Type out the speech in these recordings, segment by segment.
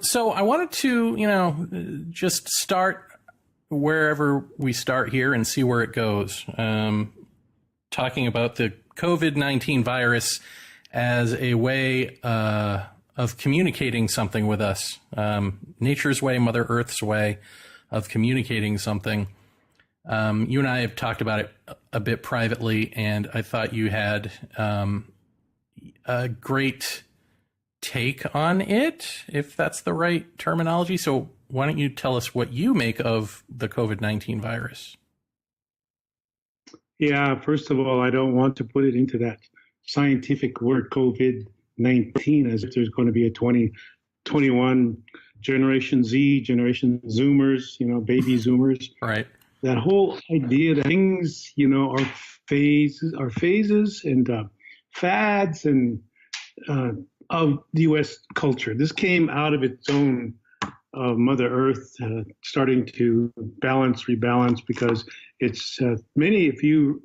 So I wanted to, just start wherever we start here and see where it goes. Talking about the COVID-19 virus as a way of communicating something with us. Nature's way, Mother Earth's way of communicating something. You and I have talked about it a bit privately, and I thought you had a great take on it, if that's the right terminology. So why don't you tell us what you make of the COVID-19 virus? Yeah, first of all, I don't want to put it into that scientific word COVID-19 as if there's going to be a 2021 Generation Z, Generation Zoomers, baby Zoomers. Right. That whole idea that things, are phases and fads and of the U.S. culture. This came out of its own Mother Earth starting to rebalance, because it's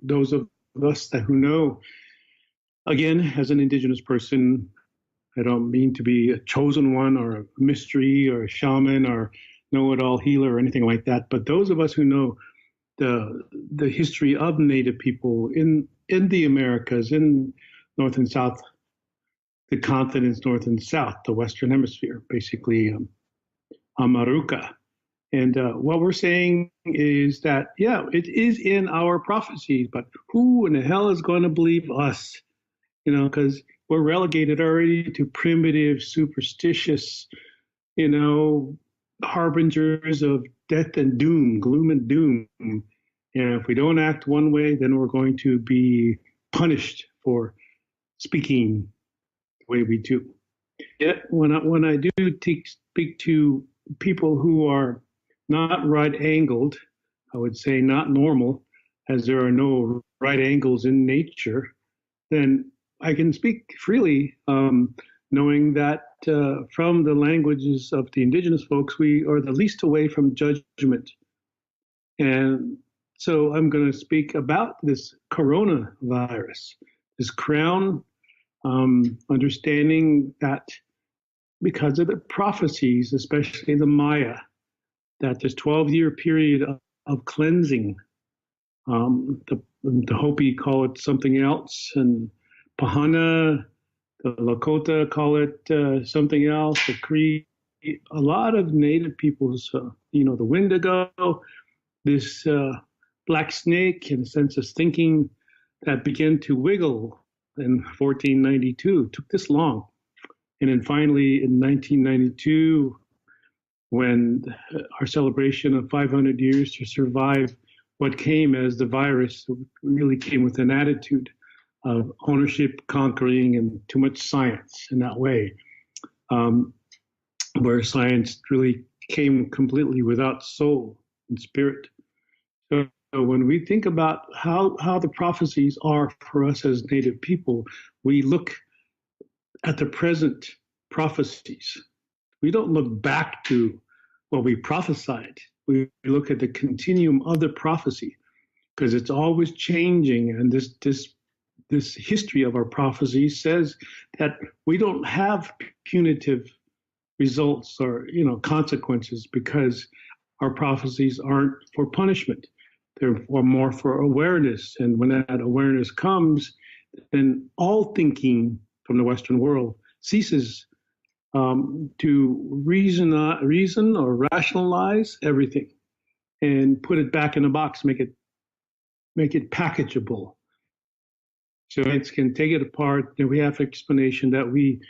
those of us who know, again, as an indigenous person, I don't mean to be a chosen one or a mystery or a shaman or know-it-all healer or anything like that, but those of us who know the history of Native people in the Americas, in North and South, the continents, North and South, the Western Hemisphere, basically Amaruka. And what we're saying is that, it is in our prophecies, but who in the hell is going to believe us? Because we're relegated already to primitive, superstitious, harbingers of death and doom, gloom and doom. And if we don't act one way, then we're going to be punished for speaking the way we do. Yet when I do speak to people who are not right-angled, I would say not normal, as there are no right angles in nature, then I can speak freely, knowing that from the languages of the indigenous folks, we are the least away from judgment. And so I'm going to speak about this coronavirus, this crown, understanding that because of the prophecies, especially the Maya, that this 12-year period of cleansing, the Hopi call it something else, and Pahana, the Lakota call it something else, the Cree, a lot of Native peoples, the Wendigo, this black snake, in a sense of thinking that began to wiggle in 1492, took this long. And then finally in 1992, when our celebration of 500 years to survive what came as the virus, really came with an attitude of ownership, conquering, and too much science in that way, where science really came completely without soul and spirit. So when we think about how the prophecies are for us as Native people, we look at the present prophecies. We don't look back to what we prophesied. We look at the continuum of the prophecy, because it's always changing, and this history of our prophecies says that we don't have punitive results or consequences, because our prophecies aren't for punishment. They're more for awareness. And when that awareness comes, then all thinking from the Western world ceases to reason or rationalize everything and put it back in a box, make it packageable. So science can take it apart, and we have explanation that we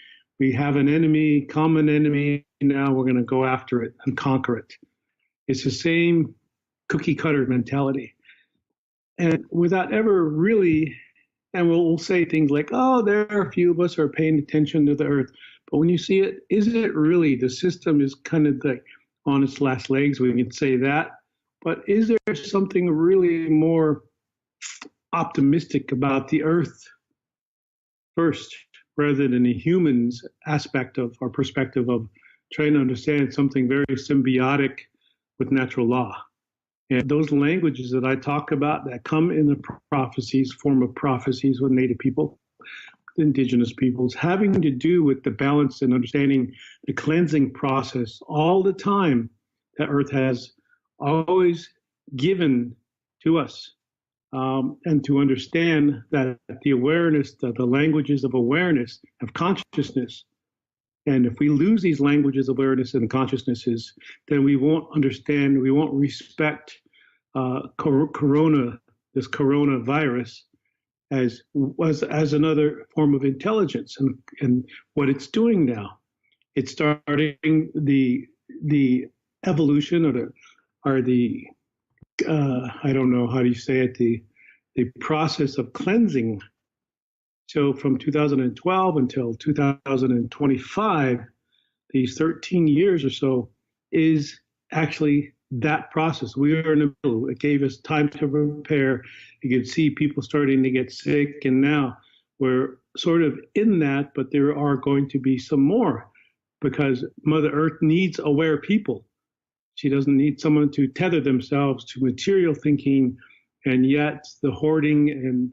have an enemy, common enemy, now we're going to go after it and conquer it. It's the same cookie cutter mentality. And without ever really, and we'll say things like, oh, there are a few of us who are paying attention to the earth. But when you see it, is it really? The system is kind of like on its last legs, we can say that. But is there something really more optimistic about the earth first, rather than the humans aspect of our perspective of trying to understand something very symbiotic with natural law? And those languages that I talk about that come in the prophecies, form of prophecies with Native people, the indigenous peoples, having to do with the balance and understanding the cleansing process all the time that Earth has always given to us. And to understand that the awareness, the languages of awareness, of consciousness, and if we lose these languages of awareness and consciousnesses, then we won't understand, we won't respect this coronavirus as another form of intelligence, and what it's doing now. It's starting the evolution or the I don't know how do you say it, the process of cleansing. So from 2012 until 2025, these 13 years or so is actually that process. We are in the middle. It gave us time to prepare. You could see people starting to get sick, and now we're sort of in that, but there are going to be some more because Mother Earth needs aware people. She doesn't need someone to tether themselves to material thinking, and yet the hoarding and,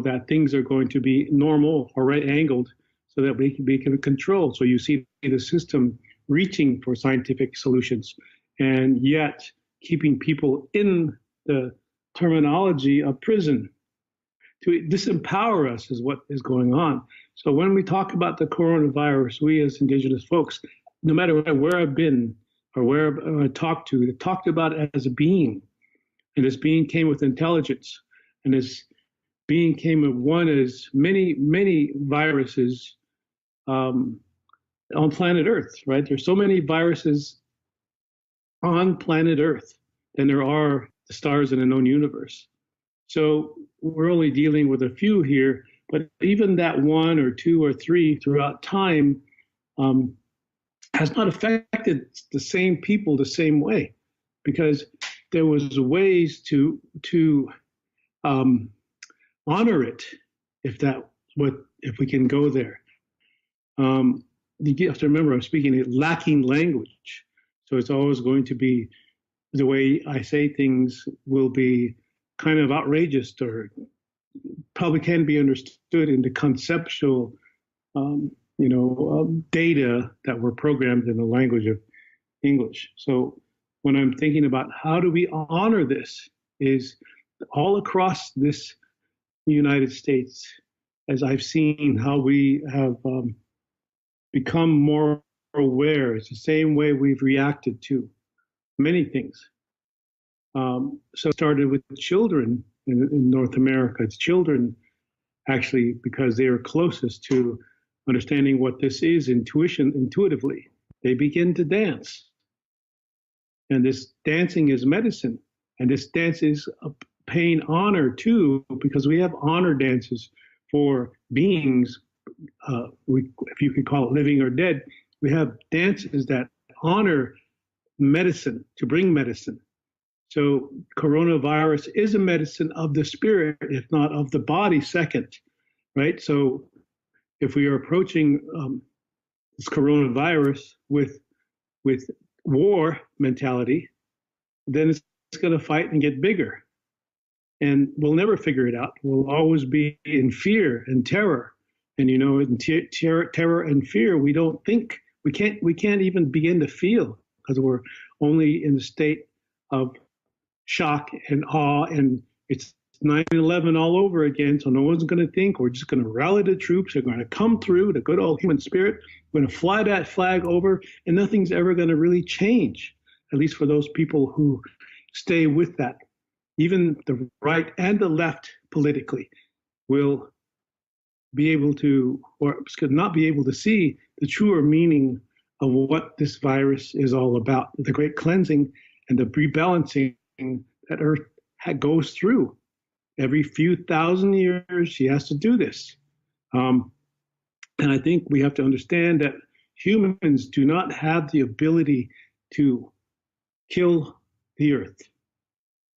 that things are going to be normal or right angled so that we can control. So you see the system reaching for scientific solutions and yet keeping people in the terminology of prison. To disempower us is what is going on. So when we talk about the coronavirus, we as indigenous folks, no matter where I've been, or where I talked about it as a being. And this being came with intelligence. And this being came with one as many, many viruses on planet Earth, right? There's so many viruses on planet Earth than there are the stars in a known universe. So we're only dealing with a few here, but even that one or two or three throughout time has not affected the same people the same way, because there was ways to honor it, if we can go there. You have to remember, I'm speaking a lacking language, so it's always going to be the way I say things will be kind of outrageous, or probably can be understood in the conceptual data that were programmed in the language of English. So when I'm thinking about how do we honor this, is all across this United States, as I've seen how we have become more aware. It's the same way we've reacted to many things. So it started with children in North America. It's children, actually, because they are closest to understanding what this is intuitively. They begin to dance. And this dancing is medicine. And this dance is paying honor too, because we have honor dances for beings, if you could call it living or dead. We have dances that honor medicine, to bring medicine. So coronavirus is a medicine of the spirit, if not of the body second, right? So if we are approaching this coronavirus with war mentality, then it's going to fight and get bigger. And we'll never figure it out. We'll always be in fear and terror. And in terror and fear, we don't think, we can't even begin to feel, because we're only in the state of shock and awe, and it's 9/11 all over again. So no one's going to think. We're just going to rally the troops. They're going to come through, the good old human spirit. We're going to fly that flag over, and nothing's ever going to really change, at least for those people who stay with that. Even the right and the left politically will be able to, or could not be able to see the truer meaning of what this virus is all about, the great cleansing and the rebalancing that Earth goes through. Every few thousand years, she has to do this. And I think we have to understand that humans do not have the ability to kill the Earth.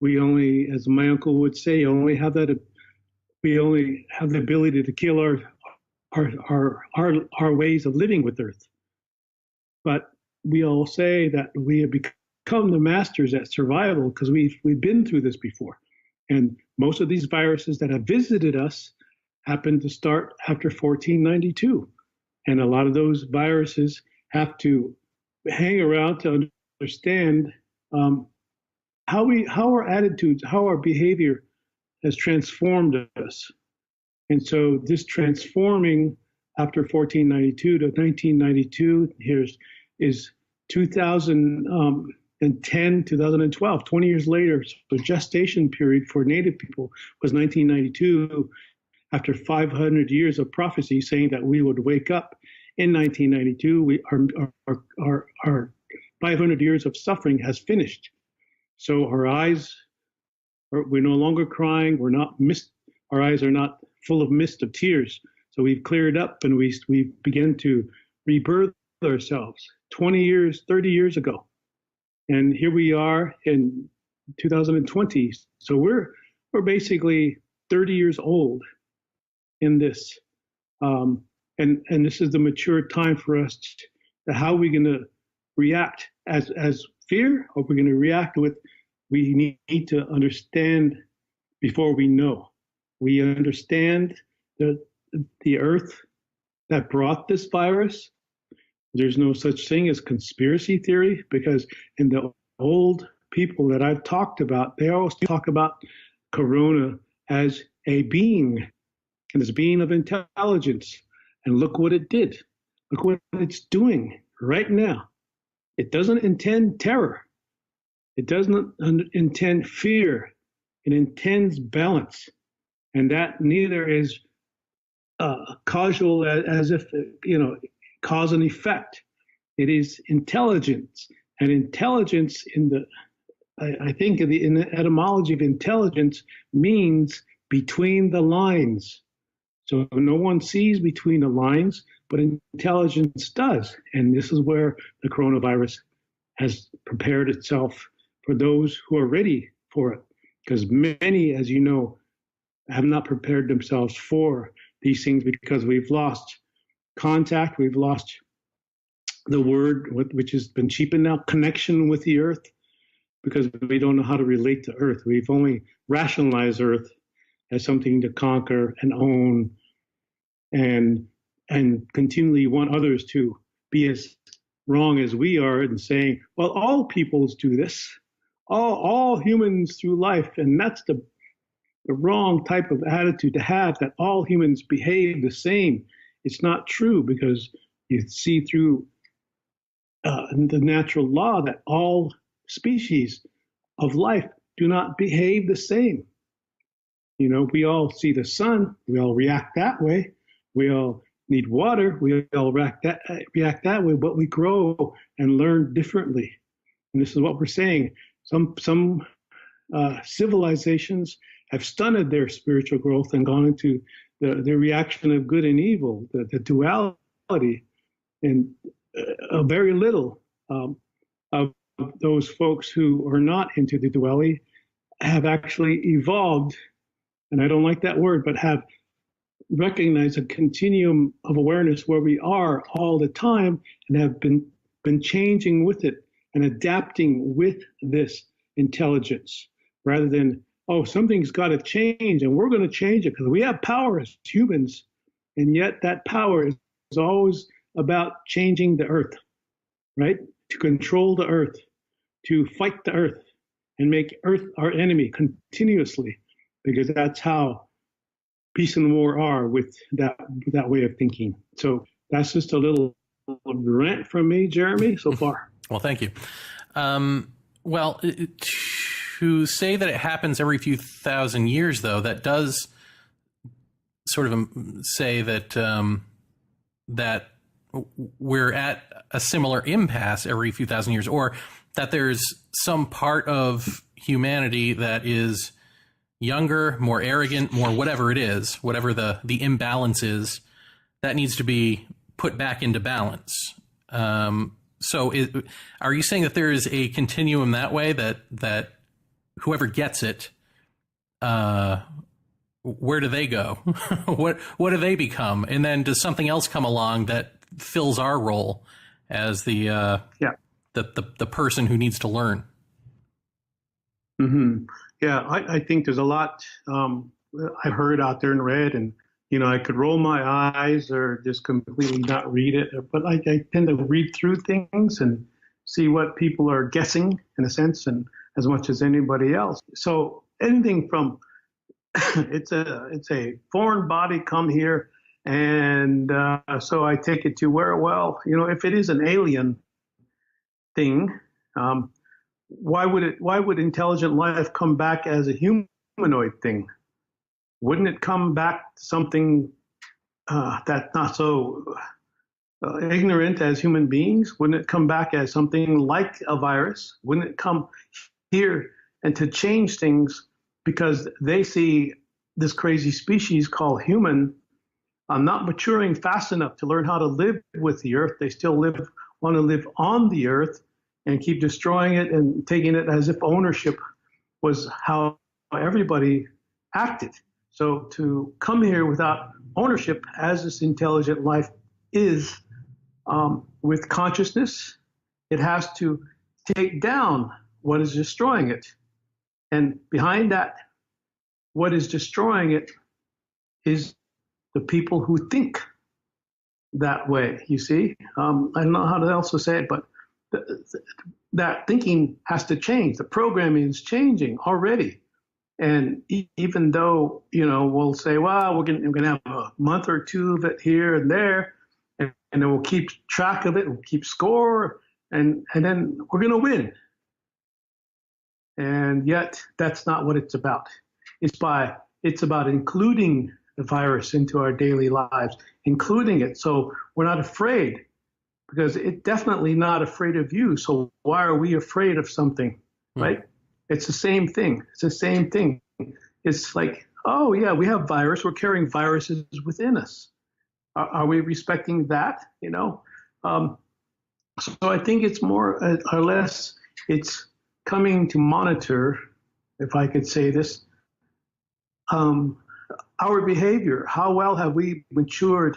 We only, as my uncle would say, we only have the ability to kill our ways of living with Earth. But we all say that we have become the masters at survival because we've been through this before. And most of these viruses that have visited us happened to start after 1492. And a lot of those viruses have to hang around to understand how our attitudes, how our behavior has transformed us. And so this transforming after 1492 to 1992 is 2010, 2012, 20 years later. So the gestation period for Native people was 1992, after 500 years of prophecy saying that we would wake up in 1992. Our 500 years of suffering has finished. So our eyes, we're no longer crying. We're not mist. Our eyes are not full of mist of tears. So we've cleared up and we begin to rebirth ourselves 20 years, 30 years ago. And here we are in 2020. So we're basically 30 years old in this. And this is the mature time for us to how are we going to react as fear, or we're going to react with, we need to understand before we know. We understand the earth that brought this virus. There's no such thing as conspiracy theory, because in the old people that I've talked about, they always talk about corona as a being, and as a being of intelligence. And look what it did. Look what it's doing right now. It doesn't intend terror. It doesn't intend fear. It intends balance. And that neither is causal, as if, cause and effect. It is intelligence. And intelligence I think in the etymology of intelligence means between the lines. So no one sees between the lines, but intelligence does. And this is where the coronavirus has prepared itself for those who are ready for it. Because many, as you know, have not prepared themselves for these things, because we've lost contact, we've lost the word, which has been cheapened now, connection with the earth, because we don't know how to relate to earth. We've only rationalized earth as something to conquer and own, and continually want others to be as wrong as we are, and saying, well, all peoples do this, all humans through life, and that's the wrong type of attitude to have, that all humans behave the same. It's not true, because you see through the natural law that all species of life do not behave the same. We all see the sun, we all react that way. We all need water, we all react that way, but we grow and learn differently. And this is what we're saying. Some civilizations have stunted their spiritual growth and gone into the reaction of good and evil, the duality, and very little of those folks who are not into the duality have actually evolved, and I don't like that word, but have recognized a continuum of awareness where we are all the time, and have been changing with it and adapting with this intelligence, rather than, oh, something's got to change and we're going to change it because we have power as humans. And yet that power is always about changing the earth, right? To control the earth, to fight the earth and make earth our enemy continuously, because that's how peace and war are with that way of thinking. So that's just a little rant from me, Jeremy, so far. Well, thank you. Well, to say that it happens every few thousand years, though, that does sort of say that that we're at a similar impasse every few thousand years, or that there's some part of humanity that is younger, more arrogant, more whatever it is, whatever the imbalance is, that needs to be put back into balance. So are you saying that there is a continuum that way, that whoever gets it, where do they go? What do they become? And then does something else come along that fills our role as the person who needs to learn? Mm-hmm. Yeah, I think there's a lot I've heard out there and read, and I could roll my eyes or just completely not read it, but I tend to read through things and see what people are guessing in a sense, and as much as anybody else. So anything from it's a foreign body come here, and so I take it to where, well, if it is an alien thing, um, why would intelligent life come back as a humanoid thing? Wouldn't it come back to something that's not so ignorant as human beings? Wouldn't it come back as something like a virus? Wouldn't it come here and to change things because they see this crazy species called human not maturing fast enough to learn how to live with the earth? They still want to live on the earth and keep destroying it and taking it as if ownership was how everybody acted. So to come here without ownership, as this intelligent life is, with consciousness, it has to take down what is destroying it. And behind that, what is destroying it is the people who think that way, you see. I don't know how else to say it, but that thinking has to change. The programming is changing already. And even though, we'll say, well, we're going to have a month or two of it here and there, and then we'll keep track of it, we'll keep score, and then we're going to win. And yet, that's not what it's about. It's about including the virus into our daily lives, including it so we're not afraid, because it's definitely not afraid of you. So why are we afraid of something, right? It's the same thing. It's the same thing. It's like, oh, yeah, we have virus. We're carrying viruses within us. Are we respecting that? So I think it's more or less, it's coming to monitor, if I could say this, our behavior. How well have we matured,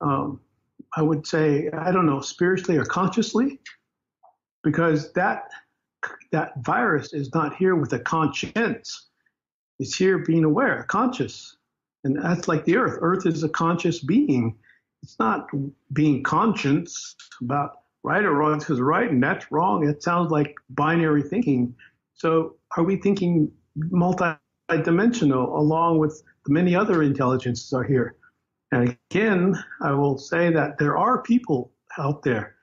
I would say, I don't know, spiritually or consciously? Because that virus is not here with a conscience. It's here being aware, conscious. And that's like the earth. Earth is a conscious being. It's not being conscious about right or wrong. This is right and that's wrong. It sounds like binary thinking. So are we thinking multi-dimensional along with the many other intelligences are here? And again, I will say that there are people out there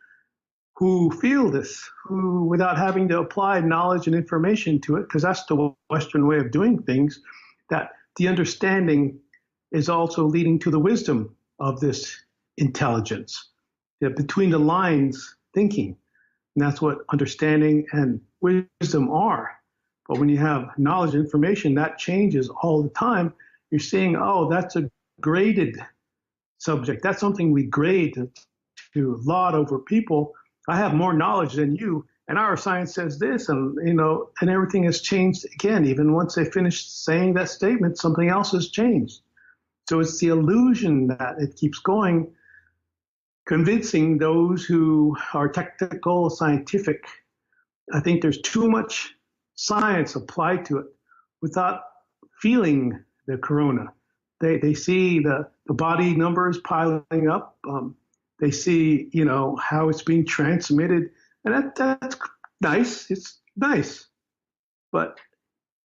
who feel this, who, without having to apply knowledge and information to it, because that's the Western way of doing things, that the understanding is also leading to the wisdom of this intelligence, between the lines thinking. And that's what understanding and wisdom are. But when you have knowledge and information, that changes all the time. You're seeing, oh, that's a graded subject. That's something we grade to laud over people. I have more knowledge than you, and our science says this, and and everything has changed again. Even once they finish saying that statement, something else has changed. So it's the illusion that it keeps going, convincing those who are technical, scientific. I think there's too much science applied to it without feeling the corona. They see the body numbers piling up. They see, how it's being transmitted, and that's nice. It's nice, but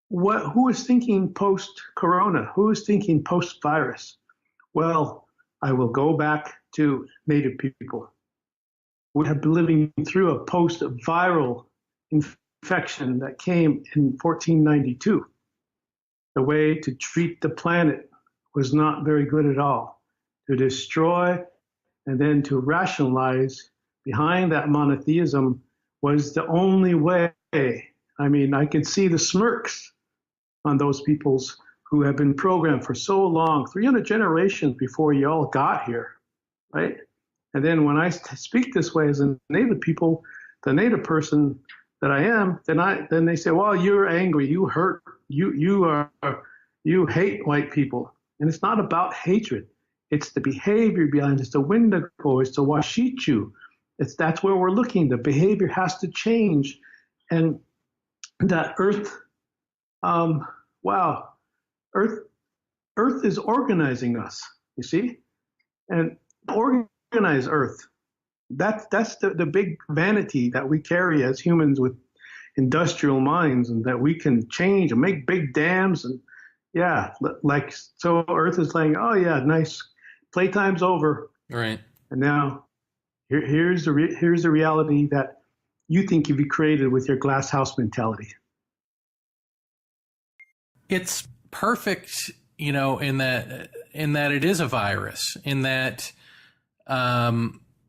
who is thinking post-corona? Who is thinking post-virus? Well, I will go back to Native people. We have been living through a post-viral infection that came in 1492. The way to treat the planet was not very good at all. To destroy and then to rationalize behind that monotheism was the only way. I mean, I could see the smirks on those peoples who have been programmed for so long, 300 generations before you all got here, right? And then when I speak this way as a Native people, the Native person that I am, then they say, well, you're angry, you hurt, you hate white people. And it's not about hatred. It's the behavior behind it. It's the Wendigo. It's the Washichu. That's where we're looking. The behavior has to change. And that earth, Earth Earth is organizing us, you see? And organize Earth. That's the big vanity that we carry as humans with industrial minds, and that we can change and make big dams. And yeah, like, so Earth is saying, oh yeah, nice, playtime's over. Right. And now here's the reality that you think you've created with your glass house mentality. It's perfect, in that it is a virus, in that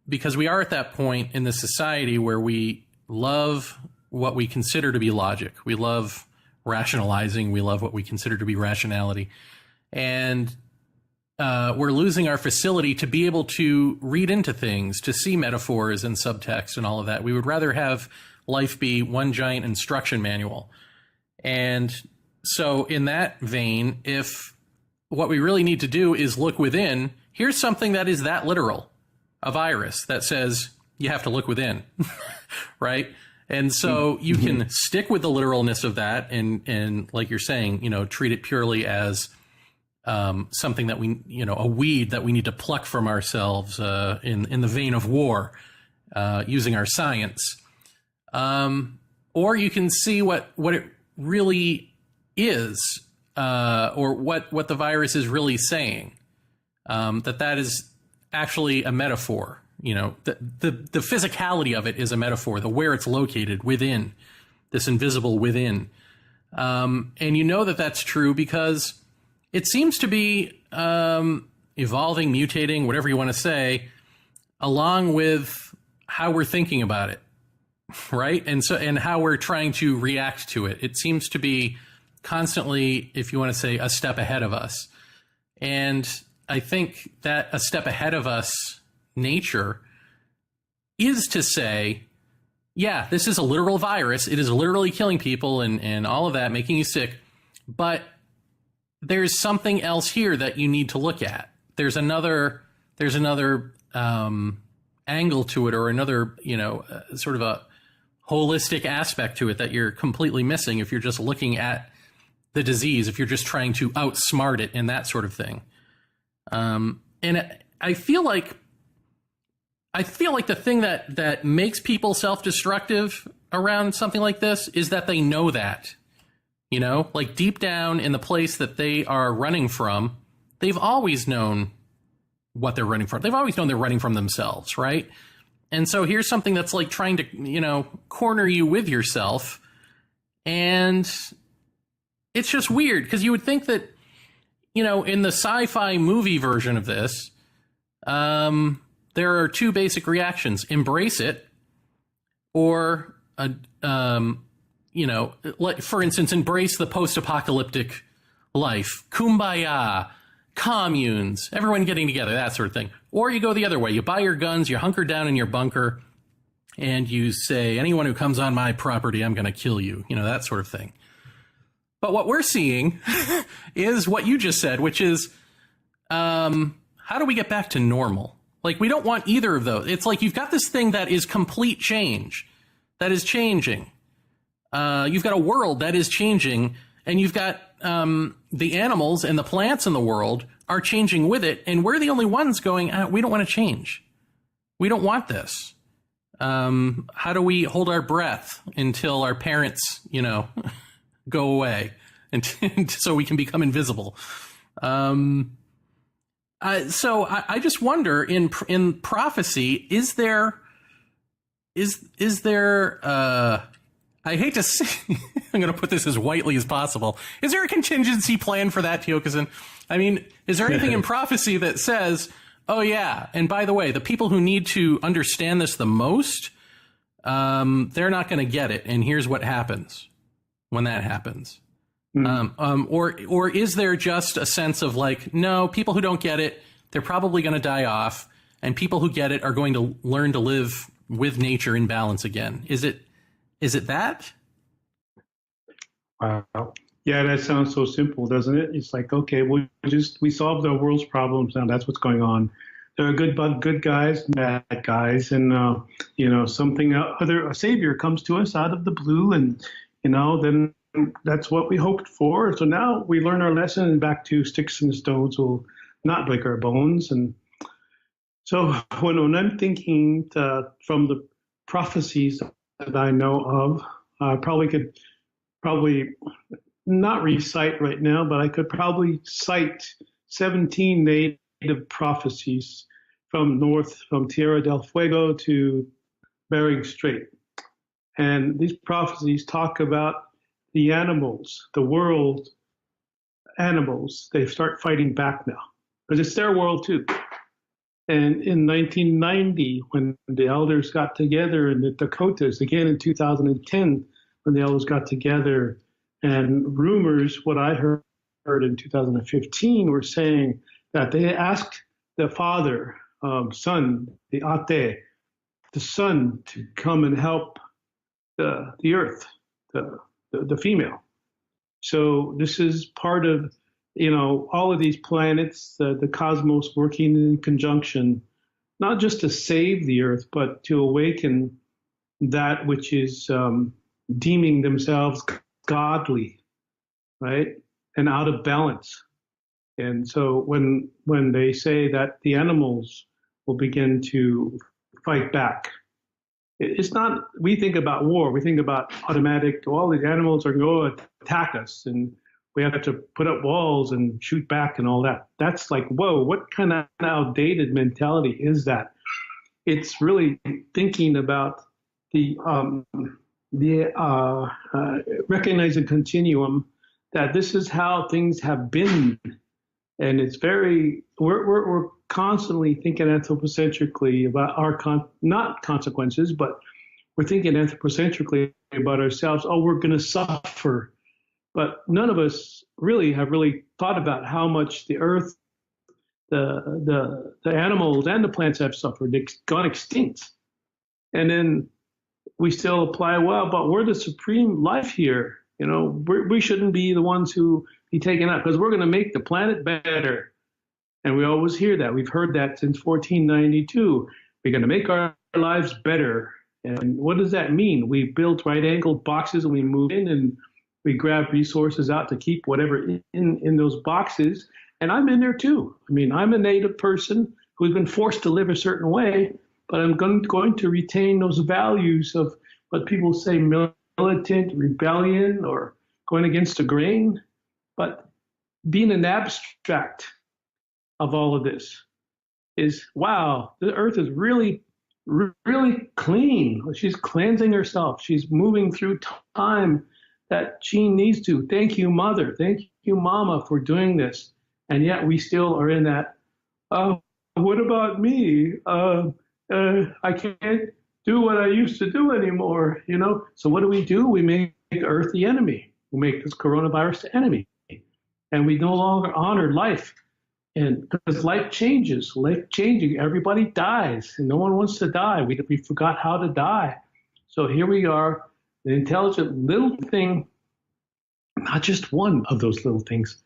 because we are at that point in the society where we love what we consider to be logic. We love rationalizing. We love what we consider to be rationality. And we're losing our facility to be able to read into things, to see metaphors and subtext and all of that. We would rather have life be one giant instruction manual. And so in that vein, if what we really need to do is look within, here's something that is that literal, a virus that says you have to look within, right? And so you can stick with the literalness of that and like you're saying, treat it purely as something that we, a weed that we need to pluck from ourselves in the vein of war, using our science. Or you can see what it really is, or what the virus is really saying, that is actually a metaphor. The physicality of it is a metaphor, the where it's located within, this invisible within. And that's true because it seems to be evolving, mutating, whatever you want to say, along with how we're thinking about it, right? And how we're trying to react to it. It seems to be constantly, if you want to say, a step ahead of us. And I think that a step ahead of us nature is to say, yeah, this is a literal virus. It is literally killing people and all of that, making you sick. But there's something else here that you need to look at. There's another angle to it, or another, sort of a holistic aspect to it that you're completely missing if you're just looking at the disease, if you're just trying to outsmart it and that sort of thing. And I feel like the thing that makes people self-destructive around something like this is that they know that, like deep down in the place that they are running from, they've always known what they're running from. They've always known they're running from themselves, right? And so here's something that's like trying to, corner you with yourself. And it's just weird because you would think that, in the sci-fi movie version of this, there are two basic reactions: embrace it, or, like, for instance, embrace the post-apocalyptic life, kumbaya, communes, everyone getting together, that sort of thing. Or you go the other way. You buy your guns, you hunker down in your bunker, and you say, anyone who comes on my property, I'm going to kill you, that sort of thing. But what we're seeing is what you just said, which is, how do we get back to normal? Like, we don't want either of those. It's like you've got this thing that is complete change, that is changing. You've got a world that is changing, and you've got the animals and the plants in the world are changing with it, and we're the only ones going, we don't want to change. We don't want this. How do we hold our breath until our parents, go away, and so we can become invisible? So I just wonder, in prophecy, is there I hate to say, I'm going to put this as whitely as possible. Is there a contingency plan for that, Tiokasin? I mean, is there anything in prophecy that says, oh yeah, and by the way, the people who need to understand this the most, they're not going to get it, and here's what happens when that happens? Or is there just a sense of like, no, people who don't get it, they're probably going to die off, and people who get it are going to learn to live with nature in balance again? Is it that? Wow. Yeah, that sounds so simple, doesn't it? It's like, okay, we solved the world's problems now. That's what's going on. There are good guys, bad guys, and a savior comes to us out of the blue, and then that's what we hoped for. So now we learn our lesson, and back to sticks and stones will not break our bones. And so when I'm thinking from the prophecies that I know of, I could not recite right now, but I could probably cite 17 native prophecies from Tierra del Fuego to Bering Strait. And these prophecies talk about the animals, the world animals. They start fighting back now because it's their world too. And in 1990, when the elders got together in the Dakotas, again in 2010, when the elders got together, and rumors, what I heard in 2015, were saying that they asked the father, son, the Ate, the son, to come and help the earth, the female. So this is part of, all of these planets, the cosmos working in conjunction, not just to save the earth, but to awaken that which is deeming themselves godly, right? And out of balance. And so when they say that the animals will begin to fight back, it's not, we think about war, we think about automatic, all these animals are going to attack us and we have to put up walls and shoot back and all that. That's like, whoa, what kind of outdated mentality is that? It's really thinking about the recognizing continuum, that this is how things have been. And it's we're constantly thinking anthropocentrically about our not consequences, but we're thinking anthropocentrically about ourselves. Oh, we're going to suffer. But none of us have thought about how much the earth, the animals and the plants have suffered, gone extinct. And then we still apply, well, but we're the supreme life here. We shouldn't be the ones who be taken out because we're going to make the planet better. And we always hear that. We've heard that since 1492. We're going to make our lives better. And what does that mean? We build right-angled boxes and we move in and we grab resources out to keep whatever in those boxes. And I'm in there too. I mean, I'm a native person who's been forced to live a certain way, but I'm going to retain those values of what people say militant rebellion or going against the grain. But being an abstract of all of this is, wow, the earth is really, really clean. She's cleansing herself. She's moving through time that she needs to. Thank you, Mother. Thank you, Mama, for doing this. And yet we still are in that, what about me? I can't do what I used to do anymore, So what do? We make Earth the enemy. We make this coronavirus the enemy. And we no longer honor life. And because life changes, everybody dies, and no one wants to die. We forgot how to die. So here we are, an intelligent little thing, not just one of those little things,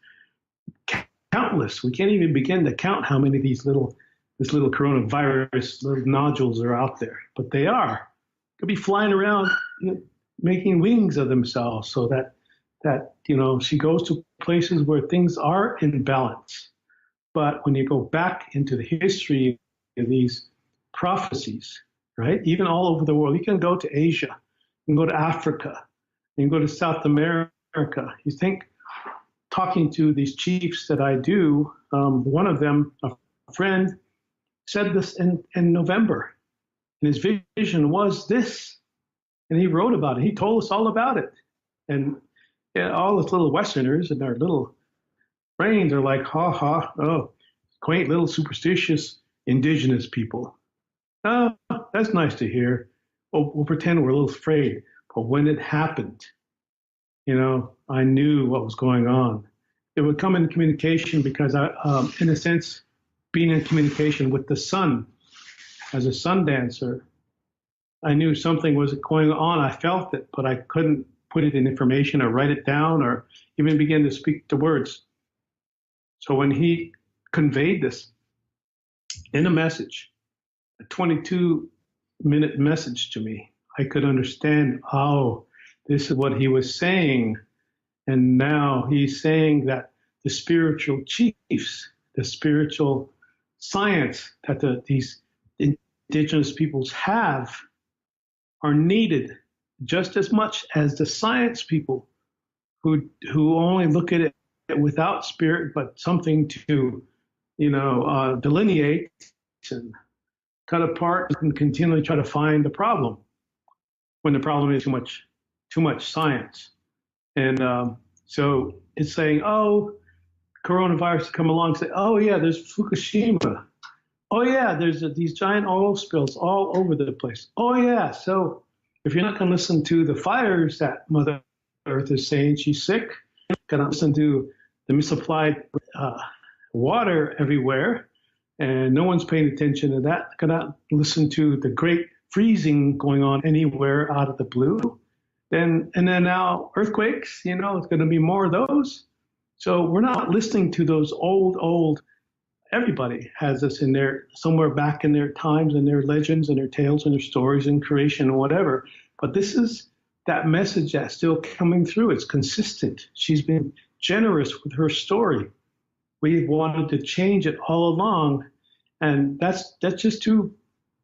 countless. We can't even begin to count how many of this little coronavirus little nodules are out there, but they are. Could be flying around, making wings of themselves, so that she goes to places where things are in balance. But when you go back into the history of these prophecies, right? Even all over the world, you can go to Asia, you can go to Africa, you can go to South America. You think, talking to these chiefs that I do, one of them, a friend, said this in November. And his vision was this. And he wrote about it. He told us all about it. And all us little Westerners and our little brains are like, quaint little superstitious indigenous people. Oh, that's nice to hear. We'll pretend we're a little afraid. But when it happened, I knew what was going on. It would come in communication because I, in a sense, being in communication with the sun, as a sun dancer, I knew something was going on. I felt it, but I couldn't put it in information or write it down or even begin to speak the words. So when he conveyed this in a message, a 22-minute message to me, I could understand, this is what he was saying And now he's saying that the spiritual chiefs, the spiritual science that these indigenous peoples have are needed just as much as the science people who only look at it without spirit, but something to, delineate and cut apart and continually try to find the problem when the problem is too much science. And so it's saying, oh, coronavirus come along and say, oh yeah, there's Fukushima. Oh yeah, there's these giant oil spills all over the place. Oh yeah, so if you're not going to listen to the fires that Mother Earth is saying she's sick, going to listen to the misapplied water everywhere, and no one's paying attention to that. Going to listen to the great freezing going on anywhere out of the blue. And then now earthquakes, it's going to be more of those. So we're not listening to those old. Everybody has this in there somewhere back in their times and their legends and their tales and their stories and creation and whatever. But this is that message that's still coming through. It's consistent. She's been generous with her story. We've wanted to change it all along, and that's just too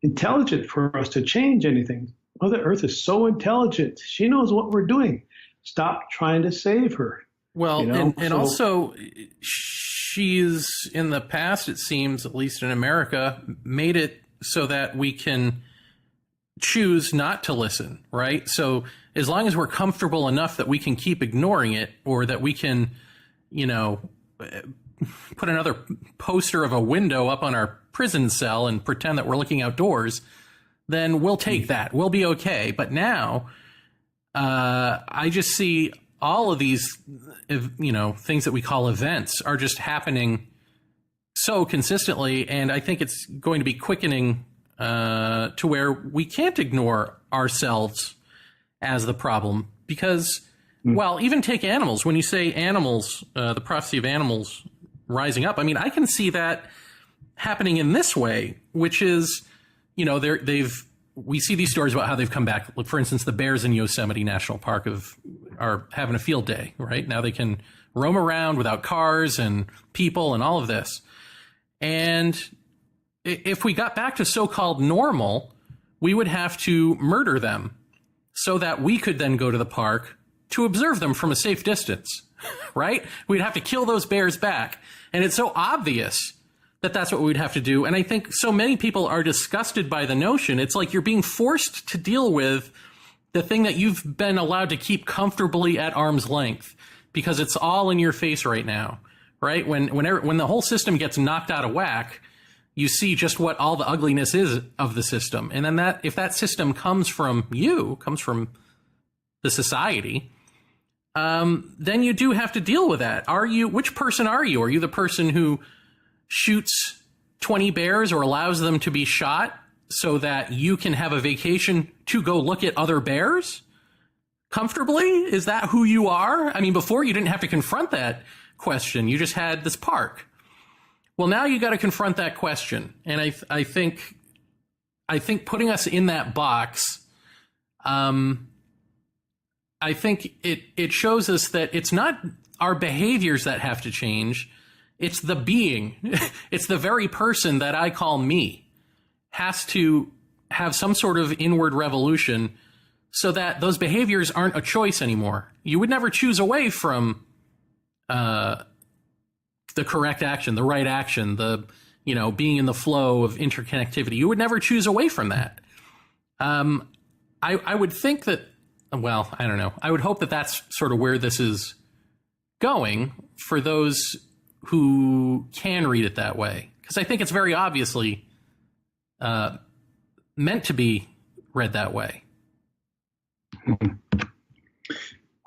intelligent for us to change anything. Mother Earth is so intelligent. She knows what we're doing. Stop trying to save her. Well, and also she's, in the past, it seems, at least in America, made it so that we can choose not to listen, right? So as long as we're comfortable enough that we can keep ignoring it, or that we can, put another poster of a window up on our prison cell and pretend that we're looking outdoors, then we'll take that. We'll be okay. But now I just see all of these, things that we call events are just happening so consistently. And I think it's going to be quickening to where we can't ignore ourselves as the problem. Because, well, even take animals. When you say animals, the prophecy of animals rising up, I mean, I can see that happening in this way, which is, we see these stories about how they've come back. Look, for instance, the bears in Yosemite National Park are having a field day, right? Now they can roam around without cars and people and all of this. And if we got back to so-called normal, we would have to murder them so that we could then go to the park to observe them from a safe distance, right? We'd have to kill those bears back. And it's so obvious that that's what we'd have to do. And I think so many people are disgusted by the notion. It's like you're being forced to deal with the thing that you've been allowed to keep comfortably at arm's length because it's all in your face right now, right? When the whole system gets knocked out of whack, you see just what all the ugliness is of the system. And then if that system comes from the society, then you do have to deal with that. Which person are you? Are you the person who shoots 20 bears or allows them to be shot so that you can have a vacation to go look at other bears comfortably? Is that who you are? I mean, before you didn't have to confront that question. You just had this park. Well, now you got to confront that question. And I think putting us in that box, I think it shows us that it's not our behaviors that have to change. It's the being. It's the very person that I call me has to have some sort of inward revolution so that those behaviors aren't a choice anymore. You would never choose away from the correct action, the right action, being in the flow of interconnectivity. You would never choose away from that. I would think that, well, I don't know. I would hope that that's sort of where this is going for those who can read it that way. Because I think it's very obviously meant to be read that way.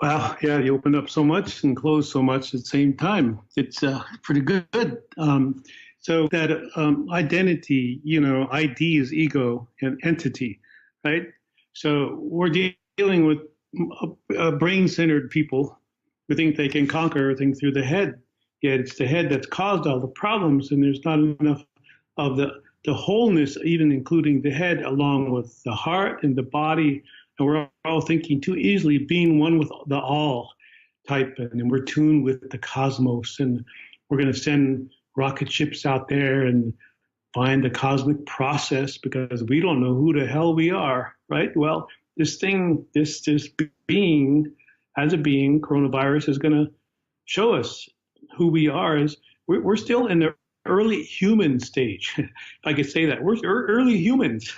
Wow, yeah, you opened up so much and closed so much at the same time. It's pretty good. So that identity, ID is ego and entity, right? So we're dealing with brain-centered people who think they can conquer everything through the head. Yet it's the head that's caused all the problems, and there's not enough of the wholeness, even including the head, along with the heart and the body. And we're all thinking too easily, being one with the all. type, and we're tuned with the cosmos, and we're going to send rocket ships out there and find the cosmic process because we don't know who the hell we are, right? Well, this being, as a being, coronavirus is going to show us who we are. Is we're still in the early human stage, if I could say that. We're early humans.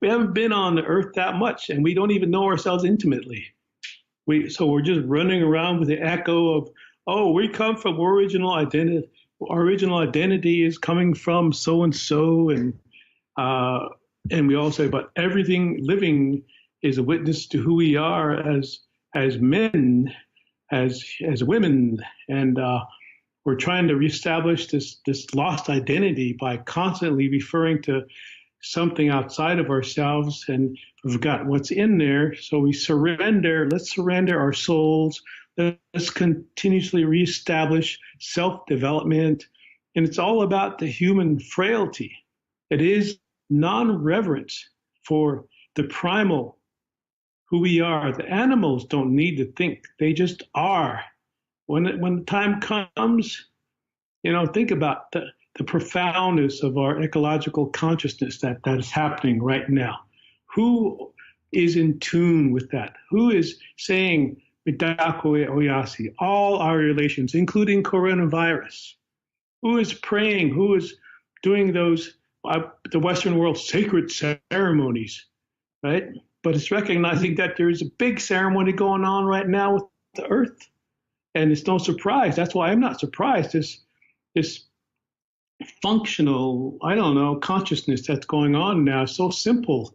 We haven't been on the earth that much, and we don't even know ourselves intimately. So we're just running around with the echo of, oh, we come from original identity. Our original identity is coming from so and so, and we all say, but everything living is a witness to who we are as men, as women, and we're trying to reestablish this lost identity by constantly referring to something outside of ourselves, and we forgot what's in there. So we surrender. Let's surrender our souls. Let's continuously reestablish self-development. And it's all about the human frailty. It is non-reverence for the primal, who we are. The animals don't need to think. They just are. When the time comes, think about the profoundness of our ecological consciousness that is happening right now. Who is in tune with that? Who is saying, Midakwe Oyasi, all our relations, including coronavirus? Who is praying? Who is doing those, the Western world, sacred ceremonies, right? But it's recognizing that there is a big ceremony going on right now with the earth. And it's no surprise. That's why I'm not surprised. This functional, consciousness that's going on now is so simple.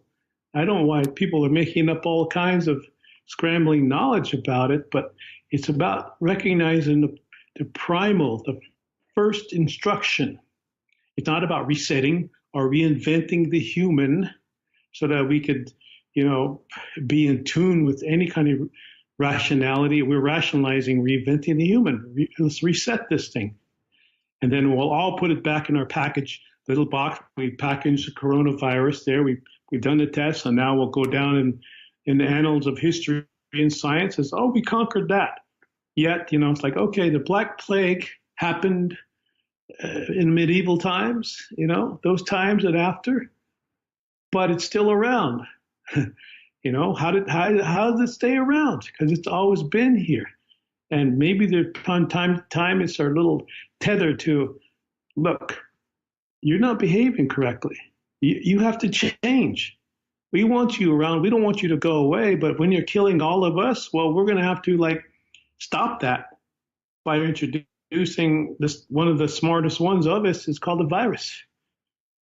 I don't know why people are making up all kinds of scrambling knowledge about it, but it's about recognizing the primal, the first instruction. It's not about resetting or reinventing the human so that we could, be in tune with any kind of rationality. We're rationalizing reinventing the human. Let's reset this thing. And then we'll all put it back in our little box. We packaged the coronavirus there. We've done the test, and now we'll go down in the annals of history and science as, oh, we conquered that. Yet, it's like, okay, the Black Plague happened in medieval times, those times and after, but it's still around. How does it stay around? Because it's always been here. And maybe from time to time, it's our little tether to, look, you're not behaving correctly. You have to change. We want you around. We don't want you to go away. But when you're killing all of us, well, we're going to have to stop that by introducing this. One of the smartest ones of us is called a virus.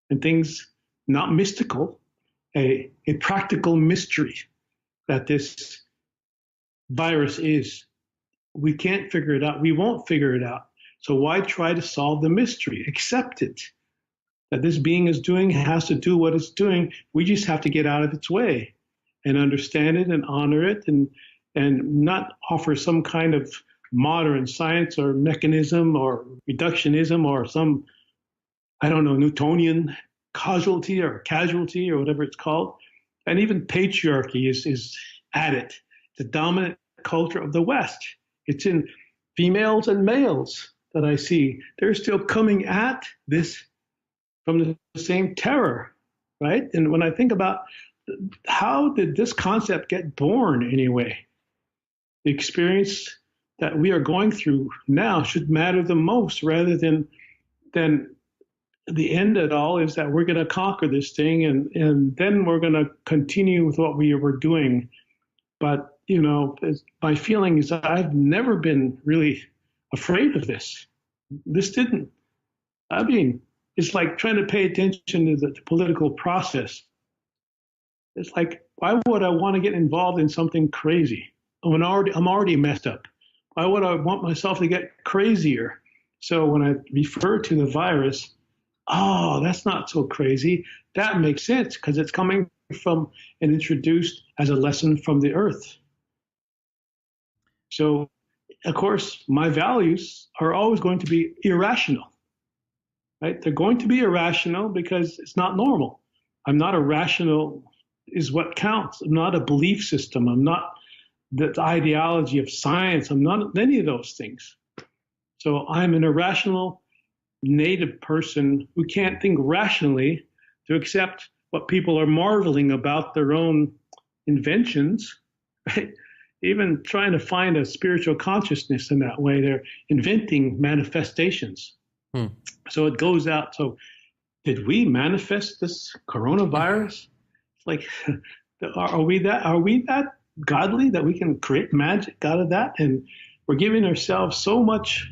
And things not mystical, a practical mystery that this virus is. We can't figure it out. We won't figure it out. So why try to solve the mystery? Accept it. That this being is doing has to do what it's doing. We just have to get out of its way and understand it and honor it and not offer some kind of modern science or mechanism or reductionism or some, Newtonian casualty or whatever it's called. And even patriarchy is at it. The dominant culture of the West. It's in females and males that I see. They're still coming at this from the same terror, right? And when I think about how did this concept get born anyway, the experience that we are going through now should matter the most rather than the end of it all is that we're going to conquer this thing and then we're going to continue with what we were doing. But my feeling is that I've never been really afraid of this. It's like trying to pay attention to the political process. It's like, why would I want to get involved in something crazy? I'm already messed up. Why would I want myself to get crazier? So when I refer to the virus, oh, that's not so crazy. That makes sense because it's coming from and introduced as a lesson from the earth. So, of course, my values are always going to be irrational, right? They're going to be irrational because it's not normal. I'm not irrational is what counts. I'm not a belief system. I'm not the ideology of science. I'm not any of those things. So I'm an irrational native person who can't think rationally to accept what people are marveling about their own inventions, right? Even trying to find a spiritual consciousness in that way. They're inventing manifestations. So it goes out. So did we manifest this coronavirus? Like, are we that godly that we can create magic out of that? And we're giving ourselves so much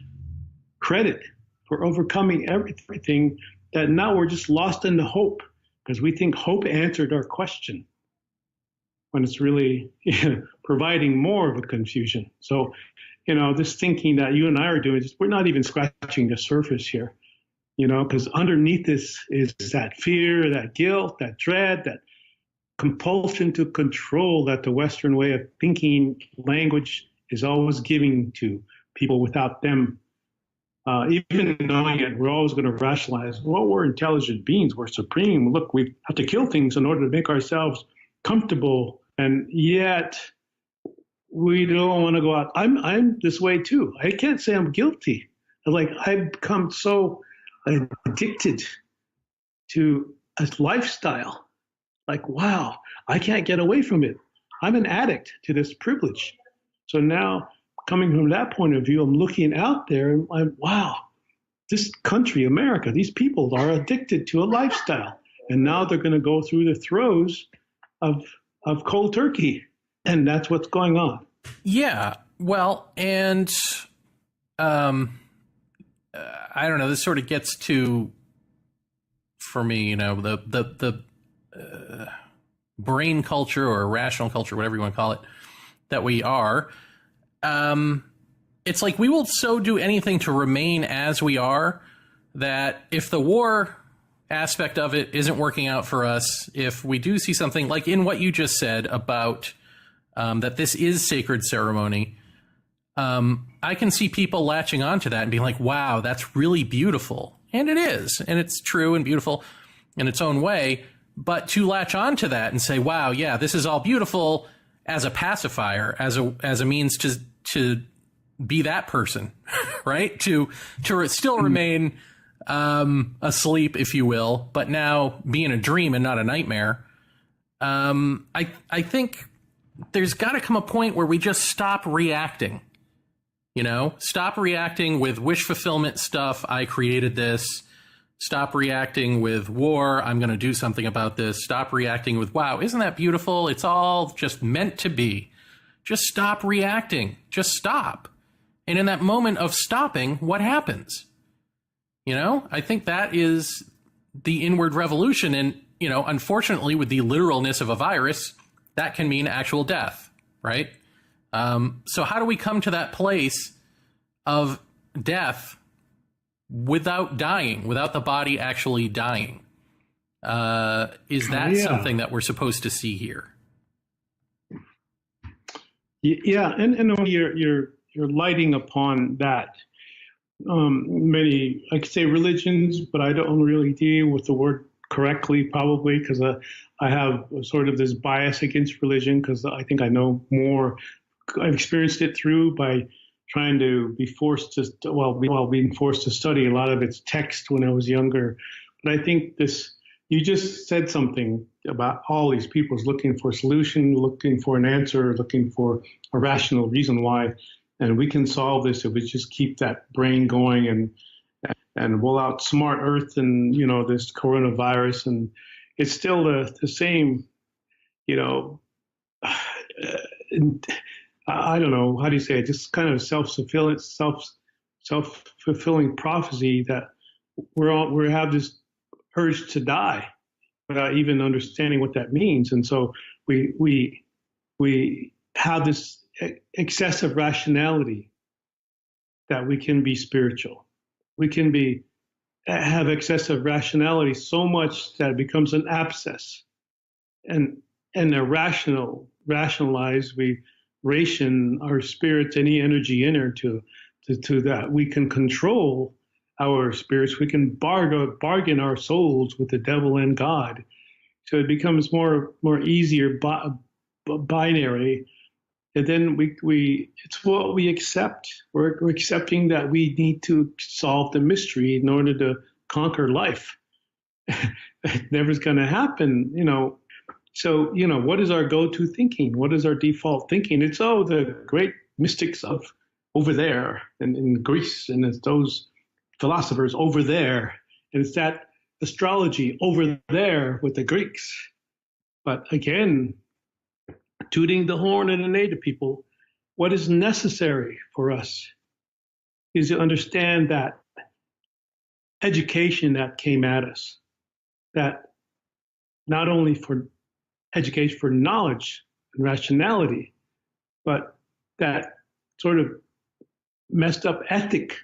credit for overcoming everything that now we're just lost in the hope because we think hope answered our question when it's really providing more of a confusion. So, this thinking that you and I are doing, we're not even scratching the surface here, because underneath this is that fear, that guilt, that dread, that compulsion to control that the Western way of thinking language is always giving to people without them even knowing it. We're always going to rationalize, well, we're intelligent beings, we're supreme. Look, we have to kill things in order to make ourselves comfortable. And yet we don't want to go out. I'm this way too. I can't say I'm guilty. I've become so addicted to a lifestyle. Wow, I can't get away from it. I'm an addict to this privilege. So now, coming from that point of view, I'm looking out there and wow, this country, America, these people are addicted to a lifestyle. And now they're going to go through the throes of cold turkey. And that's what's going on. Yeah. Well, and I don't know, this sort of gets to, for me, the brain culture or rational culture, whatever you want to call it, that we are. It's like we will so do anything to remain as we are that if the war aspect of it isn't working out for us, if we do see something like in what you just said about that this is sacred ceremony, I can see people latching onto that and being like, wow, that's really beautiful. And it is. And it's true and beautiful in its own way. But to latch onto that and say, wow, yeah, this is all beautiful as a pacifier, as a means to be that person, right? To still remain asleep, if you will, but now be in a dream and not a nightmare. I think there's got to come a point where we just stop reacting. Stop reacting with wish fulfillment stuff. I created this. Stop reacting with war. I'm going to do something about this. Stop reacting with, wow, isn't that beautiful? It's all just meant to be. Just stop reacting. Just stop. And in that moment of stopping, what happens? I think that is the inward revolution. And, unfortunately, with the literalness of a virus, that can mean actual death, right? So how do we come to that place of death without dying, without the body actually dying? Is that something that we're supposed to see here? Yeah, and you're lighting upon that. Many, I could say religions, but I don't really deal with the word correctly, probably, because I have sort of this bias against religion because I think I know more. I've experienced it through by trying to be forced to, being forced to study a lot of its text when I was younger. But I think you just said something about all these people's looking for a solution, looking for an answer, looking for a rational reason why. And we can solve this if we just keep that brain going and we'll outsmart Earth and, this coronavirus. And it's still the same, I don't know, how do you say it? Just kind of self-fulfilling prophecy that we have this urge to die without even understanding what that means. And so we have this excessive rationality that we can be spiritual. We can have excessive rationality so much that it becomes an abscess. And rationalize, we ration our spirits, any energy in her to that. We can control our spirits. We can bargain our souls with the devil and God. So it becomes more easier binary. And then it's what we accept. We're accepting that we need to solve the mystery in order to conquer life. It never's going to happen, So, what is our go-to thinking? What is our default thinking? It's, the great mystics of over there in Greece, and it's those philosophers over there, and it's that astrology over there with the Greeks. But again, tooting the horn of the native people, what is necessary for us is to understand that education that came at us, that not only for education for knowledge and rationality, but that sort of messed up ethic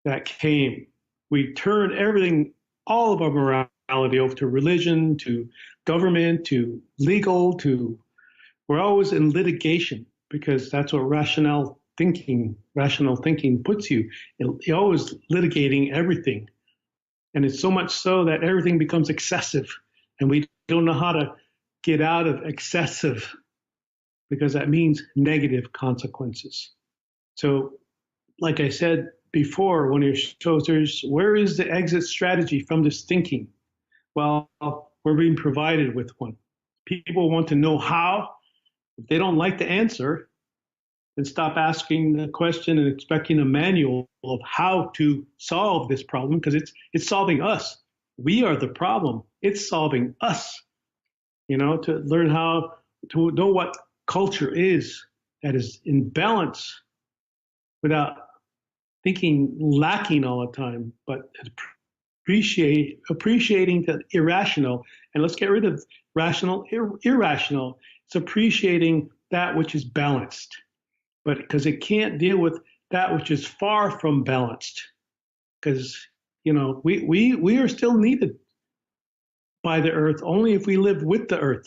that came. We turned everything, all of our morality over to religion, to government, to legal, we're always in litigation because that's what rational thinking puts you. You're always litigating everything. And it's so much so that everything becomes excessive, and we don't know how to get out of excessive, because that means negative consequences. So, like I said before, one of your shows, where is the exit strategy from this thinking? Well, we're being provided with one. People want to know how. If they don't like the answer, then stop asking the question and expecting a manual of how to solve this problem, because it's solving us. We are the problem. It's solving us. To learn how to know what culture is that is in balance without thinking lacking all the time, but appreciating the irrational. And let's get rid of rational, irrational. It's appreciating that which is balanced, but because it can't deal with that which is far from balanced. Because, we are still needed by the earth only if we live with the earth.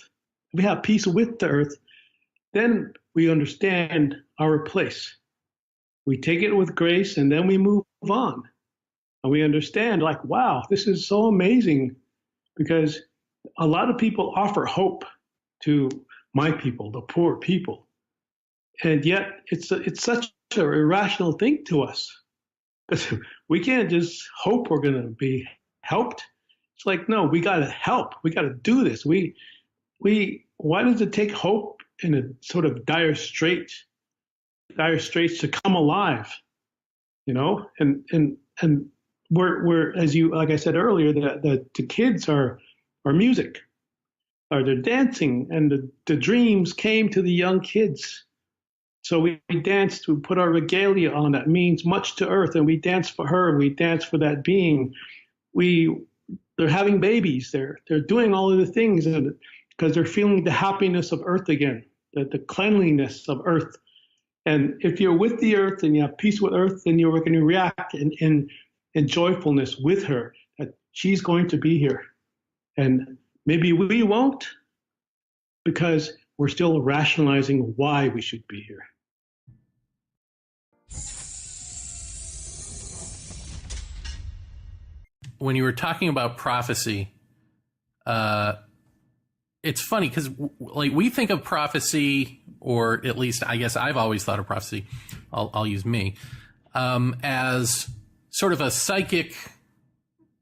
If we have peace with the earth, then we understand our place. We take it with grace, and then we move on. And we understand, like, wow, this is so amazing, because a lot of people offer hope to my people, the poor people. And yet it's such an irrational thing to us. Because we can't just hope we're going to be helped. It's like, no, we got to help. We got to do this. Why does it take hope in a sort of dire straits to come alive? And we're as you, like I said earlier, the kids are music, or they're dancing, and the dreams came to the young kids. So we danced, we put our regalia on that means much to earth, and we dance for her, and we dance for that being. They're having babies, they're doing all of the things because they're feeling the happiness of earth again, the cleanliness of earth. And if you're with the earth and you have peace with earth, then you're going to react in joyfulness with her, that she's going to be here. And maybe we won't, because we're still rationalizing why we should be here. When you were talking about prophecy, it's funny because we think of prophecy, or at least I guess I've always thought of prophecy, I'll use me, as sort of a psychic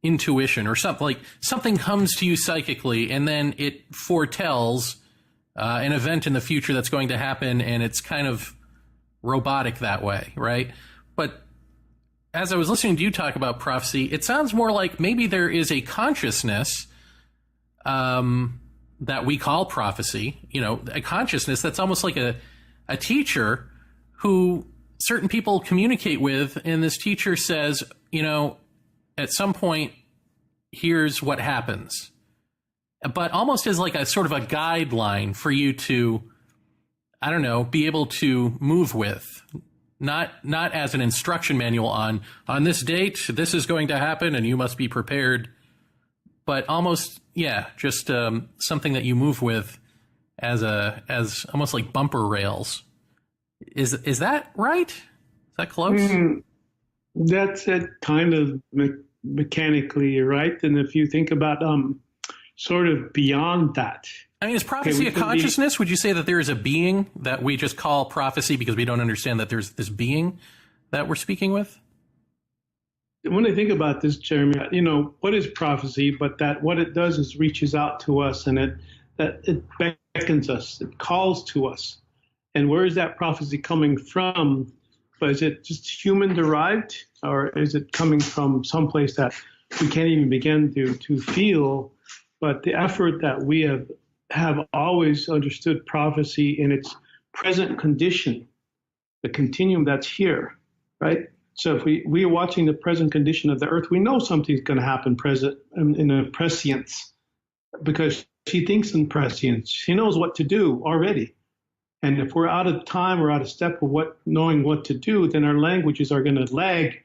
intuition, or something like something comes to you psychically and then it foretells an event in the future that's going to happen, and it's kind of robotic that way, right? But as I was listening to you talk about prophecy, it sounds more like maybe there is a consciousness that we call prophecy, a consciousness that's almost like a teacher who certain people communicate with, and this teacher says, at some point, here's what happens. But almost as like a sort of a guideline for you to, I don't know, be able to move with. Not as an instruction manual on this date, this is going to happen and you must be prepared, but almost, just something that you move with as almost like bumper rails. Is that right? Is that close? That's it, kind of mechanically, right? And if you think about sort of beyond that, I mean, is prophecy a consciousness? Would you say that there is a being that we just call prophecy because we don't understand that there's this being that we're speaking with? When I think about this, Jeremy, what is prophecy? But that what it does is reaches out to us, and it beckons us, it calls to us. And where is that prophecy coming from? But is it just human derived, or is it coming from someplace that we can't even begin to feel? But the effort that we have always understood prophecy in its present condition, the continuum that's here, right? So if we are watching the present condition of the earth, we know something's going to happen present in a prescience, because she thinks in prescience. She knows what to do already. And if we're out of time or out of step of knowing what to do, then our languages are going to lag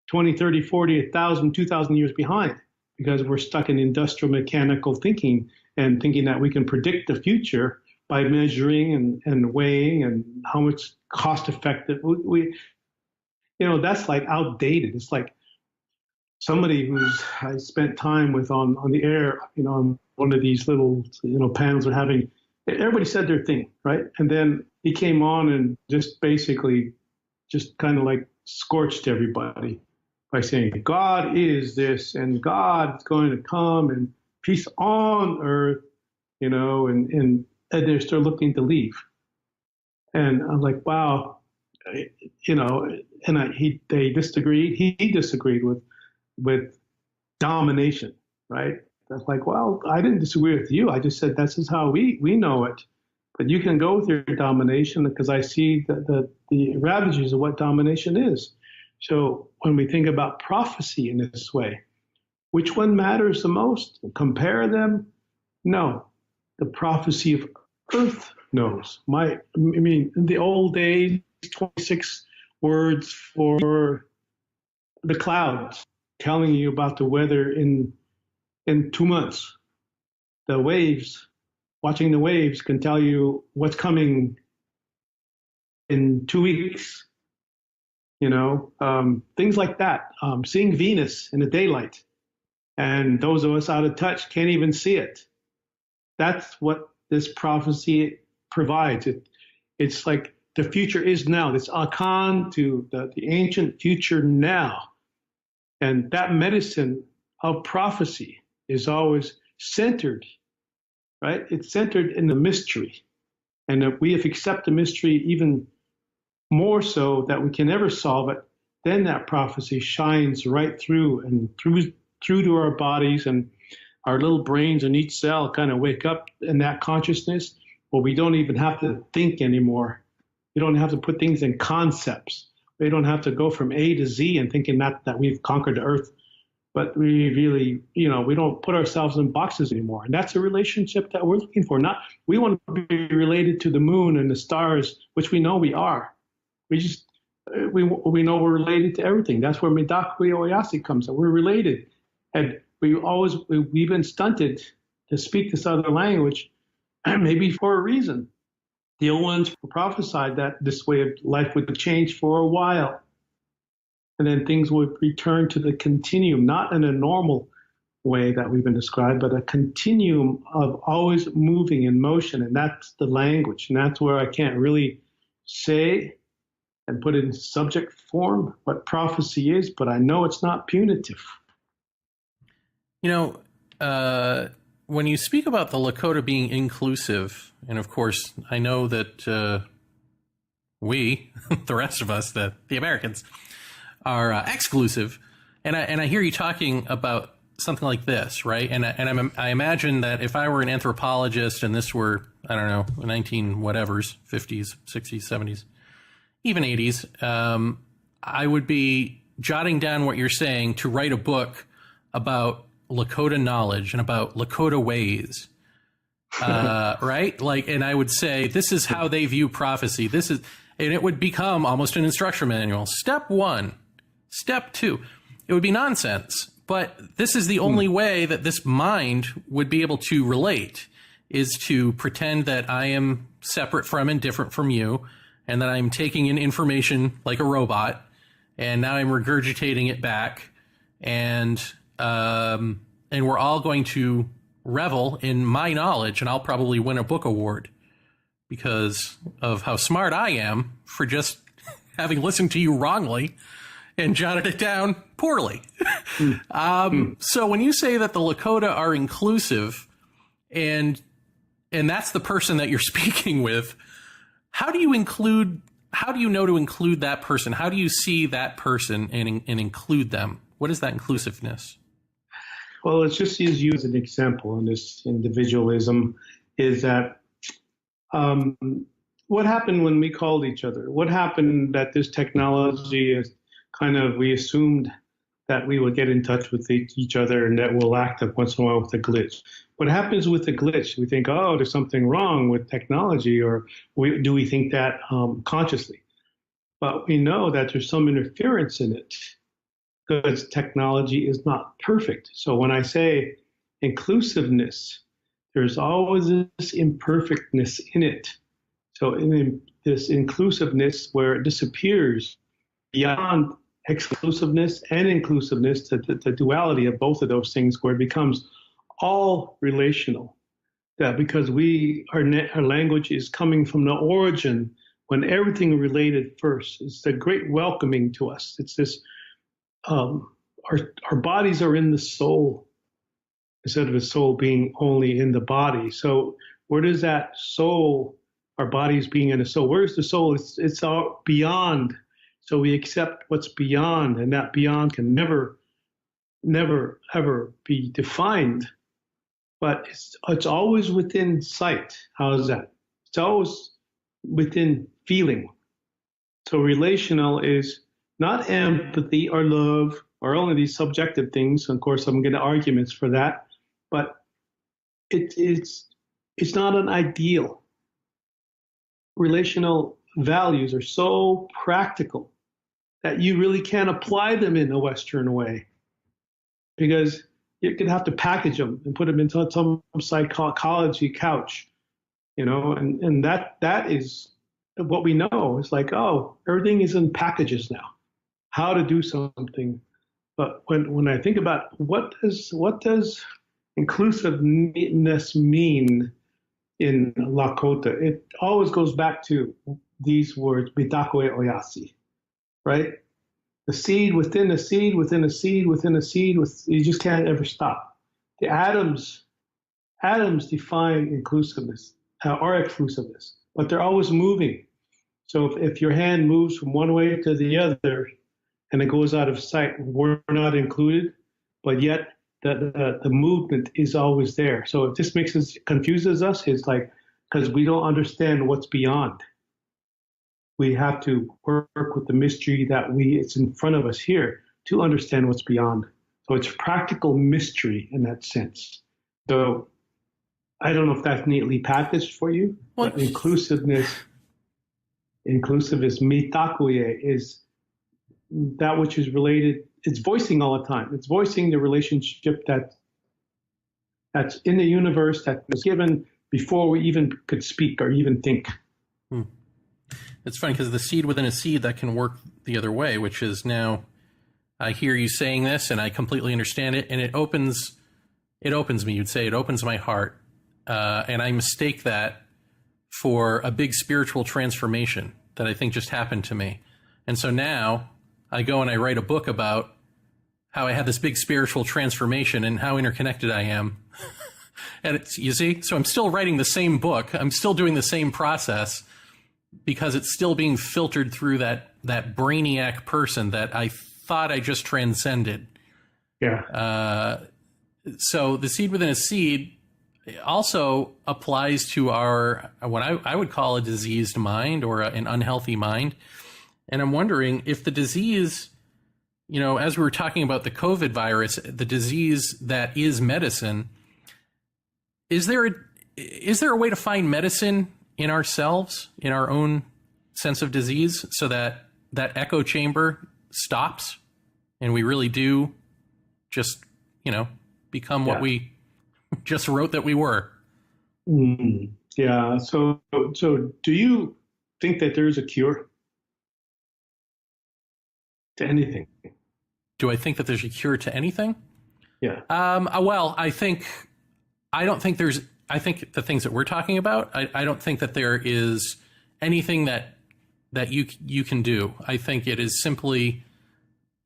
20, 30, 40, 1,000, 2,000 years behind, because we're stuck in industrial mechanical thinking and thinking that we can predict the future by measuring and weighing and how much cost effective that's like outdated. It's like somebody I spent time with on the air, on one of these little, panels we're having. Everybody said their thing, right? And then he came on and just basically just kind of like scorched everybody by saying, God is this, and God's going to come, and peace on earth, and they're still looking to leave. And I'm like, wow, they disagreed. He disagreed with domination, right? That's like, well, I didn't disagree with you. I just said this is how we know it. But you can go with your domination, because I see the ravages of what domination is. So when we think about prophecy in this way, which one matters the most? Compare them? No. The prophecy of earth knows. In the old days, 26 words for the clouds, telling you about the weather in 2 months. The waves, watching the waves can tell you what's coming in 2 weeks. Things like that. Seeing Venus in the daylight, and those of us out of touch can't even see it. That's what this prophecy provides. It's like the future is now. It's akan to the ancient future now. And that medicine of prophecy is always centered, right? It's centered in the mystery. And if we have accepted the mystery even more so that we can never solve it, then that prophecy shines right through and through to our bodies, and our little brains in each cell kind of wake up in that consciousness. Well, we don't even have to think anymore. We don't have to put things in concepts. We don't have to go from A to Z and thinking that we've conquered the earth. But we really, we don't put ourselves in boxes anymore. And that's a relationship that we're looking for. We want to be related to the moon and the stars, which we know we are. We know we're related to everything. That's where Midakwi Oyasi comes in. We're related. And we've been stunted to speak this other language, maybe for a reason. The old ones prophesied that this way of life would change for a while. And then things would return to the continuum, not in a normal way that we've been described, but a continuum of always moving in motion. And that's the language. And that's where I can't really say and put it in subject form what prophecy is, but I know it's not punitive. When you speak about the Lakota being inclusive, and of course, I know that we, the rest of us, the Americans, are exclusive, and I hear you talking about something like this, right? And I imagine that if I were an anthropologist and this were, I don't know, 19 whatevers, 50s, 60s, 70s, even 80s, I would be jotting down what you're saying to write a book about Lakota knowledge and about Lakota ways, right? And I would say, this is how they view prophecy. And it would become almost an instruction manual. Step 1, step 2. It would be nonsense, but this is the only way that this mind would be able to relate, is to pretend that I am separate from and different from you, and that I'm taking in information like a robot, and now I'm regurgitating it back, and we're all going to revel in my knowledge, and I'll probably win a book award because of how smart I am for just having listened to you wrongly and jotted it down poorly. So when you say that the Lakota are inclusive and that's the person that you're speaking with, how do you know to include that person? How do you see that person and include them? What is that inclusiveness? Well, let's just use you as an example in this individualism is that what happened when we called each other? What happened that this technology is we assumed that we would get in touch with each other and that we'll act up once in a while with a glitch. What happens with the glitch? We think, oh, there's something wrong with technology, or do we think that consciously? But we know that there's some interference in it because technology is not perfect. So when I say inclusiveness, there's always this imperfectness in it. So in this inclusiveness where it disappears beyond exclusiveness and inclusiveness to the duality of both of those things, where it becomes all relational. That because our language is coming from the origin when everything related first. It's the great welcoming to us. It's this our bodies are in the soul instead of the soul being only in the body. So where does that soul, our bodies being in the soul, where's the soul? It's all beyond. So we accept what's beyond, and that beyond can never, ever be defined. But it's always within sight. How is that? It's always within feeling. So relational is not empathy or love or only these subjective things. Of course, I'm getting arguments for that, but it's not an ideal. Relational values are so practical that you really can't apply them in a Western way, because you're going to have to package them and put them into some psychology couch, and that is what we know. It's like, oh, everything is in packages now, how to do something. But when I think about what does inclusiveness mean in Lakota, it always goes back to these words, Bitakwe Oyasi, right? The seed within a seed within a seed within a seed. You just can't ever stop. The atoms define inclusiveness or exclusiveness, but they're always moving. So if your hand moves from one way to the other and it goes out of sight, we're not included, but yet the movement is always there. So if this confuses us, it's like because we don't understand what's beyond. We have to work with the mystery it's in front of us here to understand what's beyond. So it's practical mystery in that sense. So I don't know if that's neatly packaged for you, but inclusive is mitakuye, is that which is related. It's voicing all the time. It's voicing the relationship that's in the universe that was given before we even could speak or even think. It's funny because the seed within a seed, that can work the other way, which is now I hear you saying this and I completely understand it, and it opens me. You'd say it opens my heart, and I mistake that for a big spiritual transformation that I think just happened to me. And so now I go and I write a book about how I had this big spiritual transformation and how interconnected I am. And you see, so I'm still writing the same book. I'm still doing the same process, because it's still being filtered through that brainiac person that I thought I just transcended. Yeah. So the seed within a seed also applies to our, what I would call a diseased mind or an unhealthy mind. And I'm wondering if the disease, as we were talking about the COVID virus, the disease that is medicine, is there a way to find medicine in ourselves, in our own sense of disease, so that echo chamber stops and we really do just, become what we just wrote that we were? Yeah. So do you think that there's a cure to anything? Do I think that there's a cure to anything? Yeah. Well, I think I don't think there's, I think the things that we're talking about, I don't think that there is anything that you can do. I think it is simply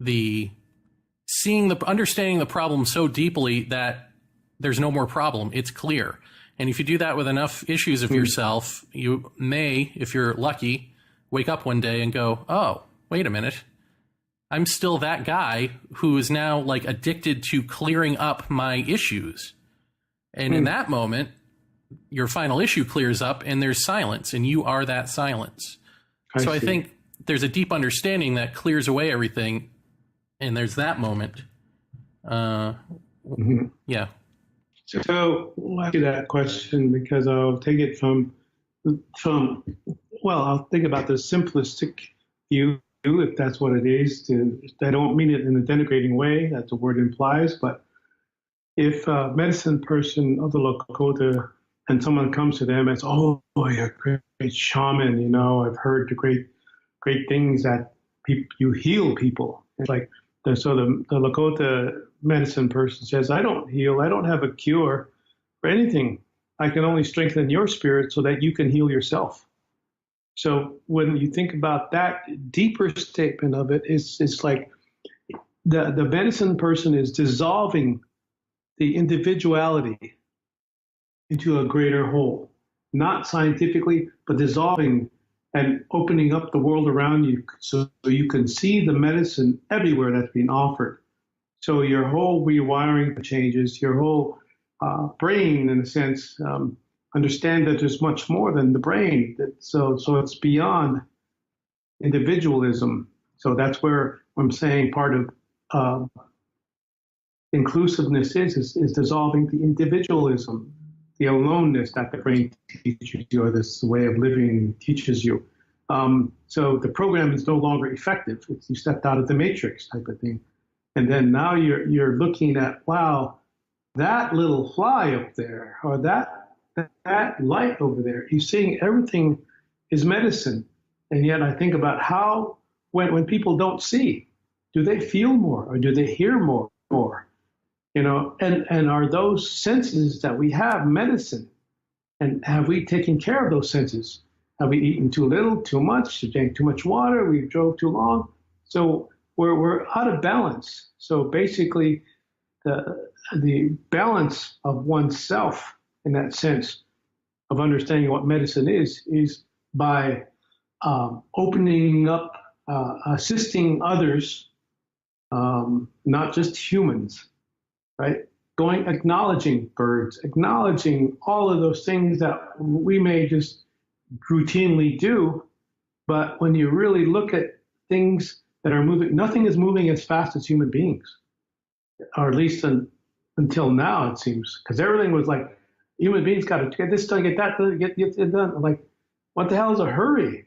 understanding the problem so deeply that there's no more problem. It's clear. And if you do that with enough issues of yourself, you may, if you're lucky, wake up one day and go, oh, wait a minute. I'm still that guy who is now like addicted to clearing up my issues. And in that moment, your final issue clears up and there's silence, and you are that silence. I think there's a deep understanding that clears away everything, and there's that moment. Yeah. So I'll ask you that question because I'll take it I'll think about the simplistic view, if that's what it is. I don't mean it in a denigrating way, that the word implies, but if a medicine person of the Lakota and someone comes to them and says, oh, you're a great shaman, I've heard the great things that you heal people. It's like, so the Lakota medicine person says, I don't heal. I don't have a cure for anything. I can only strengthen your spirit so that you can heal yourself. So when you think about that deeper statement of it, it's like the medicine person is dissolving the individuality into a greater whole, not scientifically, but dissolving and opening up the world around you so you can see the medicine everywhere that's being offered. So your whole rewiring changes, your whole brain, in a sense, understand that there's much more than the brain. So it's beyond individualism. So that's where I'm saying part of inclusiveness is dissolving the individualism, the aloneness that the brain teaches you, or this way of living teaches you. So the program is no longer effective. You stepped out of the matrix type of thing. And then now you're looking at, wow, that little fly up there, or that light over there. You're seeing everything is medicine. And yet I think about how, when people don't see, do they feel more or do they hear more? And are those senses that we have medicine? And have we taken care of those senses? Have we eaten too little, too much, drank too much water, we drove too long? So we're out of balance. So basically the balance of oneself in that sense of understanding what medicine is by opening up, assisting others, not just humans, right? Acknowledging birds, acknowledging all of those things that we may just routinely do. But when you really look at things that are moving, nothing is moving as fast as human beings, or at least until now, it seems, because everything was like, human beings got to get this done, get that done, get it done. Like, what the hell is a hurry?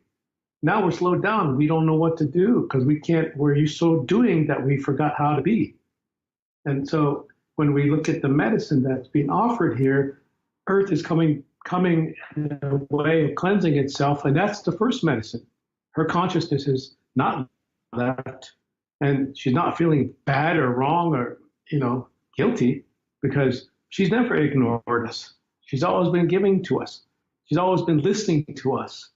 Now we're slowed down. We don't know what to do because we're so doing that we forgot how to be. And so when we look at the medicine that's being offered here, Earth is coming in a way of cleansing itself, and that's the first medicine. Her consciousness is not that, and she's not feeling bad or wrong or guilty, because she's never ignored us. She's always been giving to us. She's always been listening to us.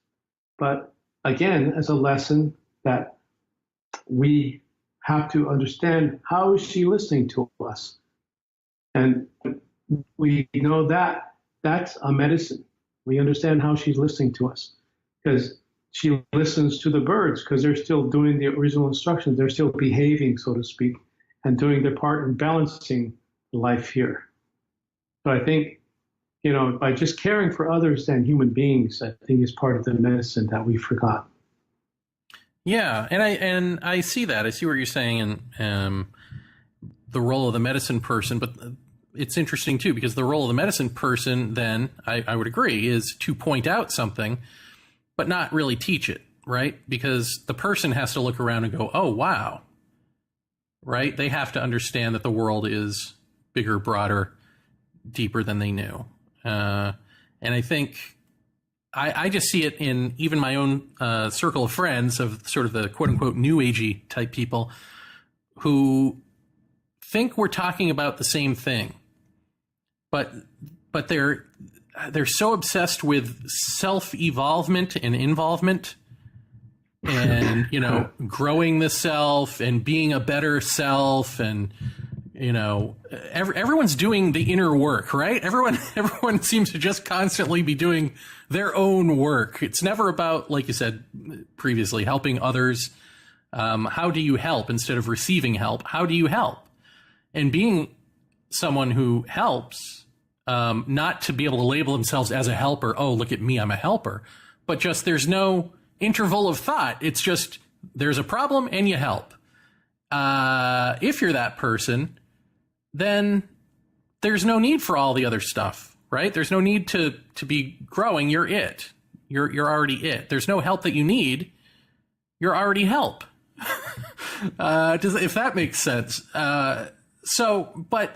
But again, as a lesson that we have to understand, how is she listening to us? And we know that that's a medicine. We understand how she's listening to us because she listens to the birds because they're still doing the original instructions. They're still behaving, so to speak, and doing their part in balancing life here. So I think, by just caring for others and human beings, I think is part of the medicine that we forgot. Yeah, and I see that. I see what you're saying, and the role of the medicine person, but it's interesting too, because the role of the medicine person then, I would agree, is to point out something, but not really teach it, right? Because the person has to look around and go, oh, wow, right? They have to understand that the world is bigger, broader, deeper than they knew. And I think I just see it in even my own circle of friends of sort of the quote unquote new agey type people who think we're talking about the same thing. but they're so obsessed with self-evolvement and involvement, and growing the self and being a better self, and everyone's doing the inner work, right? Everyone seems to just constantly be doing their own work. It's never about, like you said previously, helping others. How do you help instead of receiving help? How do you help? And being someone who helps, not to be able to label themselves as a helper. Oh, look at me, I'm a helper. But just there's no interval of thought. It's just there's a problem and you help. If you're that person, then there's no need for all the other stuff, right? There's no need to be growing. You're it. You're already it. There's no help that you need. You're already help. If that makes sense. But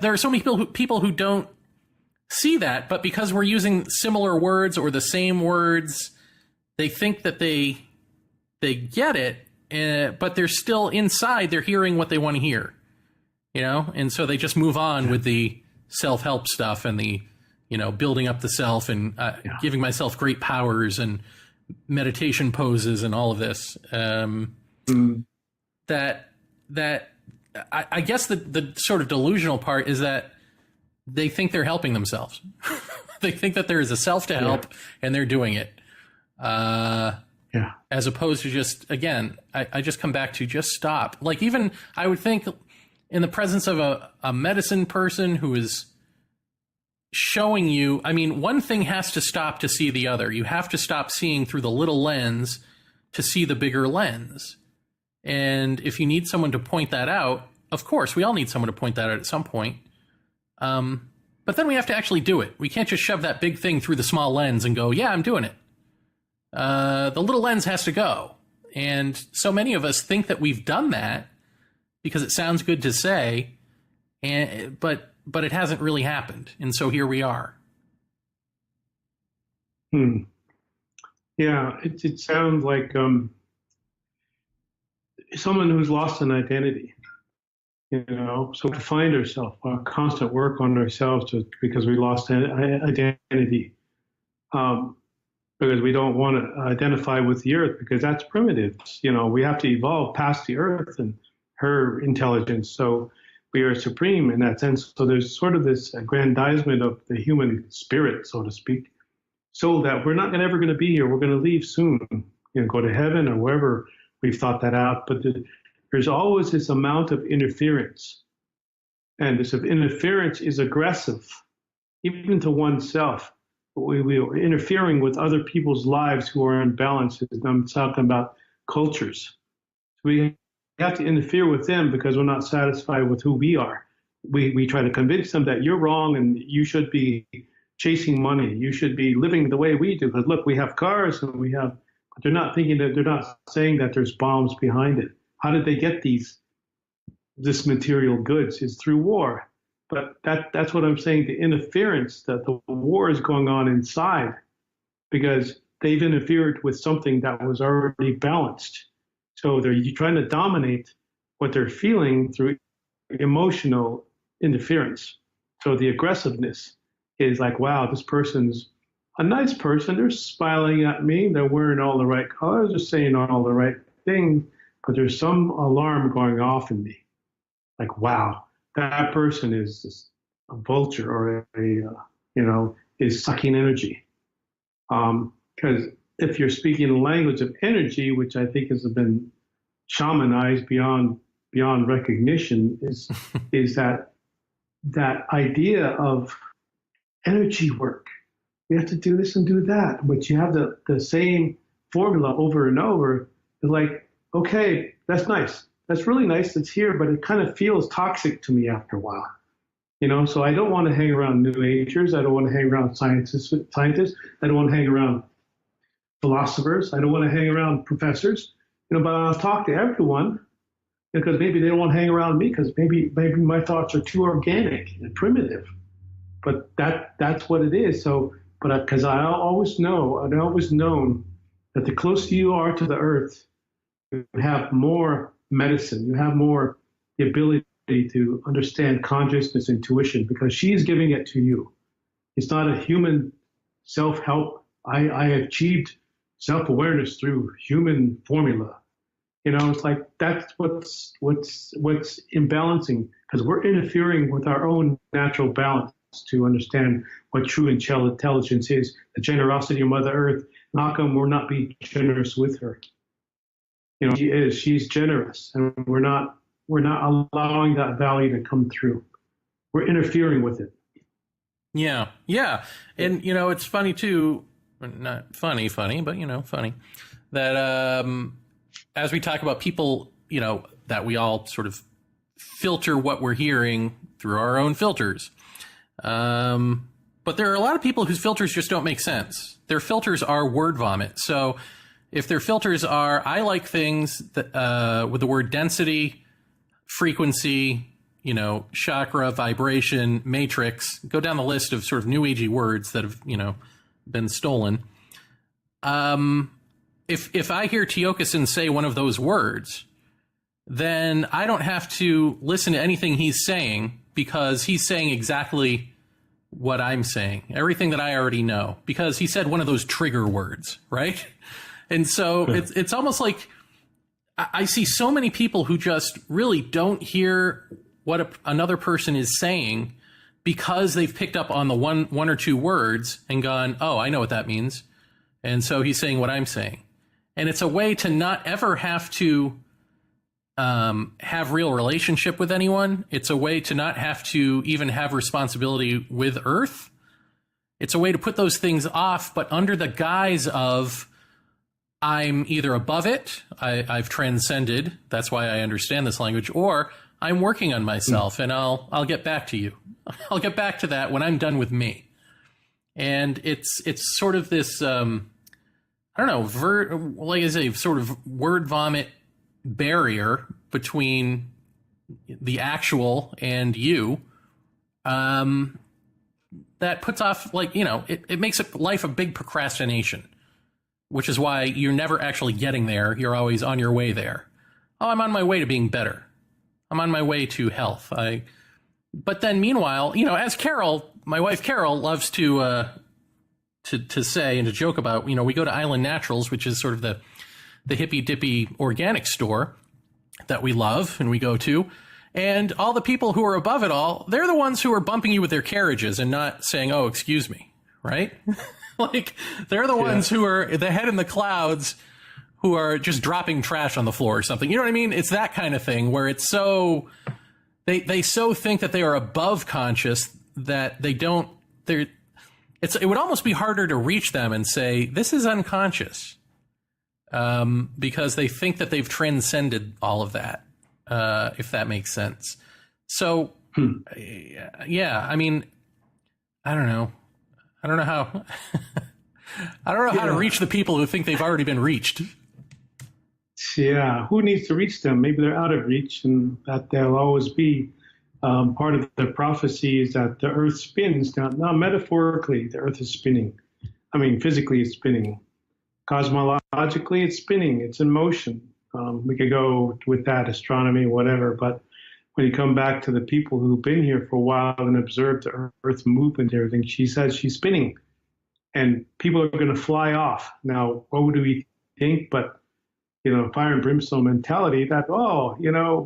there are so many people who don't see that, but because we're using similar words or the same words, they think that they get it, but they're still inside. They're hearing what they want to hear, and so they just move on with the self-help stuff and the, building up the self and giving myself great powers and meditation poses and all of this. That I guess the sort of delusional part is that they think they're helping themselves. They think that there is a self to help and they're doing it. As opposed to just, again, I just come back to just stop. Like, even I would think in the presence of a medicine person who is showing you, one thing has to stop to see the other. You have to stop seeing through the little lens to see the bigger lens. And if you need someone to point that out, of course, we all need someone to point that out at some point. But then we have to actually do it. We can't just shove that big thing through the small lens and go, yeah, I'm doing it. The little lens has to go. And so many of us think that we've done that because it sounds good to say, but it hasn't really happened. And so here we are. Yeah, it sounds like someone who's lost an identity. So to find ourselves, our constant work on ourselves because we lost identity. Because we don't want to identify with the earth because that's primitive. We have to evolve past the earth and her intelligence. So we are supreme in that sense. So there's sort of this aggrandizement of the human spirit, so to speak, so that we're not ever going to be here. We're going to leave soon, go to heaven or wherever we've thought that out. But there's always this amount of interference. And this interference is aggressive, even to oneself. We are interfering with other people's lives who are in balance. I'm talking about cultures. We have to interfere with them because we're not satisfied with who we are. We try to convince them that you're wrong and you should be chasing money. You should be living the way we do. Because look, we have cars and we have. But they're not saying that there's bombs behind it. How did they get this material goods? Is through war. But that's what I'm saying, the interference, that the war is going on inside because they've interfered with something that was already balanced. So they're trying to dominate what they're feeling through emotional interference. So the aggressiveness is like, wow, this person's a nice person. They're smiling at me. They're wearing all the right colors. They're saying all the right things. But there's some alarm going off in me. Like, wow. That person is just a vulture or is sucking energy. Because if you're speaking the language of energy, which I think has been shamanized beyond recognition, is that idea of energy work. We have to do this and do that, but you have the same formula over and over. It's like, okay, that's nice. That's really nice. It's here, but it kind of feels toxic to me after a while. So I don't want to hang around New Agers. I don't want to hang around scientists. I don't want to hang around philosophers. I don't want to hang around professors. But I'll talk to everyone because maybe they don't want to hang around me because maybe my thoughts are too organic and primitive. But that's what it is. So, but because I've always known that the closer you are to the earth, you have more medicine, you have more the ability to understand consciousness, intuition, because she's giving it to you. It's not a human self-help. I achieved self-awareness through human formula. It's like that's what's imbalancing, because we're interfering with our own natural balance to understand what true intelligence is, the generosity of Mother Earth. And how come we're not being generous with her? She's generous, and we're not allowing that value to come through. We're interfering with it. Yeah. And, it's funny too, not funny, but, funny that, as we talk about people, that we all sort of filter what we're hearing through our own filters. But there are a lot of people whose filters just don't make sense. Their filters are word vomit. So if their filters are, I like things that, with the word density, frequency, chakra, vibration, matrix, go down the list of sort of new agey words that have, been stolen. If I hear Tiokasin say one of those words, then I don't have to listen to anything he's saying, because he's saying exactly what I'm saying, everything that I already know, because he said one of those trigger words, right? And so it's almost like I see so many people who just really don't hear what another person is saying, because they've picked up on the one or two words and gone, oh, I know what that means. And so he's saying what I'm saying. And it's a way to not ever have to have real relationship with anyone. It's a way to not have to even have responsibility with Earth. It's a way to put those things off, but under the guise of, I'm either above it, I've transcended, that's why I understand this language, or I'm working on myself, and I'll get back to you. I'll get back to that when I'm done with me. And it's sort of this, I don't know, like I say, sort of word vomit barrier between the actual and you, that puts off, it makes life a big procrastination, which is why you're never actually getting there. You're always on your way there. Oh, I'm on my way to being better. I'm on my way to health. But then meanwhile, as Carol, my wife Carol, loves to say and to joke about, we go to Island Naturals, which is sort of the hippy dippy organic store that we love and we go to. And all the people who are above it all, they're the ones who are bumping you with their carriages and not saying, oh, excuse me, right? They're the ones who are the head in the clouds, who are just dropping trash on the floor or something. You know what I mean? It's that kind of thing where it's so, they so think that they are above conscious that they don't, it would almost be harder to reach them and say, this is unconscious, because they think that they've transcended all of that, if that makes sense. So, yeah, I mean, I don't know how, how to reach the people who think they've already been reached. Yeah, who needs to reach them? Maybe they're out of reach, and that they'll always be. Part of the prophecy is that the Earth spins. Now, metaphorically, the Earth is spinning. I mean, physically, it's spinning. Cosmologically, it's spinning. It's in motion. We could go with that, astronomy, whatever. But when you come back to the people who've been here for a while and observed the Earth movement and everything, she says she's spinning. And people are going to fly off. Now, what do we think? But, fire and brimstone mentality that,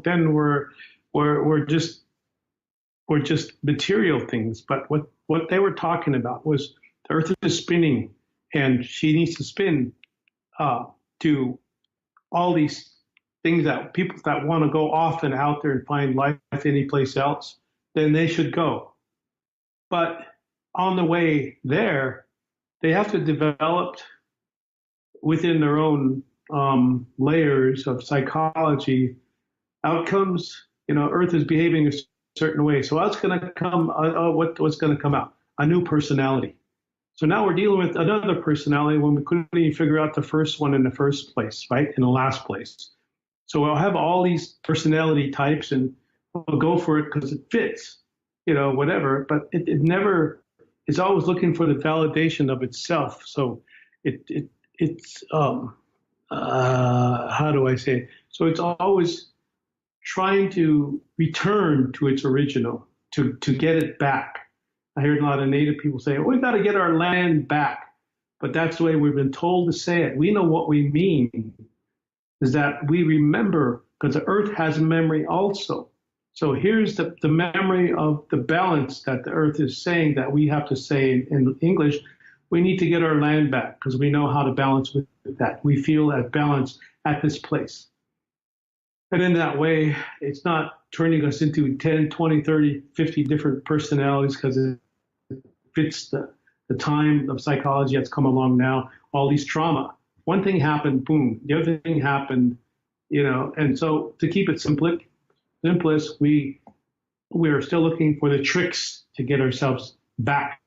then we're just material things. But what they were talking about was the Earth is spinning, and she needs to spin to all these things that people that want to go off and out there and find life anyplace else, then they should go. But on the way there, they have to develop within their own layers of psychology outcomes. Earth is behaving a certain way. So what's going to come? What's going to come out? A new personality. So now we're dealing with another personality when we couldn't even figure out the first one in the first place, right? In the last place. So we'll have all these personality types, and we'll go for it because it fits, whatever. But it never. It's always looking for the validation of itself. So it's how do I say it? So it's always trying to return to its original, to get it back. I hear a lot of Native people say, we've got to get our land back. But that's the way we've been told to say it. We know what we mean is that we remember, because the earth has a memory also. So here's the memory of the balance that the earth is saying that we have to say in English. We need to get our land back because we know how to balance with that. We feel at balance at this place. And in that way, it's not turning us into 10, 20, 30, 50 different personalities because it fits the time of psychology that's come along now, all these trauma. One thing happened, boom. The other thing happened, and so to keep it simplest, we're still looking for the tricks to get ourselves back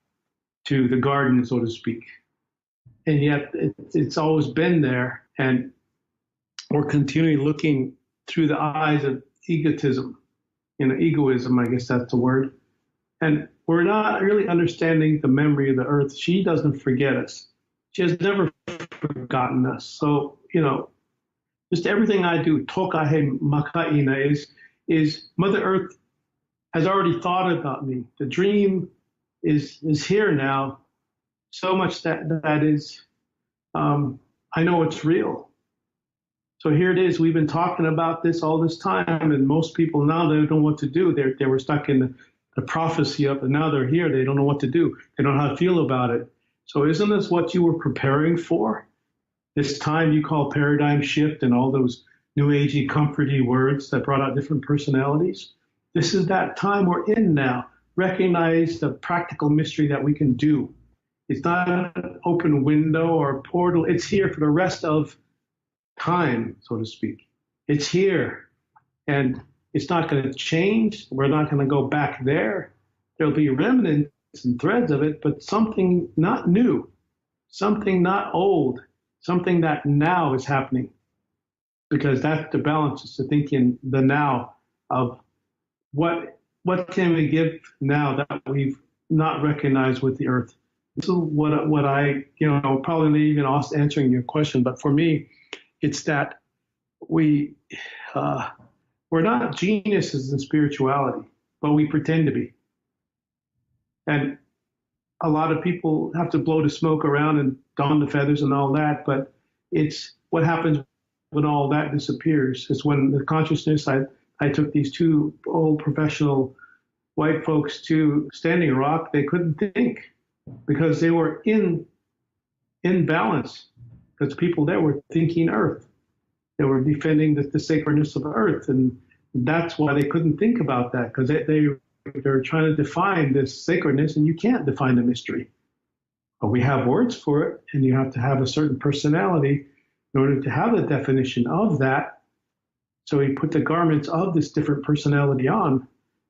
to the garden, so to speak. And yet it's always been there, and we're continually looking through the eyes of egotism, egoism, I guess that's the word. And we're not really understanding the memory of the earth. She doesn't forget us. She has never forgotten us. So, just everything I do, tokahe makaina, is Mother Earth has already thought about me. The dream is here now. So much that is, I know it's real. So here it is. We've been talking about this all this time, and most people now, they don't know what to do. They were stuck in the prophecy of, and now they're here. They don't know what to do. They don't know how to feel about it. So isn't this what you were preparing for? This time you call paradigm shift and all those new agey, comforty words that brought out different personalities. This is that time we're in now. Recognize the practical mystery that we can do. It's not an open window or a portal. It's here for the rest of time, so to speak. It's here, and it's not going to change. We're not going to go back there. There'll be remnants and threads of it, but something not new, something not old, something that now is happening, because that's the balance, is to think in the now of what can we give now that we've not recognized with the earth. This is what I, probably not even answering your question, but for me, it's that we're not geniuses in spirituality, but we pretend to be. And a lot of people have to blow the smoke around and don the feathers and all that, but it's what happens when all that disappears. It's when the consciousness, I took these two old professional white folks to Standing Rock. They couldn't think because they were in balance, because people there were thinking earth. They were defending the sacredness of earth, and that's why they couldn't think about that, because they're trying to define this sacredness, and you can't define the mystery. But we have words for it, and you have to have a certain personality in order to have a definition of that. So we put the garments of this different personality on,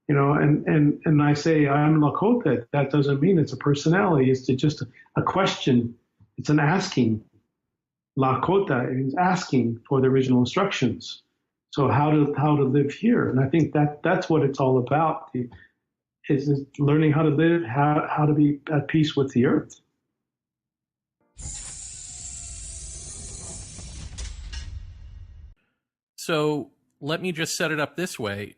and I say I'm Lakota. That doesn't mean it's a personality. It's just a question. It's an asking. Lakota is asking for the original instructions. So how to live here, and I think that's what it's all about. Is learning how to live, how to be at peace with the earth. So let me just set it up this way.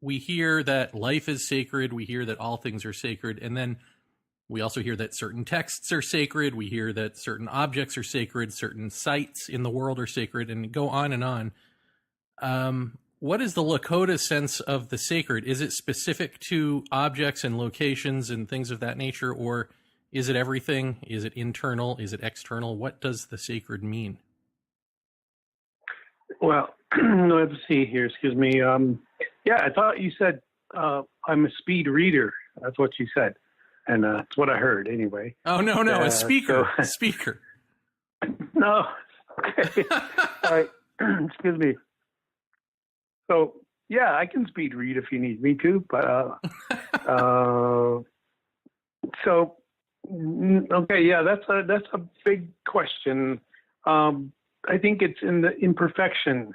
We hear that life is sacred. We hear that all things are sacred. And then we also hear that certain texts are sacred. We hear that certain objects are sacred. Certain sites in the world are sacred, and go on and on. What is the Lakota sense of the sacred? Is it specific to objects and locations and things of that nature, or is it everything? Is it internal? Is it external? What does the sacred mean? Well, let's see here. Excuse me. Yeah, I thought you said I'm a speed reader. That's what you said, and that's what I heard anyway. Oh no, a speaker, a speaker. No. Okay. All right. Excuse me. So yeah, I can speed read if you need me to, but so okay, yeah, that's a big question. I think it's in the imperfection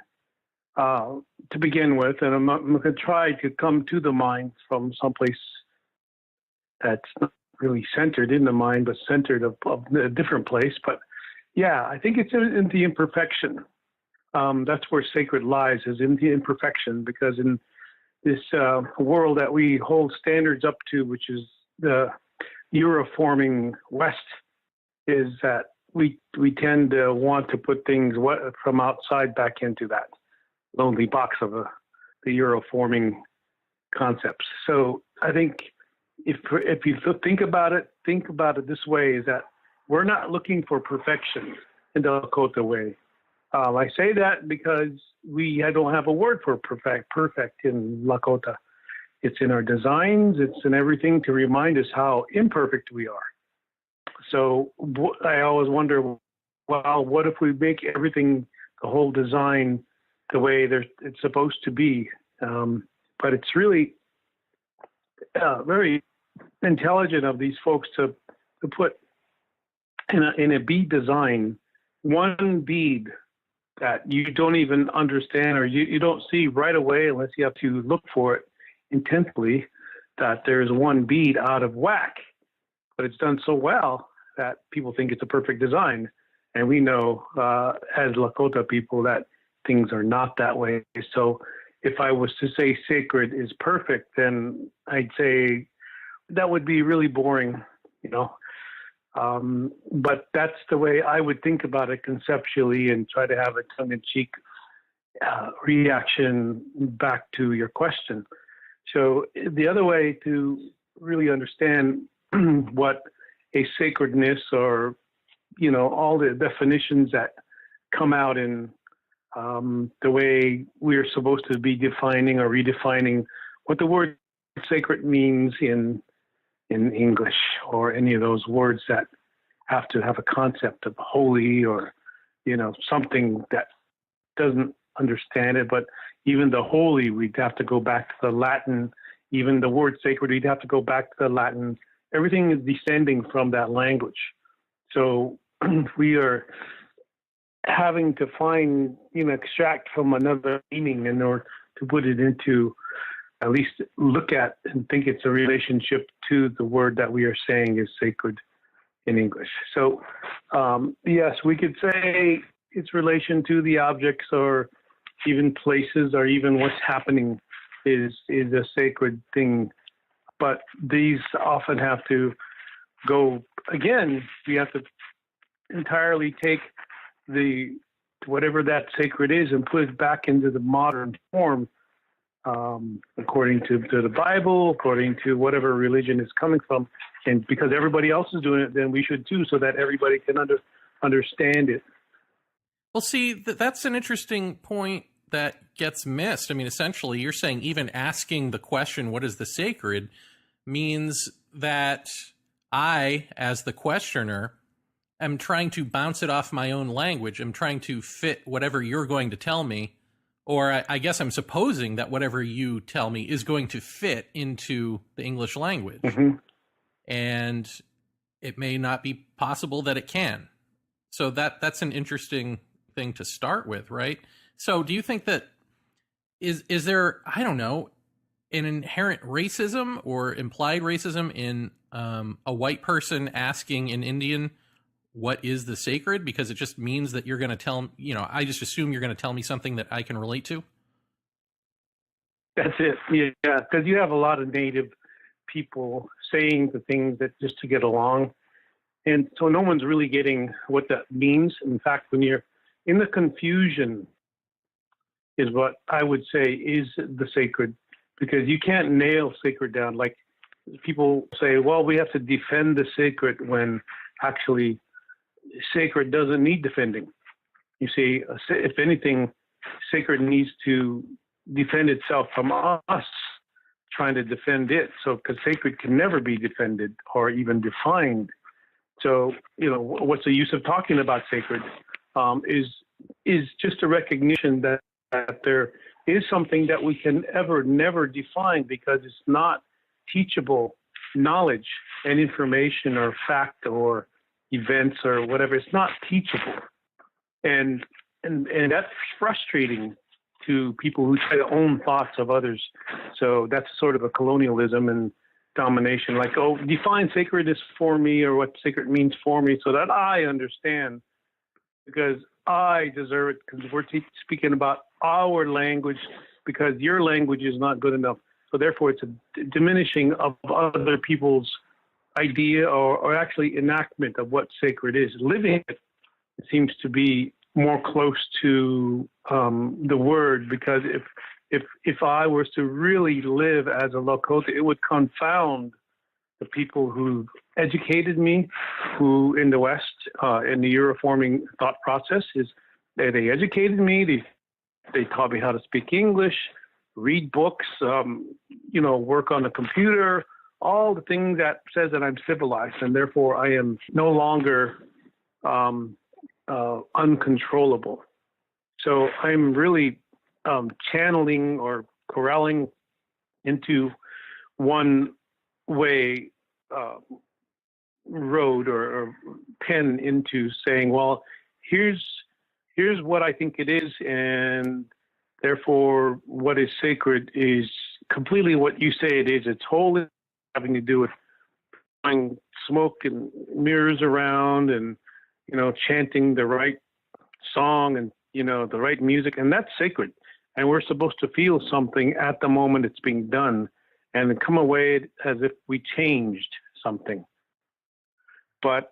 to begin with, and I'm going to try to come to the mind from someplace that's not really centered in the mind, but centered of a different place. But yeah, I think it's in the imperfection. That's where sacred lies, is in the imperfection, because in this world that we hold standards up to, which is the Euroforming West is that we tend to want to put things from outside back into that lonely box of the Euroforming concepts. So I think if you think about it this way, is that we're not looking for perfection in the Lakota way. I say that because I don't have a word for perfect in Lakota. It's in our designs, it's in everything to remind us how imperfect we are. So I always wonder, well, what if we make everything, the whole design, the way it's supposed to be? But it's really very intelligent of these folks to put in a bead design, one bead that you don't even understand or you don't see right away unless you have to look for it intensely, that there's one bead out of whack. But it's done so well that people think it's a perfect design. And we know as Lakota people that things are not that way. So if I was to say sacred is perfect, then I'd say that would be really boring, you know. But that's the way I would think about it conceptually and try to have a tongue-in-cheek reaction back to your question. So the other way to really understand what a sacredness or, you know, all the definitions that come out in the way we're supposed to be defining or redefining what the word sacred means in English, or any of those words that have to have a concept of holy or, you know, something that doesn't understand it. But even the holy, we'd have to go back to the Latin. Even the word sacred, we'd have to go back to the Latin. Everything is descending from that language. So we are having to find, you know, extract from another meaning in order to put it into, at least look at and think it's a relationship to the word that we are saying is sacred in English. So yes, we could say its relation to the objects or even places or even what's happening is a sacred thing. But these often have to go, again, we have to entirely take whatever that sacred is and put it back into the modern form, according to the Bible, according to whatever religion it's coming from. And because everybody else is doing it, then we should too, so that everybody can understand it. Well, see, that's an interesting point that gets missed. I mean, essentially, you're saying even asking the question, what is the sacred, means that I, as the questioner, am trying to bounce it off my own language. I'm trying to fit whatever you're going to tell me, or I guess I'm supposing that whatever you tell me is going to fit into the English language. Mm-hmm. And it may not be possible that it can. So that's an interesting thing to start with, right? So do you think that is there, I don't know, an inherent racism or implied racism in a white person asking an Indian what is the sacred? Because it just means that you're going to tell, you know, I just assume you're going to tell me something that I can relate to. That's it. Yeah, because you have a lot of native people saying the things that just to get along. And so no one's really getting what that means. In fact, when you're in the confusion is what I would say is the sacred, because you can't nail sacred down. Like people say, well, we have to defend the sacred, when actually sacred doesn't need defending. You see, if anything, sacred needs to defend itself from us trying to defend it. So, because sacred can never be defended or even defined. So, you know, what's the use of talking about sacred? Is just a recognition that there is something that we can never define, because it's not teachable knowledge and information or fact or events or whatever. It's not teachable, and that's frustrating to people who try to own thoughts of others. So that's sort of a colonialism and domination, like, oh, define sacredness for me, or what sacred means for me, so that I understand, because I deserve it, because we're speaking about our language, because your language is not good enough. So therefore it's a diminishing of other people's idea or actually enactment of what sacred is. Living it seems to be more close to the word, because if I was to really live as a Lakota, it would confound the people who educated me, who in the West, in the Euroforming thought process, is they educated me, they taught me how to speak English, read books, work on the computer, all the things that says that I'm civilized, and therefore I am no longer uncontrollable. So I'm really channeling or corralling into one way road or pen into saying, well, here's what I think it is, and therefore what is sacred is completely what you say it is. It's wholly having to do with throwing smoke and mirrors around and chanting the right song and the right music, and that's sacred. And we're supposed to feel something at the moment it's being done and come away as if we changed something. But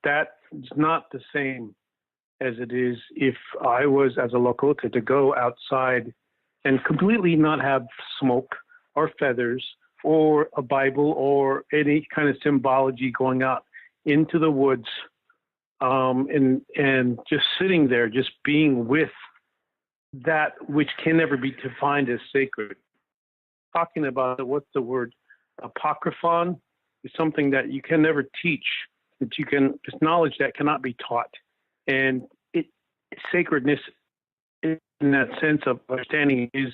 that is not the same as it is if I was, as a Lakota, to go outside and completely not have smoke or feathers or a Bible or any kind of symbology, going out into the woods and just sitting there, just being with that which can never be defined as sacred. Talking about what's the word? Apocryphon is something that you can never teach, that you can, it's knowledge that cannot be taught. And sacredness in that sense of understanding is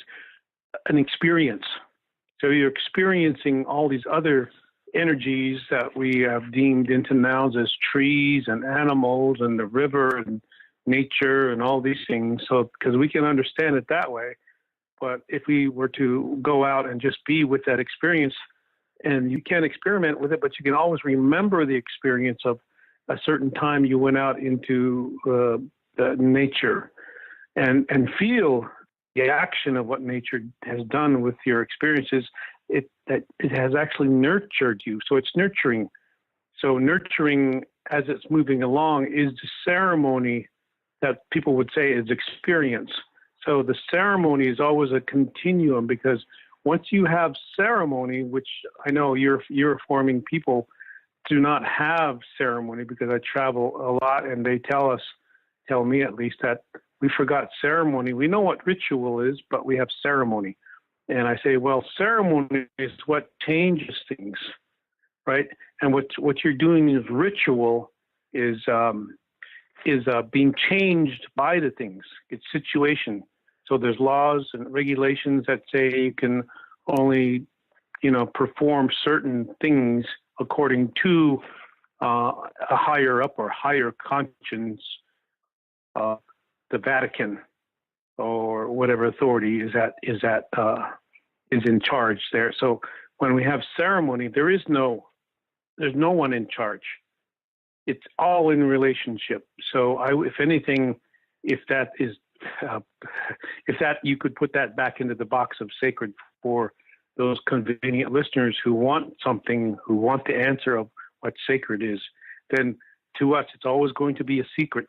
an experience. So you're experiencing all these other energies that we have deemed into nouns as trees and animals and the river and nature and all these things. So, because we can understand it that way. But if we were to go out and just be with that experience, and you can experiment with it, but you can always remember the experience of a certain time you went out into the nature and feel the action of what nature has done with your experiences. It has actually nurtured you. So it's nurturing. So nurturing as it's moving along is the ceremony that people would say is experience. So the ceremony is always a continuum, because once you have ceremony, which I know Euroforming people do not have ceremony, because I travel a lot and they tell me at least, that we forgot ceremony. We know what ritual is, but we have ceremony. And I say, well, ceremony is what changes things, right? And what you're doing is ritual is being changed by the things. It's situation. So there's laws and regulations that say you can only, perform certain things according to a higher up or higher conscience, the Vatican or whatever authority is in charge there. So when we have ceremony, there's no one in charge. It's all in relationship. So if anything, if that you could put that back into the box of sacred for those convenient listeners who want something, who want the answer of what sacred is, then to us, it's always going to be a secret.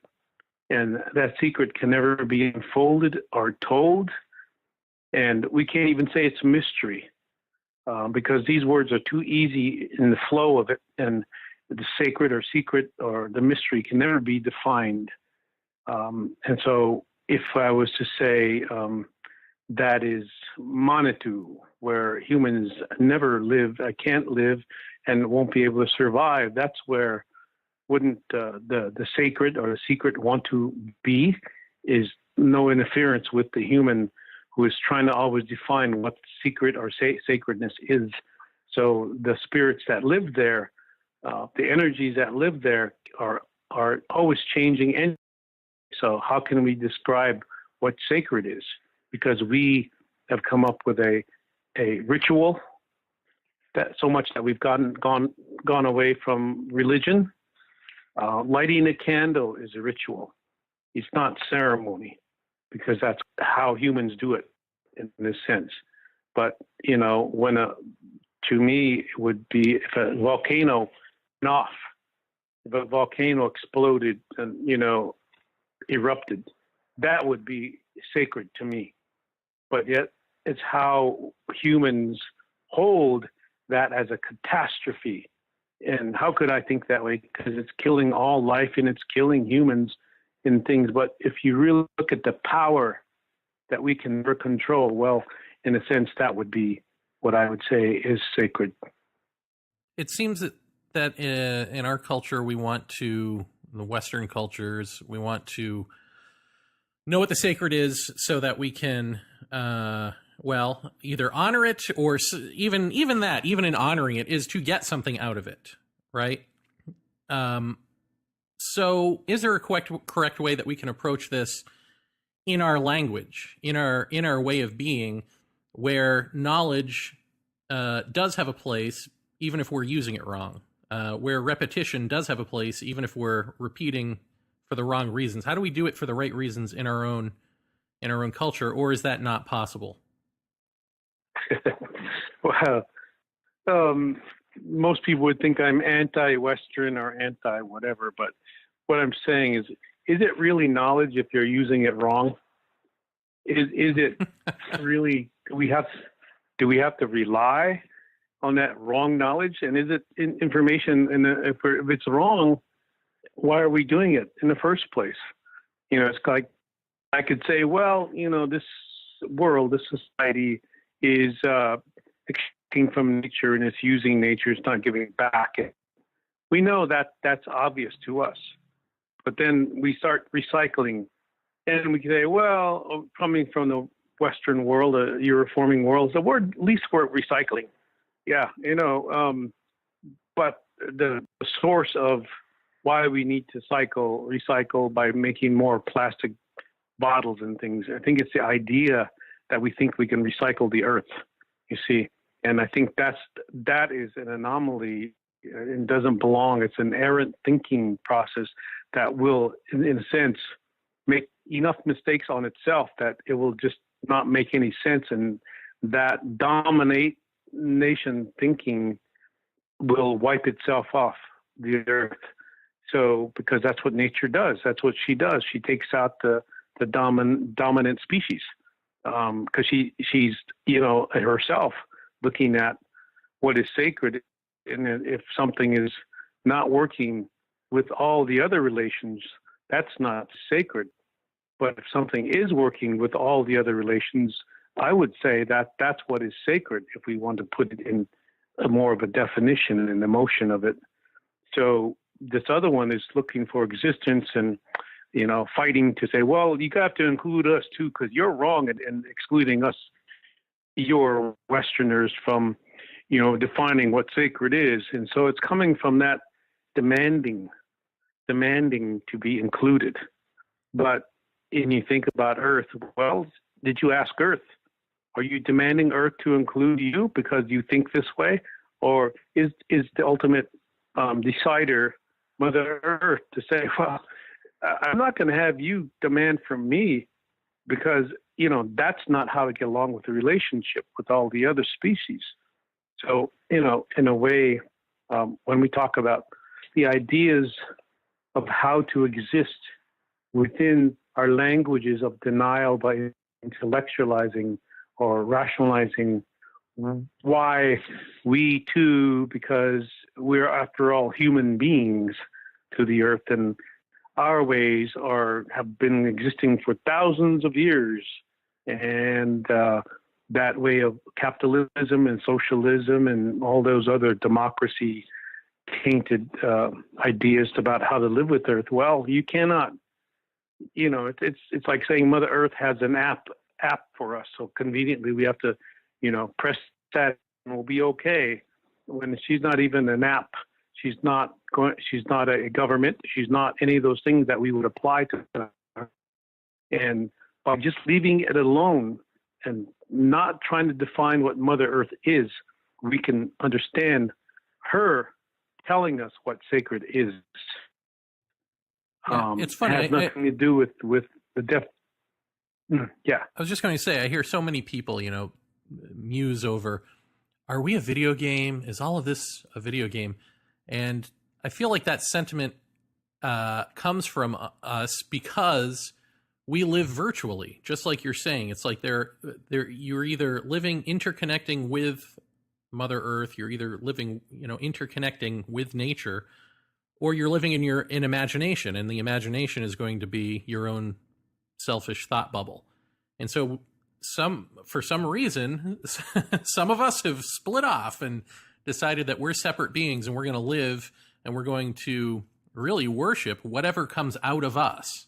And that secret can never be unfolded or told. And we can't even say it's mystery, because these words are too easy in the flow of it. And the sacred or secret or the mystery can never be defined. And so if I was to say that is Manitou, where humans never live, can't live, and won't be able to survive, that's where wouldn't the sacred or the secret want to be, is no interference with the human who is trying to always define what secret or sacredness is. So the spirits that live there, the energies that live there are always changing. And so how can we describe what sacred is? Because we have come up with a ritual, that so much that we've gone away from religion. Lighting a candle is a ritual. It's not ceremony, because that's how humans do it in this sense. But when to me would be if a volcano went off, if a volcano exploded and, erupted, that would be sacred to me. But yet it's how humans hold that as a catastrophe. And how could I think that way? Because it's killing all life and it's killing humans and things. But if you really look at the power that we can never control, well, in a sense, that would be what I would say is sacred. It seems that in our culture, we want to, the Western cultures, we want to know what the sacred is so that we can, either honor it or even in honoring it is to get something out of it, right? So is there a correct way that we can approach this in our language, in our way of being, where knowledge does have a place, even if we're using it wrong, where repetition does have a place, even if we're repeating for the wrong reasons? How do we do it for the right reasons in our own culture, or is that not possible? Well, most people would think I'm anti-Western or anti-whatever, but what I'm saying is it really knowledge if you're using it wrong? Is it really? Do we have to rely on that wrong knowledge? And is it information? And if it's wrong, why are we doing it in the first place? It's like I could say, well, this world, this society is extracting from nature and it's using nature. It's not giving it back. We know that that's obvious to us. But then we start recycling. And we can say, well, coming from the Western world, the Euroforming world, the word, at least we're recycling. Yeah, but the source of why we need to recycle by making more plastic bottles and things, I think it's the idea that we think we can recycle the earth, you see. And I think that is an anomaly and doesn't belong. It's an errant thinking process that will, in a sense, make enough mistakes on itself that it will just not make any sense. And that dominate nation thinking will wipe itself off the earth. So, because that's what nature does. That's what she does. She takes out the dominant species. Because she's, herself looking at what is sacred. And if something is not working with all the other relations, that's not sacred. But if something is working with all the other relations, I would say that that's what is sacred, if we want to put it in more of a definition and an emotion of it. So this other one is looking for existence and, fighting to say, well, you got to include us too, because you're wrong in excluding us, your Westerners, from, defining what sacred is. And so it's coming from that demanding to be included. But when you think about Earth, well, did you ask Earth? Are you demanding Earth to include you because you think this way? Or is the ultimate decider Mother Earth to say, well, I'm not going to have you demand from me because, that's not how to get along with the relationship with all the other species. So, in a way, when we talk about the ideas of how to exist within our languages of denial by intellectualizing or rationalizing why we too, because we're after all human beings to the earth, and our ways have been existing for thousands of years, and that way of capitalism and socialism and all those other democracy tainted ideas about how to live with Earth. Well, you cannot. It's like saying Mother Earth has an app for us, so conveniently we have to, press that and we'll be okay. When she's not even an app, she's not a government, she's not any of those things that we would apply to her. And by just leaving it alone and not trying to define what Mother Earth is, we can understand her telling us what sacred is. Yeah, it's funny. It has nothing to do with the depth. Yeah. I was just going to say, I hear so many people, muse over are we a video game? Is all of this a video game? And I feel like that sentiment comes from us because we live virtually, just like you're saying. It's like you're either living interconnecting with Mother Earth, you're either living, interconnecting with nature, or you're living in imagination, and the imagination is going to be your own selfish thought bubble. And so for some reason, some of us have split off and decided that we're separate beings and we're going to live and we're going to really worship whatever comes out of us.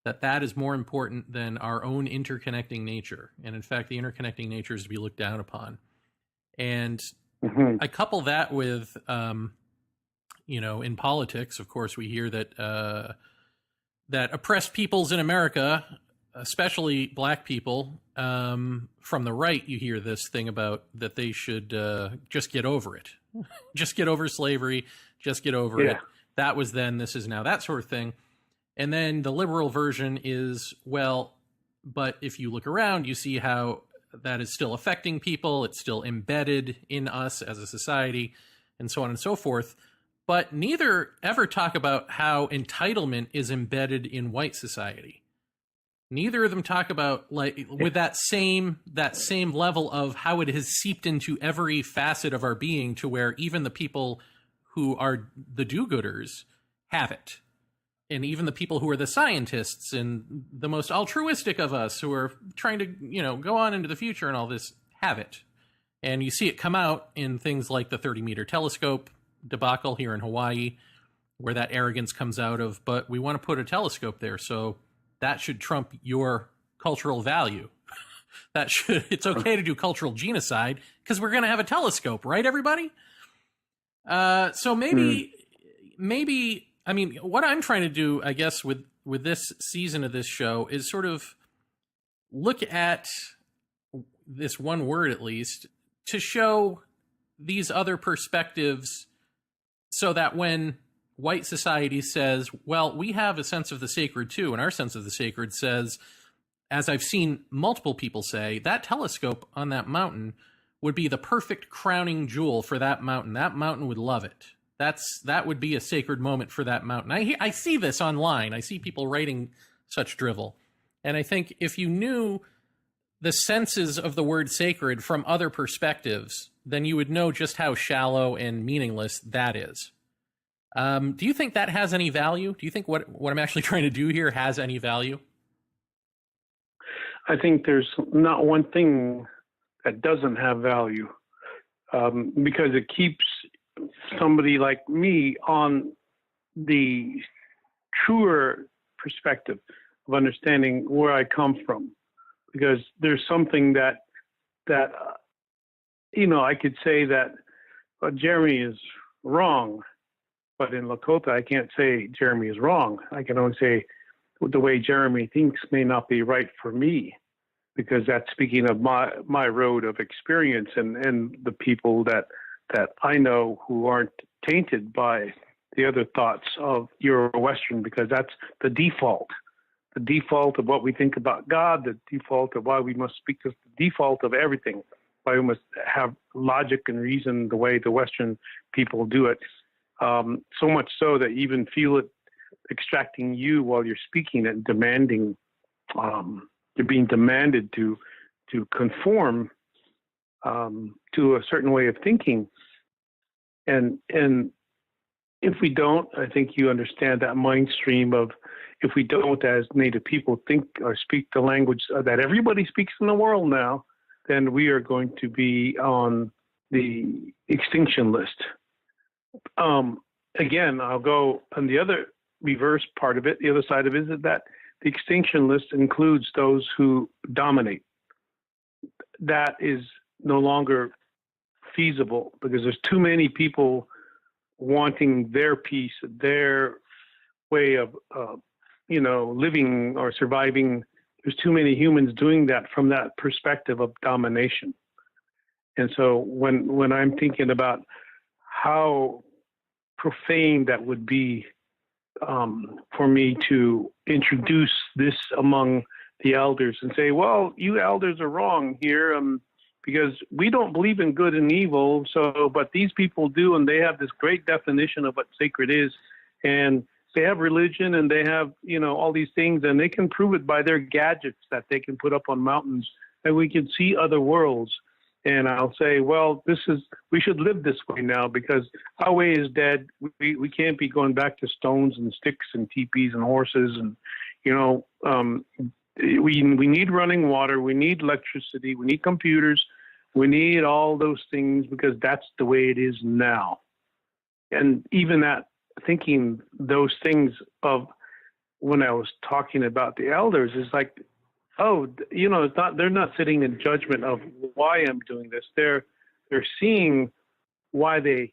That is more important than our own interconnecting nature. And in fact, the interconnecting nature is to be looked down upon. And I couple that with, in politics, of course, we hear that that oppressed peoples in America, especially black people, from the right, you hear this thing about that they should just get over it. Just get over slavery. Just get over it. That was then, this is now, that sort of thing. And then the liberal version is, well, but if you look around, you see how that is still affecting people. It's still embedded in us as a society, and so on and so forth. But neither ever talk about how entitlement is embedded in white society. Neither of them talk about, like, with that same level of how it has seeped into every facet of our being, to where even the people who are the do-gooders have it. And even the people who are the scientists and the most altruistic of us who are trying to, go on into the future and all this have it. And you see it come out in things like the 30-meter telescope debacle here in Hawaii, where that arrogance comes out of, but we want to put a telescope there, so that should trump your cultural value. It's okay to do cultural genocide because we're going to have a telescope, right, everybody? So maybe, I mean, what I'm trying to do, I guess, with this season of this show is sort of look at this one word, at least, to show these other perspectives, so that when white society says, well, we have a sense of the sacred too, and our sense of the sacred says, as I've seen multiple people say, that telescope on that mountain would be the perfect crowning jewel for that mountain. That mountain would love it. That would be a sacred moment for that mountain. I see this online. I see people writing such drivel. And I think if you knew the senses of the word sacred from other perspectives, then you would know just how shallow and meaningless that is. Do you think that has any value? Do you think what I'm actually trying to do here has any value? I think there's not one thing that doesn't have value, because it keeps somebody like me on the truer perspective of understanding where I come from. Because there's something that I could say that Jeremy is wrong, but in Lakota I can't say Jeremy is wrong. I can only say the way Jeremy thinks may not be right for me, because that's speaking of my road of experience and the people that I know who aren't tainted by the other thoughts of Euro-Western, because that's the default. The default of what we think about God, the default of why we must speak, the default of everything, why we must have logic and reason the way the Western people do it. So much so that you even feel it extracting you while you're speaking and demanding, you're being demanded to conform to a certain way of thinking. And if we don't, I think you understand that mind stream of, if we don't, as Native people, think or speak the language that everybody speaks in the world now, then we are going to be on the extinction list. Again, I'll go on the other reverse part of it. The other side of it is that the extinction list includes those who dominate. That is no longer feasible, because there's too many people wanting their piece, their way of living or surviving. There's too many humans doing that from that perspective of domination. And so when I'm thinking about how profane that would be for me to introduce this among the elders and say, well, you elders are wrong here. because we don't believe in good and evil. So, but these people do, and they have this great definition of what sacred is, and they have religion, and they have, you know, all these things, and they can prove it by their gadgets that they can put up on mountains, and we can see other worlds. And I'll say, well, we should live this way now, because our way is dead. We can't be going back to stones and sticks and teepees and horses. And, you know, we need running water. We need electricity. We need computers. We need all those things, because that's the way it is now. And even that, thinking those things of when I was talking about the elders is like, oh, you know, they're not sitting in judgment of why I'm doing this. They're seeing why they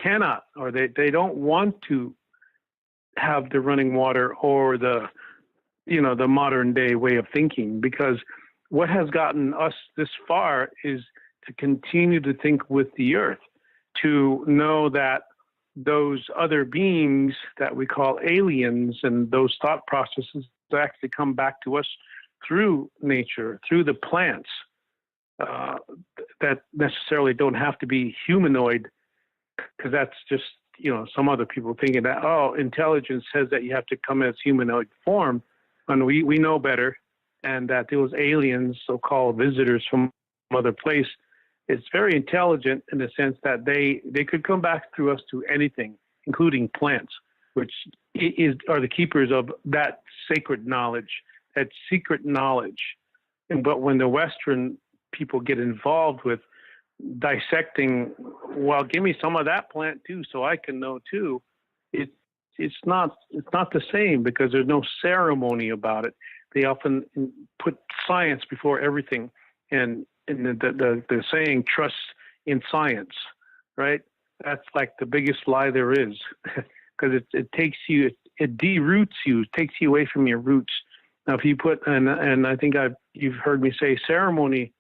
cannot, or they don't want to have the running water or the, you know, the modern day way of thinking, because what has gotten us this far is to continue to think with the earth, to know that those other beings that we call aliens and those thought processes actually come back to us through nature, through the plants, that necessarily don't have to be humanoid, because that's just, you know, some other people thinking that, oh, intelligence says that you have to come as humanoid form, and we know better, and that those aliens, so-called visitors from other place, it's very intelligent in the sense that they could come back through us to anything, including plants, which are the keepers of that sacred knowledge, that secret knowledge. But when the Western people get involved with dissecting, well, give me some of that plant too, so I can know too, it's not the same, because there's no ceremony about it. They often put science before everything, and the saying, trust in science, right? That's like the biggest lie there is, because it takes you, it deroots you, it takes you away from your roots. Now, if you put, and I think you've heard me say ceremony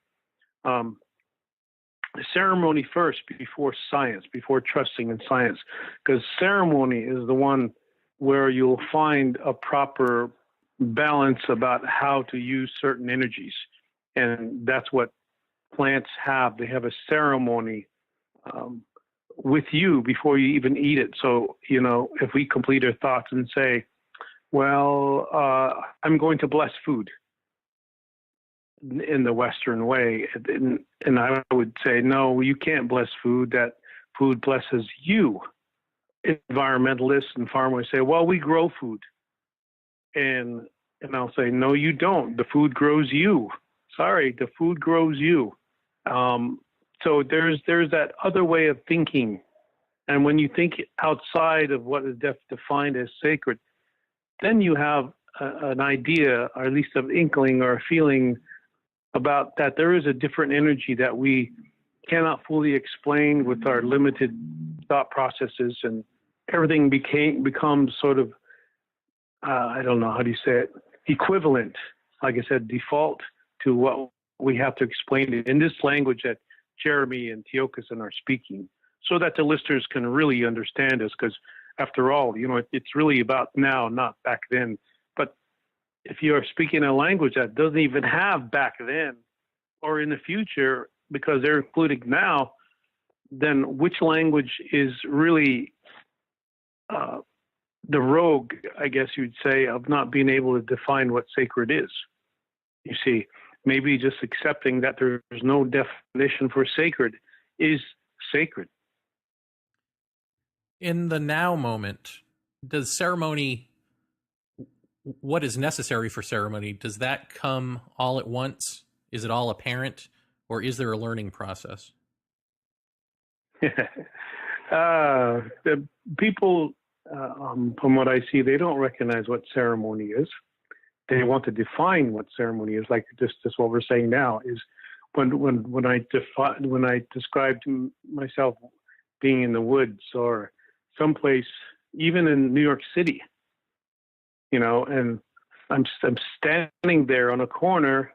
first before science, before trusting in science, because ceremony is the one where you'll find a proper balance about how to use certain energies. And that's what plants have. They have a ceremony with you before you even eat it. So, you know, if we complete our thoughts and say, well, I'm going to bless food in the Western way, and I would say, no, you can't bless food. That food blesses you. Environmentalists and farmers say, well, we grow food. And I'll say, no, you don't. The food grows you. Sorry, the food grows you. So there's that other way of thinking. And when you think outside of what is defined as sacred, then you have an idea, or at least an inkling or a feeling about that there is a different energy that we cannot fully explain with our limited thought processes, and everything becomes sort of, I don't know, how do you say it, equivalent, like I said, default to what we have to explain it in this language that Jeremy and Tiokasin are speaking, so that the listeners can really understand us, because after all, you know, it's really about now, not back then. But if you are speaking a language that doesn't even have back then or in the future, because they're including now, then which language is really the rogue, I guess you'd say, of not being able to define what sacred is? You see, maybe just accepting that there's no definition for sacred is sacred. In the now moment, does ceremony, what is necessary for ceremony, does that come all at once? Is it all apparent, or is there a learning process? The people, from what I see, they don't recognize what ceremony is. They want to define what ceremony is, like just what we're saying now is when I described myself being in the woods or someplace, even in New York City, you know, and I'm standing there on a corner,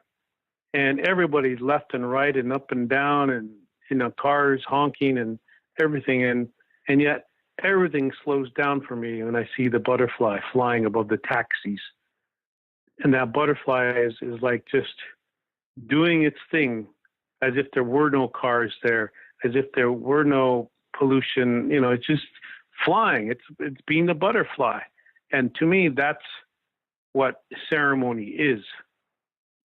and everybody's left and right and up and down, and, you know, cars honking and everything, and yet everything slows down for me when I see the butterfly flying above the taxis. And that butterfly is like just doing its thing as if there were no cars there, as if there were no pollution. You know, it's just flying. It's being a butterfly. And to me, that's what ceremony is.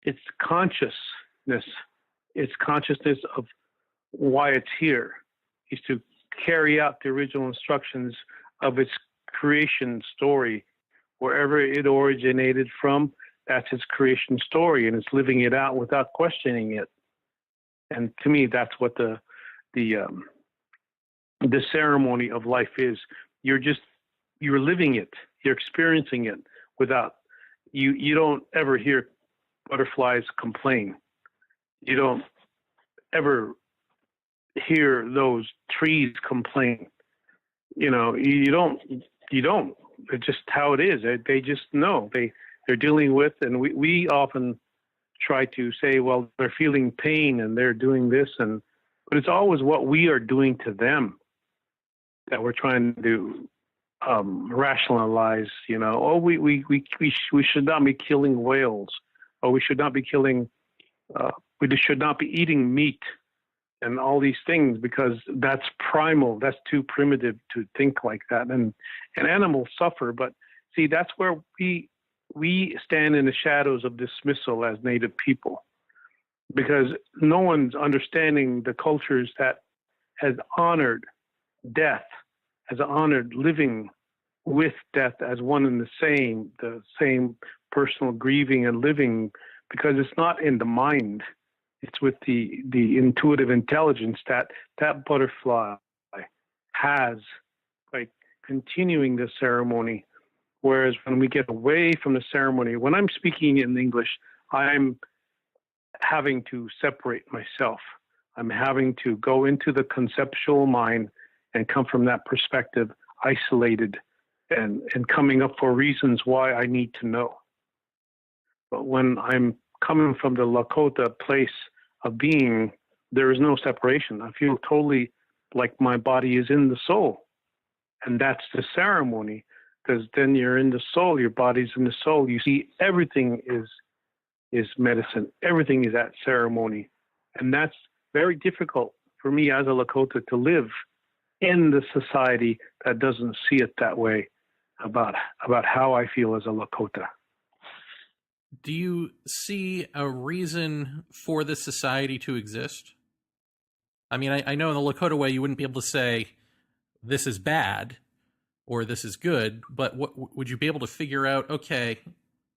It's consciousness. It's consciousness of why it's here. Is to carry out the original instructions of its creation story. Wherever it originated from, that's its creation story, and it's living it out without questioning it. And to me, that's what the ceremony of life is. You're living it. You're experiencing it without. You don't ever hear butterflies complain. You don't ever hear those trees complain. You know, you don't. It's just how it is. They just know. They're dealing with, and we often try to say, well, they're feeling pain and they're doing this, but it's always what we are doing to them that we're trying to rationalize. You know, oh, we should not be killing whales, or we should not be killing. We should not be eating meat, and all these things, because that's primal. That's too primitive to think like that. And animals suffer, but see, that's where we stand in the shadows of dismissal as Native people, because no one's understanding the cultures that has honored death, has honored living with death as one and the same personal grieving and living, because it's not in the mind. It's with the intuitive intelligence that butterfly has by continuing the ceremony. Whereas when we get away from the ceremony, when I'm speaking in English, I'm having to separate myself. I'm having to go into the conceptual mind and come from that perspective, isolated and coming up for reasons why I need to know. But when I'm coming from the Lakota place of being, there is no separation. I feel totally like my body is in the soul. And that's the ceremony, because then you're in the soul, your body's in the soul. You see, everything is medicine. Everything is at ceremony. And that's very difficult for me as a Lakota to live in the society that doesn't see it that way about how I feel as a Lakota. Do you see a reason for this society to exist? I mean, I know in the Lakota way you wouldn't be able to say this is bad or this is good, but what would you be able to figure out, okay,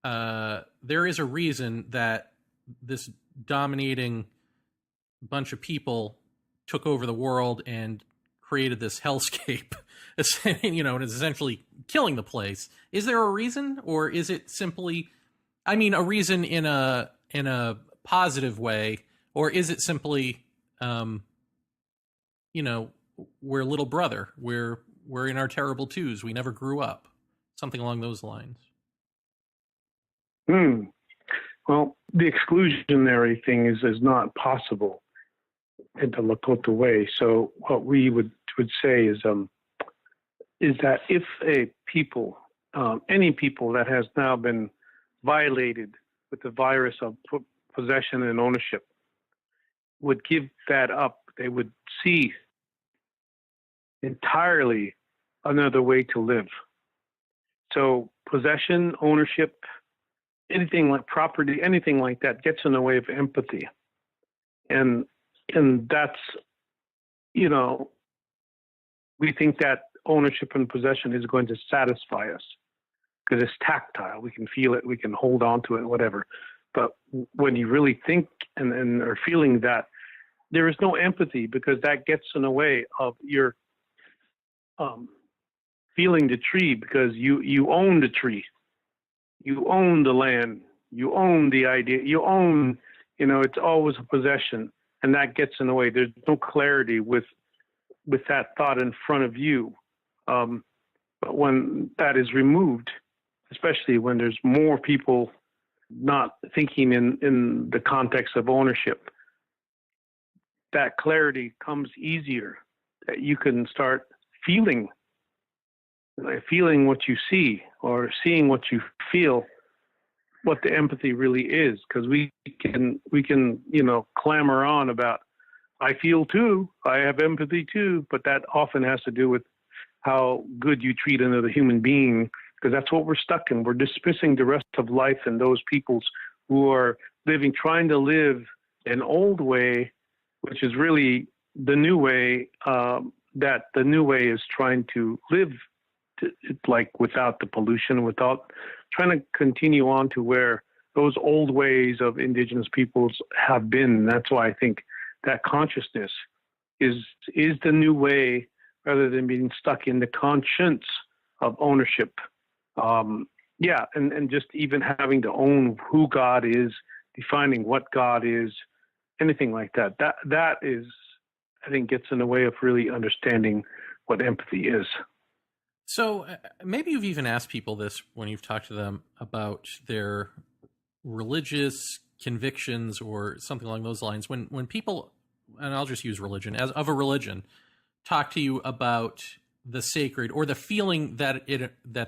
there is a reason that this dominating bunch of people took over the world and created this hellscape, you know, and is essentially killing the place. Is there a reason, or is it simply, I mean, a reason in a positive way, or is it simply, you know, we're little brother, we're in our terrible twos, we never grew up, something along those lines? Well, the exclusionary thing is not possible in the Lakota way. So what we would say is that if a people, any people that has now been violated with the virus of possession and ownership, would give that up, they would see entirely another way to live. So possession, ownership, anything like property, anything like that gets in the way of empathy. And that's, you know, we think that ownership and possession is going to satisfy us because it's tactile. We can feel it, we can hold on to it, whatever. But when you really think and are feeling that, there is no empathy, because that gets in the way of your feeling the tree, because you own the tree. You own the land. You own the idea. You own, you know, it's always a possession. And that gets in the way. There's no clarity with that thought in front of you. But when that is removed, especially when there's more people not thinking in the context of ownership, that clarity comes easier, that you can start feeling what you see or seeing what you feel what the empathy really is, because we can clamor on about I feel too, I have empathy too, but that often has to do with how good you treat another human being, because that's what we're stuck in. We're dismissing the rest of life and those peoples who are trying to live an old way, which is really the new way, that the new way is trying to live like without the pollution, without trying to continue on to where those old ways of indigenous peoples have been. That's why I think that consciousness is the new way, rather than being stuck in the conscience of ownership. And just even having to own who God is, defining what God is, anything like that. That is, I think, gets in the way of really understanding what empathy is. So maybe you've even asked people this when you've talked to them about their religious convictions or something along those lines. When people, and I'll just use religion, as of a religion, talk to you about the sacred or the feeling that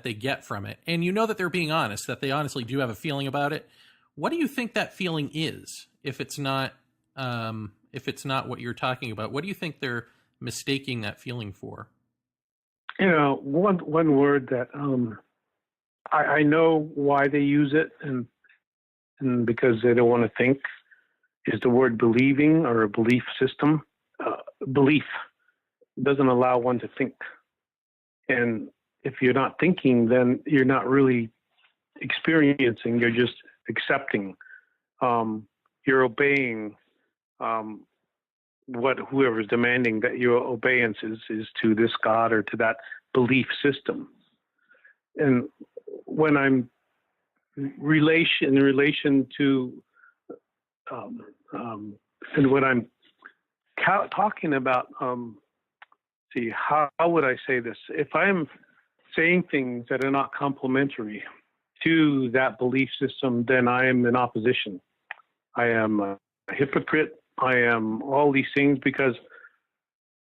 they get from it, and you know that they're being honest, that they honestly do have a feeling about it, what do you think that feeling is? If it's not what you're talking about, what do you think they're mistaking that feeling for? One word that I know why they use it, and because they don't want to think, is the word believing, or a belief system. Belief doesn't allow one to think. And if you're not thinking, then you're not really experiencing, you're just accepting. You're obeying what whoever's demanding that your obedience is to this God or to that belief system. And when I'm in relation to and when I'm talking about how would I say this? If I'm saying things that are not complementary to that belief system, then I am in opposition. I am a hypocrite. I am all these things because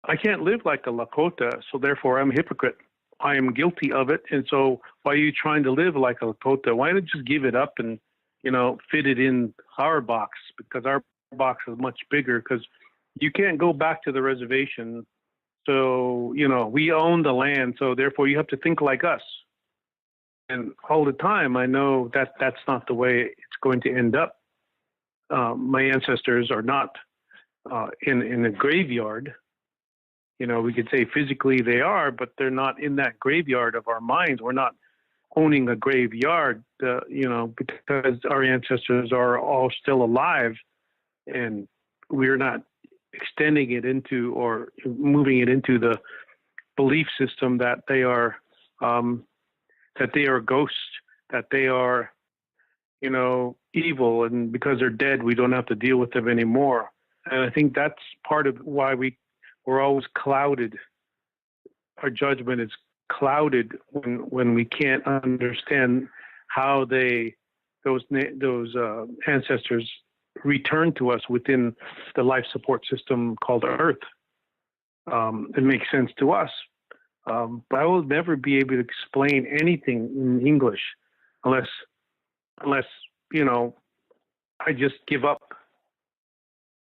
I can't live like a Lakota, so therefore I'm a hypocrite. I am guilty of it, and so why are you trying to live like a Lakota? Why not just give it up and, fit it in our box, because our box is much bigger, because you can't go back to the reservation. So, we own the land, so therefore you have to think like us. And all the time, I know that that's not the way it's going to end up. My ancestors are not in a graveyard. We could say physically they are, but they're not in that graveyard of our minds. We're not owning a graveyard, because our ancestors are all still alive, and we're not extending it into or moving it into the belief system that they are ghosts, that they are, evil, and because they're dead, we don't have to deal with them anymore. And I think that's part of why we're always clouded. Our judgment is clouded when we can't understand how those ancestors return to us within the life support system called Earth. It makes sense to us, but I will never be able to explain anything in English unless I just give up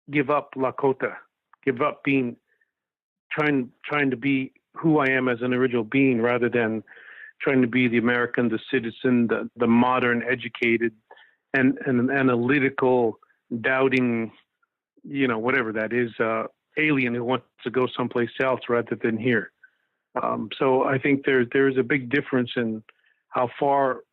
Lakota, give up being trying to be who I am as an original being, rather than trying to be the American, the citizen, the modern, educated, and analytical, doubting, whatever that is, alien who wants to go someplace else rather than here. So I think there's a big difference in how far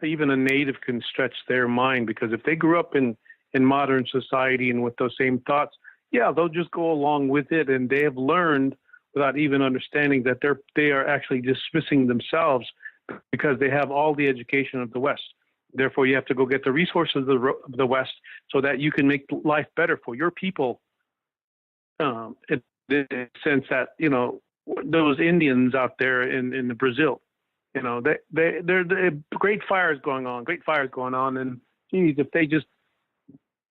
even a native can stretch their mind, because if they grew up in modern society and with those same thoughts, yeah, they'll just go along with it, and they have learned without even understanding that they are actually dismissing themselves because they have all the education of the West. Therefore, you have to go get the resources of the West so that you can make life better for your people. In the sense that, those Indians out there in Brazil, they're great fires going on, and geez, if they just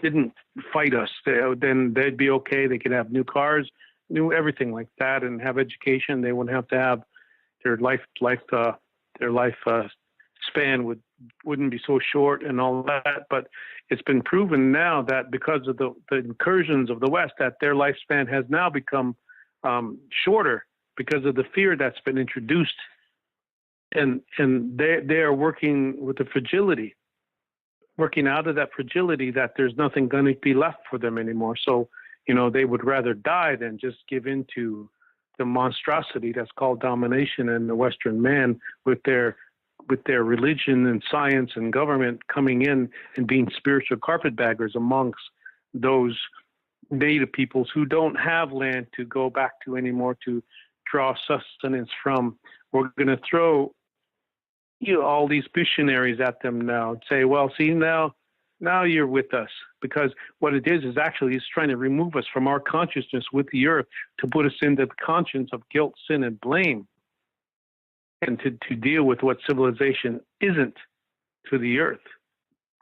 didn't fight us, then they'd be okay. They could have new cars, new everything like that, and have education. They wouldn't have to have their life span wouldn't be so short and all that. But it's been proven now that because of the incursions of the West, that their lifespan has now become shorter because of the fear that's been introduced, and they are working with the fragility, working out of that fragility that there's nothing going to be left for them anymore. So, they would rather die than just give in to the monstrosity that's called domination and the Western man with their religion and science and government coming in and being spiritual carpetbaggers amongst those native peoples who don't have land to go back to anymore to draw sustenance from. We're going to throw all these missionaries at them now and say, well, see, now you're with us. Because what it is actually is trying to remove us from our consciousness with the earth to put us into the conscience of guilt, sin, and blame, and to deal with what civilization isn't to the earth.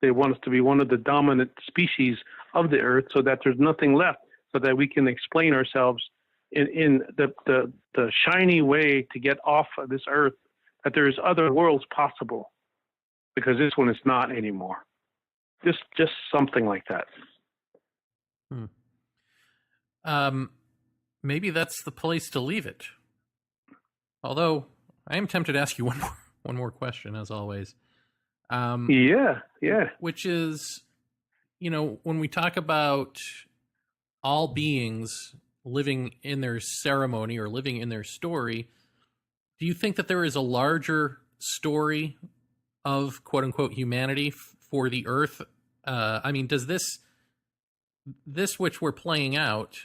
They want us to be one of the dominant species of the earth so that there's nothing left, so that we can explain ourselves in the shiny way to get off of this earth, that there's other worlds possible, because this one is not anymore. Just something like that. Maybe that's the place to leave it. Although I am tempted to ask you one more question, as always. Yeah. Which is, when we talk about all beings living in their ceremony or living in their story, do you think that there is a larger story of quote unquote humanity for the Earth? Does this which we're playing out,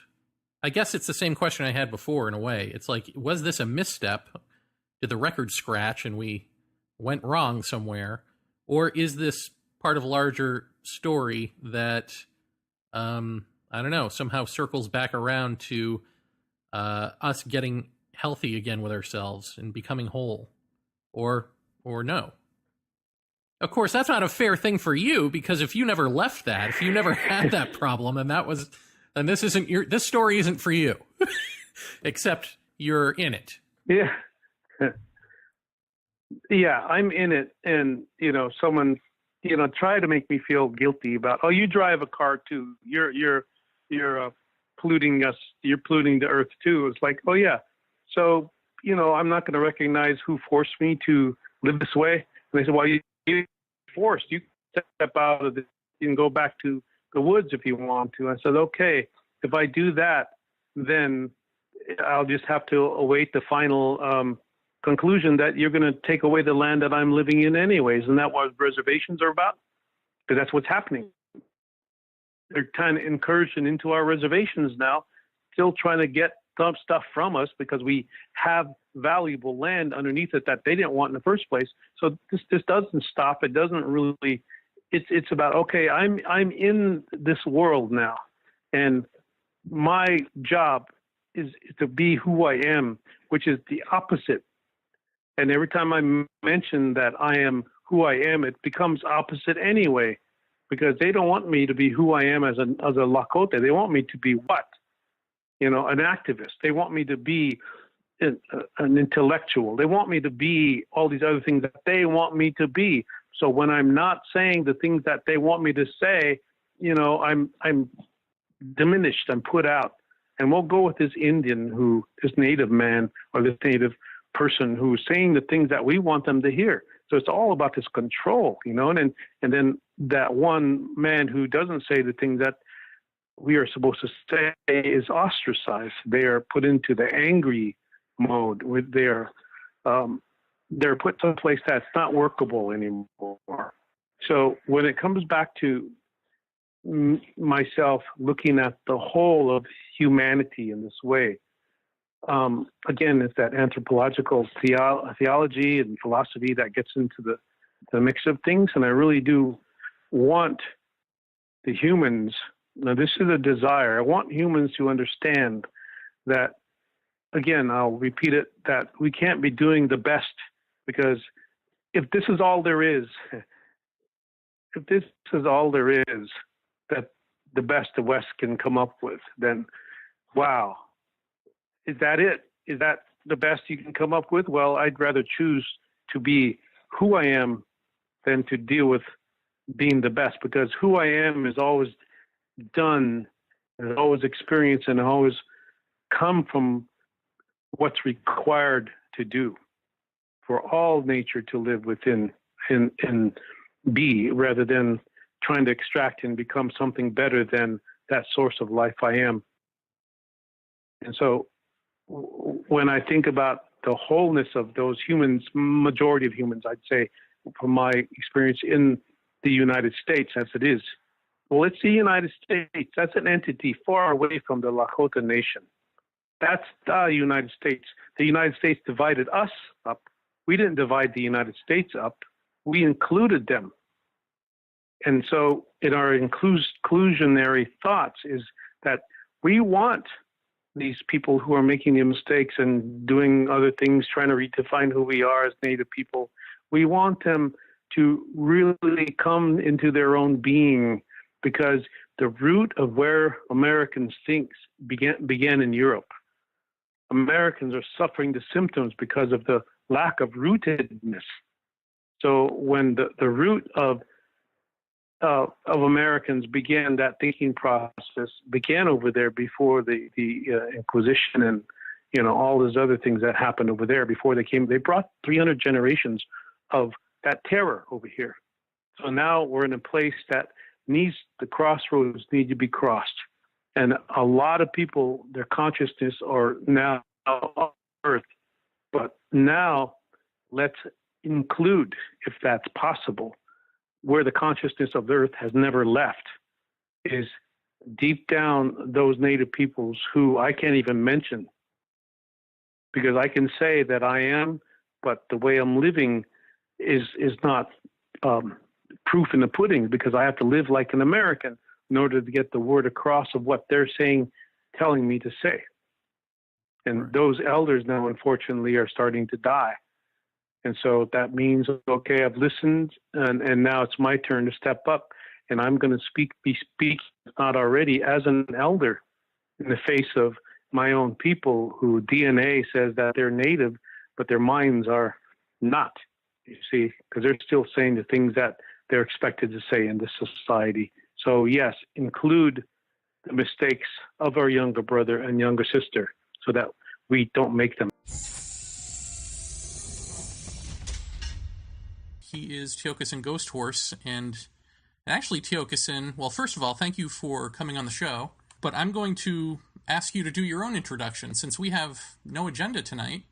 I guess it's the same question I had before in a way. It's like, was this a misstep? Did the record scratch and we went wrong somewhere? Or is this part of a larger story that, somehow circles back around to us getting healthy again with ourselves and becoming whole? Or no? Of course, that's not a fair thing for you, because if you never left that, if you never had that problem, and this story isn't for you, except you're in it. Yeah. Yeah, I'm in it. And, someone, try to make me feel guilty about, oh, you drive a car too. You're polluting us. You're polluting the earth too. It's like, oh yeah. So, I'm not going to recognize who forced me to live this way. And they said, well, you forced. You step out of this. You can go back to the woods if you want to. I said, okay, if I do that, then I'll just have to await the final conclusion that you're going to take away the land that I'm living in anyways. And that's what reservations are about, because that's what's happening. They're trying to incursion into our reservations now, still trying to get some stuff from us because we have valuable land underneath it that they didn't want in the first place. So this doesn't stop. It doesn't really, it's about, okay, I'm in this world now, and my job is to be who I am, which is the opposite. And every time I mention that I am who I am, it becomes opposite anyway, because they don't want me to be who I am as a Lakota. They want me to be what? An activist. They want me to be an intellectual. They want me to be all these other things that they want me to be. So when I'm not saying the things that they want me to say, I'm diminished. I'm put out. And we'll go with this Indian this native man or this native person who's saying the things that we want them to hear. So it's all about this control, and then that one man who doesn't say the things that we are supposed to say is ostracized. They are put into the angry mode where they're put someplace that's not workable anymore. So when it comes back to myself looking at the whole of humanity in this way, again, it's that anthropological theology and philosophy that gets into the mix of things. And I really do want the humans, now this is a desire, I want humans to understand that, again, I'll repeat it, that we can't be doing the best, because if this is all there is, that the best the West can come up with, then wow. Is that it? Is that the best you can come up with? Well, I'd rather choose to be who I am than to deal with being the best, because who I am is always done, and always experienced, and always come from what's required to do for all nature to live within and be, rather than trying to extract and become something better than that source of life I am. And so when I think about the wholeness of those humans, majority of humans, I'd say, from my experience in the United States as it is, well, it's the United States. That's an entity far away from the Lakota nation. That's the United States. The United States divided us up. We didn't divide the United States up. We included them. And so in our inclusionary thoughts is that we want these people who are making the mistakes and doing other things, trying to redefine who we are as Native people. We want them to really come into their own being, because the root of where Americans think began in Europe. Americans are suffering the symptoms because of the lack of rootedness. So when the root of Americans began, that thinking process began over there before the Inquisition and all those other things that happened over there before they came. They brought 300 generations of that terror over here. So now we're in a place that the crossroads need to be crossed. And a lot of people, their consciousness are now on Earth. But now let's include, if that's possible, where the consciousness of the Earth has never left, is deep down those Native peoples who I can't even mention. Because I can say that I am, but the way I'm living is not proof in the pudding, because I have to live like an American in order to get the word across of what they're telling me to say. And those elders now, unfortunately, are starting to die. And so that means, okay, I've listened, and now it's my turn to step up, and I'm going to be speaking, if not already, as an elder in the face of my own people who DNA says that they're Native, but their minds are not, you see, because they're still saying the things that they're expected to say in this society. So yes, include the mistakes of our younger brother and younger sister so that we don't make them. He is Tiokasin Ghosthorse, and actually Tiokasin, well, first of all, thank you for coming on the show, but I'm going to ask you to do your own introduction. Since we have no agenda tonight,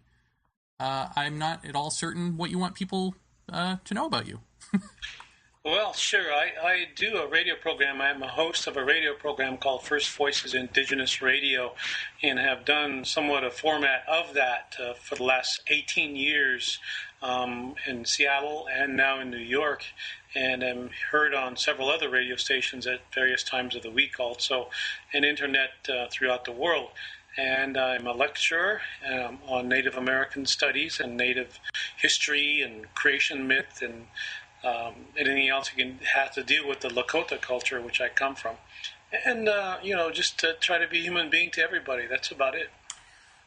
I'm not at all certain what you want people to know about you. Well, sure. I do a radio program. I'm a host of a radio program called First Voices Indigenous Radio, and have done somewhat a format of that for the last 18 years in Seattle and now in New York, and I'm heard on several other radio stations at various times of the week also, and internet throughout the world. And I'm a lecturer on Native American studies and Native history and creation myth and anything else you can have to deal with the Lakota culture, which I come from. And, just to try to be a human being to everybody. That's about it.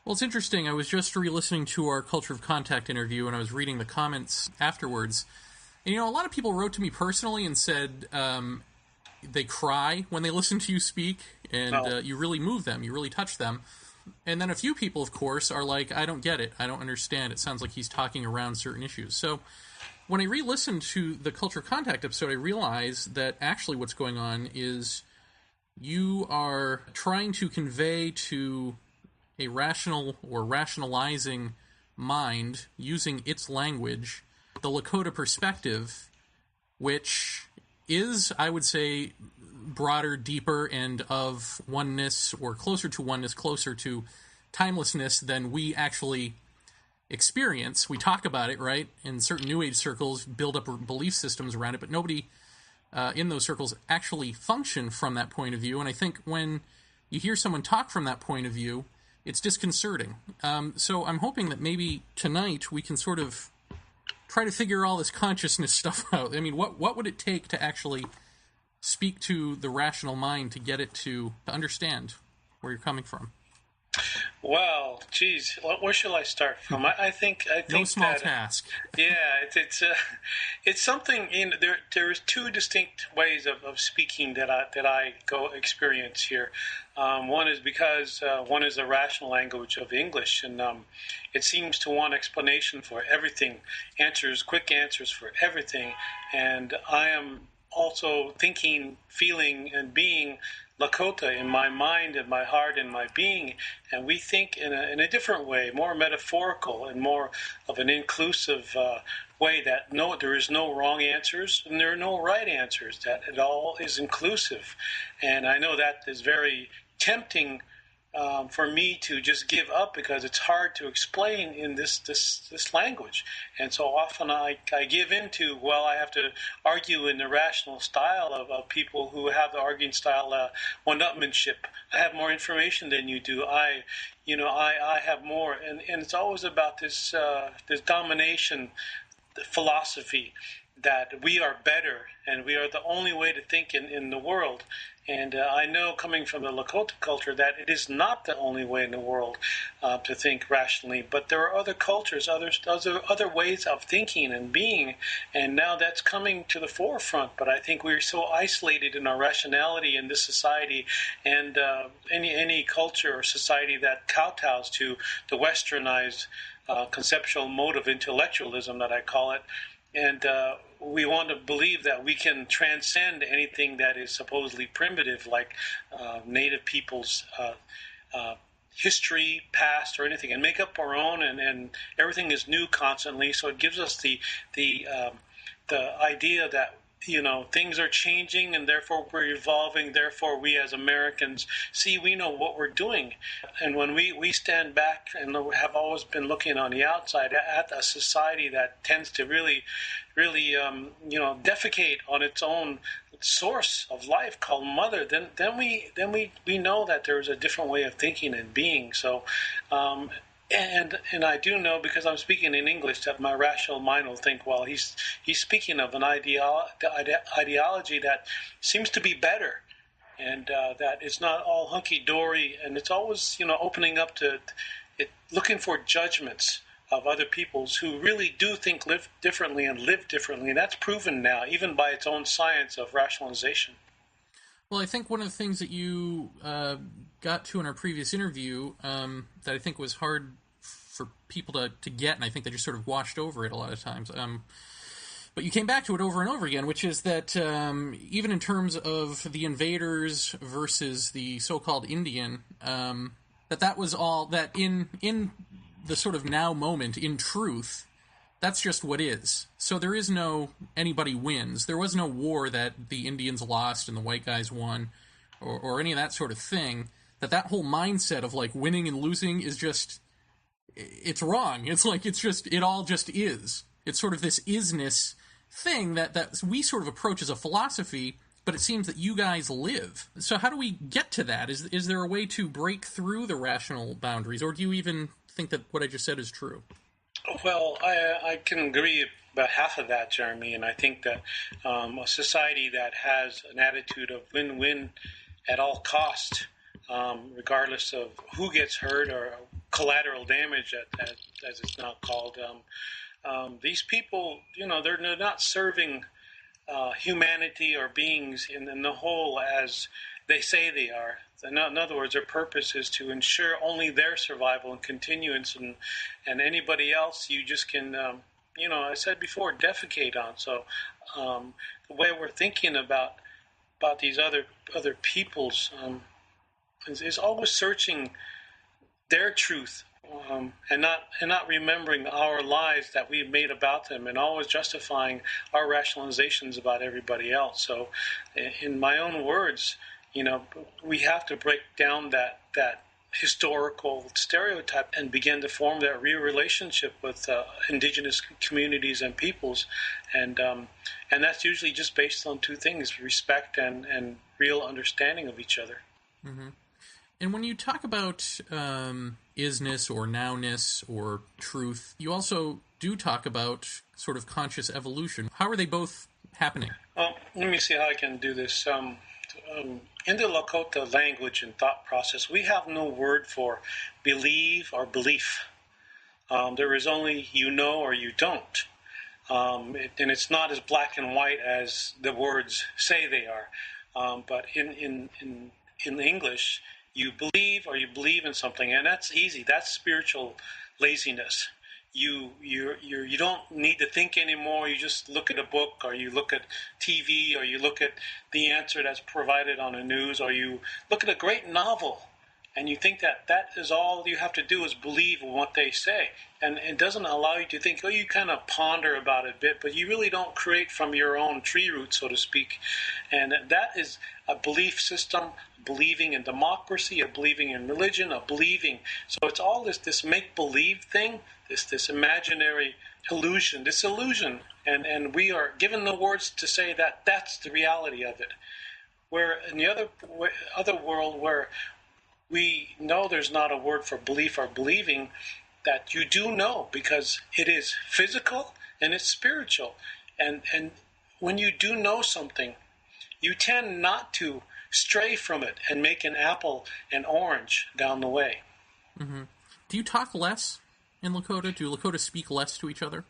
Well, it's interesting. I was just re-listening to our Culture of Contact interview, and I was reading the comments afterwards. And, a lot of people wrote to me personally and said they cry when they listen to you speak, and you really move them, you really touch them. And then a few people, of course, are like, I don't get it, I don't understand. It sounds like he's talking around certain issues. So when I re-listened to the Culture of Contact episode, I realized that actually what's going on is you are trying to convey to a rational or rationalizing mind, using its language, the Lakota perspective, which is, I would say, broader, deeper, and of oneness, or closer to oneness, closer to timelessness than we actually experience. We talk about it, right? In certain New Age circles, build up belief systems around it, but nobody in those circles actually function from that point of view. And I think when you hear someone talk from that point of view, it's disconcerting. So I'm hoping that maybe tonight we can sort of try to figure all this consciousness stuff out. I mean, what would it take to actually speak to the rational mind to get it to understand where you're coming from? Well, geez, where shall I start from? I think No small that, task. yeah, it's something. There's two distinct ways of speaking that I go experience here. One is because one is the rational language of English, and it seems to want explanation for everything, quick answers for everything, and I am also thinking, feeling, and being Lakota in my mind and my heart and my being, and we think in a different way, more metaphorical and more of an inclusive way, that there is no wrong answers and there are no right answers, that it all is inclusive. And I know that is very tempting for me to just give up, because it's hard to explain in this language. And so often I give into, well, I have to argue in the rational style of people who have the arguing style, one-upmanship. I have more information than you do. I have more, and it's always about this domination philosophy, that we are better and we are the only way to think in the world. And I know, coming from the Lakota culture, that it is not the only way in the world to think rationally. But there are other cultures, other ways of thinking and being, and now that's coming to the forefront. But I think we're so isolated in our rationality in this society, and any culture or society that kowtows to the westernized conceptual mode of intellectualism, that I call it. And we want to believe that we can transcend anything that is supposedly primitive, like native people's history, past, or anything, and make up our own, and everything is new constantly. So it gives us the idea that things are changing, and therefore we're evolving. Therefore, we as Americans we know what we're doing. And when we stand back and have always been looking on the outside at a society that tends to really defecate on its own source of life called mother, then we know that there's a different way of thinking and being. So. And I do know, because I'm speaking in English, that my rational mind will think, well, he's speaking of an ideology that seems to be better, and that it's not all hunky-dory, and it's always opening up to it, looking for judgments of other peoples who really do think, live differently, and live differently, and that's proven now, even by its own science of rationalization. Well, I think one of the things that you got to in our previous interview that I think was hard for people to get, and I think they just sort of washed over it a lot of times, but you came back to it over and over again, which is that even in terms of the invaders versus the so-called Indian, that was all, that in the sort of now moment, in truth, that's just what is. So there is no anybody wins. There was no war that the Indians lost and the white guys won, or any of that sort of thing. That whole mindset of like winning and losing is just, it's wrong. It's like, it all just is. It's sort of this isness thing that we sort of approach as a philosophy, but it seems that you guys live. So how do we get to that? Is there a way to break through the rational boundaries, or do you even think that what I just said is true? Well, I can agree about half of that, Jeremy, and I think that a society that has an attitude of win-win at all costs, regardless of who gets hurt, or collateral damage, as it's now called, these people, they're not serving humanity or beings in the whole as they say they are. In other words, their purpose is to ensure only their survival and continuance, and anybody else you just can, I said before, defecate on. So the way we're thinking about these other peoples is always searching their truth, and not remembering our lies that we've made about them, and always justifying our rationalizations about everybody else. So, in my own words, we have to break down that historical stereotype and begin to form that real relationship with indigenous communities and peoples, and that's usually just based on two things: respect and real understanding of each other. Mm-hmm. And when you talk about isness or nowness or truth, you also do talk about sort of conscious evolution. How are they both happening? Well, let me see how I can do this. in the Lakota language and thought process, we have no word for believe or belief. There is only you know or you don't. And it's not as black and white as the words say they are. But in English, you believe or you believe in something, and that's easy. That's spiritual laziness. You don't need to think anymore. You just look at a book, or you look at TV, or you look at the answer that's provided on the news, or you look at a great novel, and you think that is all you have to do is believe in what they say. And it doesn't allow you to think, you kind of ponder about it a bit, but you really don't create from your own tree root, so to speak. And that is a belief system, believing in democracy, a believing in religion, a believing. So it's all this make-believe thing, this imaginary illusion, this illusion. And we are given the words to say that that's the reality of it. Where in the other world where we know there's not a word for belief or believing, that you do know because it is physical and it's spiritual. And when you do know something, you tend not to stray from it and make an apple an orange down the way. Mm-hmm. Do you talk less in Lakota? Do Lakota speak less to each other?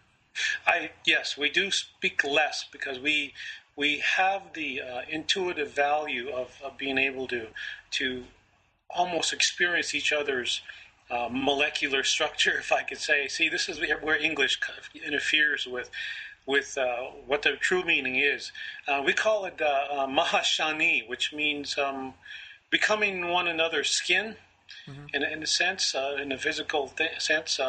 Yes, we do speak less because we have the intuitive value of being able to almost experience each other's molecular structure, if I could say. See, this is where English interferes with what the true meaning is. We call it Mahashani, which means becoming one another's skin, in a sense, in a physical sense,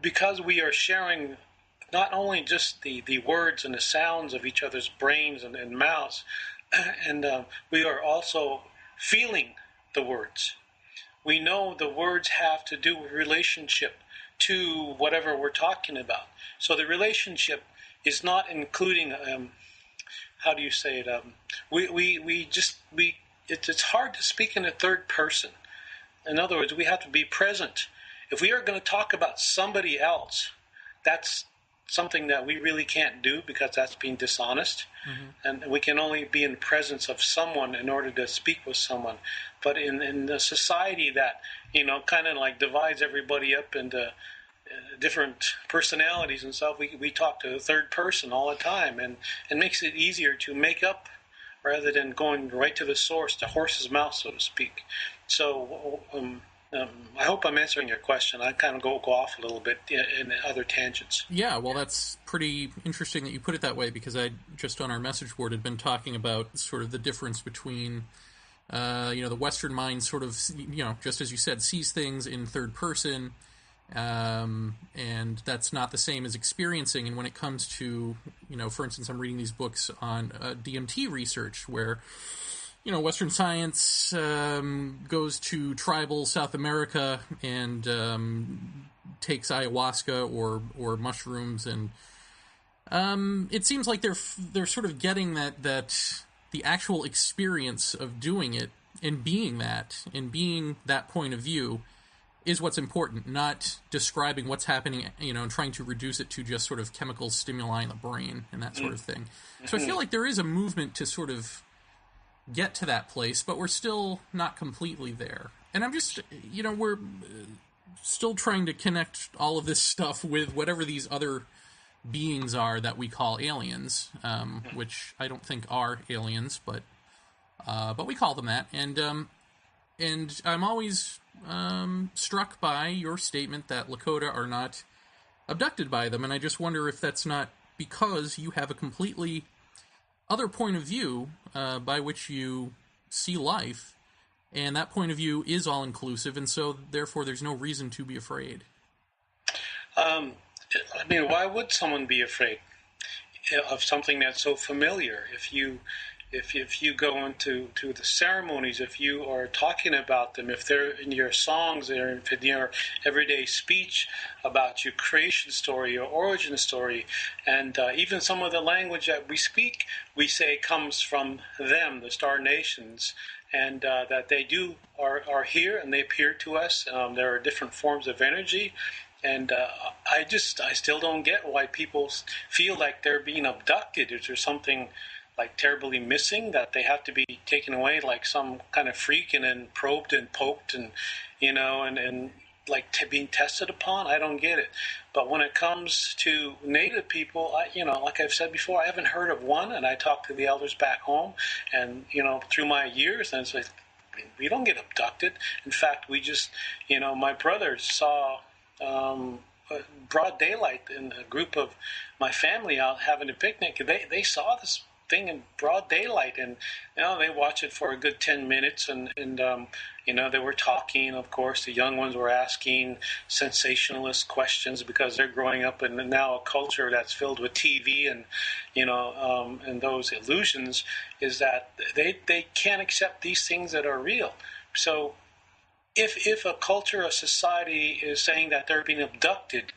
because we are sharing not only just the words and the sounds of each other's brains and mouths, and we are also feeling the words. We know the words have to do with relationship to whatever we're talking about. So the relationship is not including, how do you say it? It's hard to speak in a third person. In other words, we have to be present. If we are going to talk about somebody else, that's something that we really can't do because that's being dishonest. And we can only be in the presence of someone in order to speak with someone. But in the society that, kind of like divides everybody up into different personalities and stuff, we talk to the third person all the time, and it makes it easier to make up rather than going right to the source, the horse's mouth, so to speak. So I hope I'm answering your question. I kind of go off a little bit in other tangents. Yeah, well, that's pretty interesting that you put it that way, because I just on our message board had been talking about sort of the difference between, the Western mind sort of, just as you said, sees things in third person, and that's not the same as experiencing. And when it comes to, for instance, I'm reading these books on DMT research where, Western science goes to tribal South America and takes ayahuasca or mushrooms, and it seems like they're sort of getting that the actual experience of doing it and being that point of view is what's important, not describing what's happening, and trying to reduce it to just sort of chemical stimuli in the brain and that sort of thing. So I feel like there is a movement to sort of get to that place, but we're still not completely there. And I'm just, we're still trying to connect all of this stuff with whatever these other beings are that we call aliens, which I don't think are aliens, but we call them that. And I'm always struck by your statement that Lakota are not abducted by them, and I just wonder if that's not because you have a completely other point of view by which you see life, and that point of view is all-inclusive, and so therefore there's no reason to be afraid. Why would someone be afraid of something that's so familiar? If you go into the ceremonies, if you are talking about them, if they're in your songs, they're in your everyday speech about your creation story, your origin story, and even some of the language that we speak, we say comes from them, the star nations, and that they are here and they appear to us. There are different forms of energy. And I still don't get why people feel like they're being abducted. Is there something like terribly missing, that they have to be taken away like some kind of freak and then probed and poked and, and like being tested upon. I don't get it. But when it comes to Native people, like I've said before, I haven't heard of one, and I talked to the elders back home, and, through my years, and it's like, we don't get abducted. In fact, we just, my brother saw broad daylight in a group of my family out having a picnic. They saw this thing in broad daylight, and they watched it for a good 10 minutes, and they were talking. Of course, the young ones were asking sensationalist questions because they're growing up in now a culture that's filled with TV and and those illusions, is that they can't accept these things that are real. So if a culture, a society is saying that they're being abducted,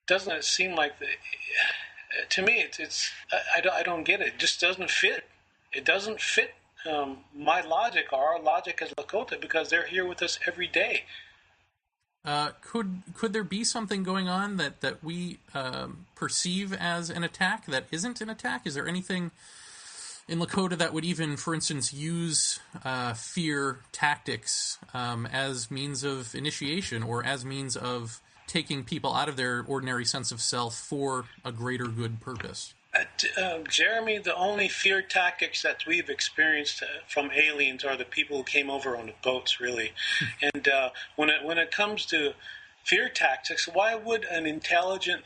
doesn't it seem like to me I don't get it. It just doesn't fit. It doesn't fit my logic or our logic as Lakota, because they're here with us every day. Could there be something going on that we perceive as an attack that isn't an attack? Is there anything in Lakota that would even, for instance, use fear tactics as means of initiation, or as means of taking people out of their ordinary sense of self for a greater good purpose? Jeremy, the only fear tactics that we've experienced from aliens are the people who came over on the boats, really. And when it comes to fear tactics, why would an intelligent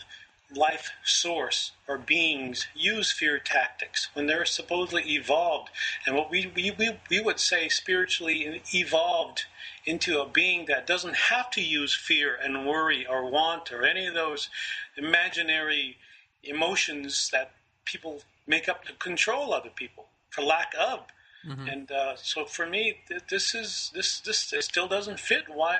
life source or beings use fear tactics when they're supposedly evolved, and what we would say spiritually evolved into a being that doesn't have to use fear and worry or want or any of those imaginary emotions that people make up to control other people for lack of. Mm-hmm. And so for me, this still doesn't fit. Why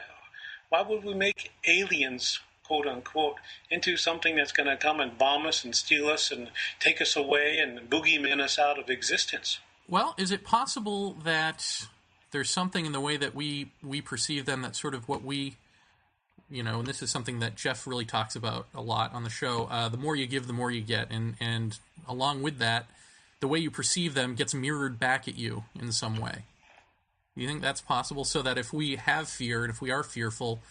would we make aliens, quote unquote, into something that's going to come and bomb us and steal us and take us away and boogeyman us out of existence? Well, is it possible that there's something in the way that we perceive them that's sort of what we, and this is something that Jeff really talks about a lot on the show, the more you give, the more you get. And along with that, the way you perceive them gets mirrored back at you in some way. Do you think that's possible? So that if we have fear and if we are fearful,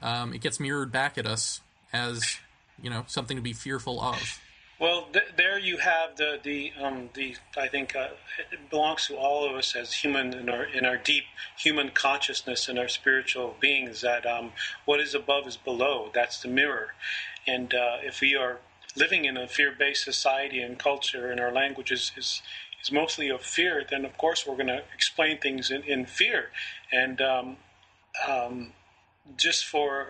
it gets mirrored back at us as, something to be fearful of. Well, there you have the I think it belongs to all of us as human in our deep human consciousness and our spiritual beings, that what is above is below. That's the mirror. And if we are living in a fear-based society and culture, and our language is mostly of fear, then of course we're going to explain things in fear. And just for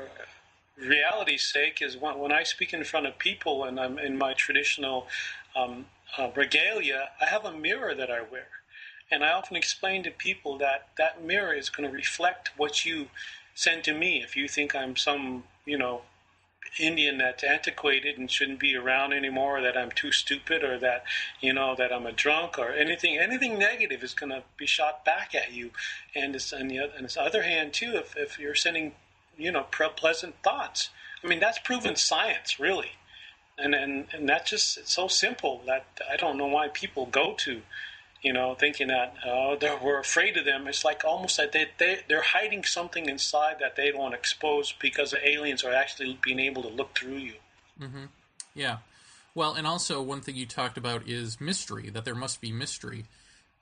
reality's sake, is when I speak in front of people and I'm in my traditional regalia, I have a mirror that I wear. And I often explain to people that that mirror is going to reflect what you send to me. If you think I'm some, Indian that's antiquated and shouldn't be around anymore, or that I'm too stupid, or that, that I'm a drunk, or anything negative is going to be shot back at you. And on the other hand, too, if you're sending pleasant thoughts. I mean, that's proven science, really. And that's just, it's so simple that I don't know why people go to, thinking that we're afraid of them. It's like almost that they're hiding something inside that they don't want to expose, because the aliens are actually being able to look through you. Mm-hmm. Yeah. Well, and also one thing you talked about is mystery, that there must be mystery.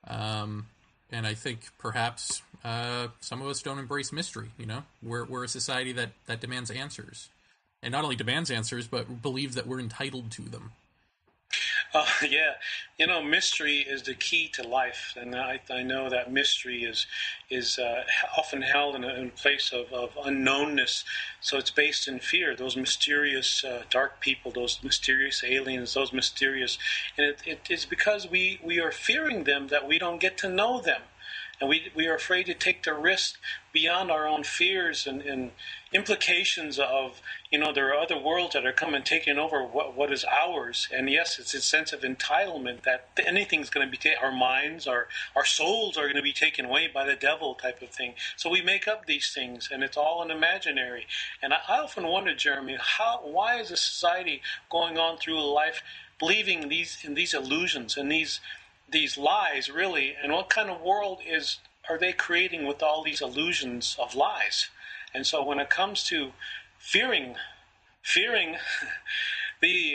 And I think perhaps some of us don't embrace mystery, We're a society that demands answers. And not only demands answers, but believes that we're entitled to them. Yeah. Mystery is the key to life. And I know that mystery is often held in a place of unknownness. So it's based in fear. Those mysterious dark people, those mysterious aliens, those mysterious... And it is because we are fearing them that we don't get to know them. And we are afraid to take the risk beyond our own fears and implications of, there are other worlds that are coming and taking over what is ours. And yes, it's a sense of entitlement that anything's going to be taken. Our minds, our souls are going to be taken away by the devil, type of thing. So we make up these things, and it's all an imaginary. And I often wonder, Jeremy, why is a society going on through life believing in these illusions and these these lies really, and what kind of world are they creating with all these illusions of lies? And so when it comes to fearing the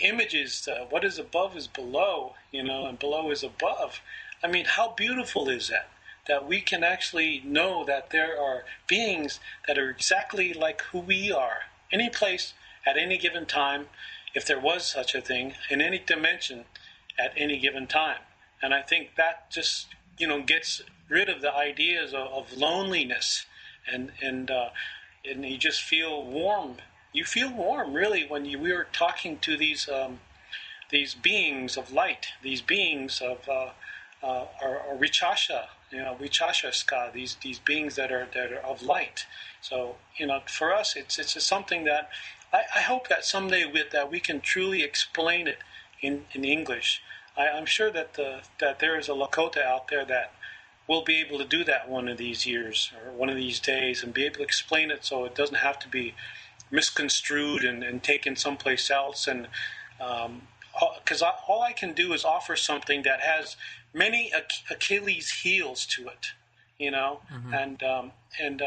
images, what is above is below, and below is above. I mean, how beautiful is that? That we can actually know that there are beings that are exactly like who we are. Any place, at any given time, if there was such a thing, in any dimension, at any given time. And I think that just, gets rid of the ideas of loneliness, and you just feel warm. You feel warm, really, when we are talking to these beings of light, these beings of or Richasha, Richashaska, these beings that are of light. So for us, it's just something that I hope that someday that we can truly explain it in English. I'm sure that there is a Lakota out there that will be able to do that one of these years or one of these days, and be able to explain it so it doesn't have to be misconstrued and taken someplace else. And because all I can do is offer something that has many Achilles heels to it, mm-hmm. and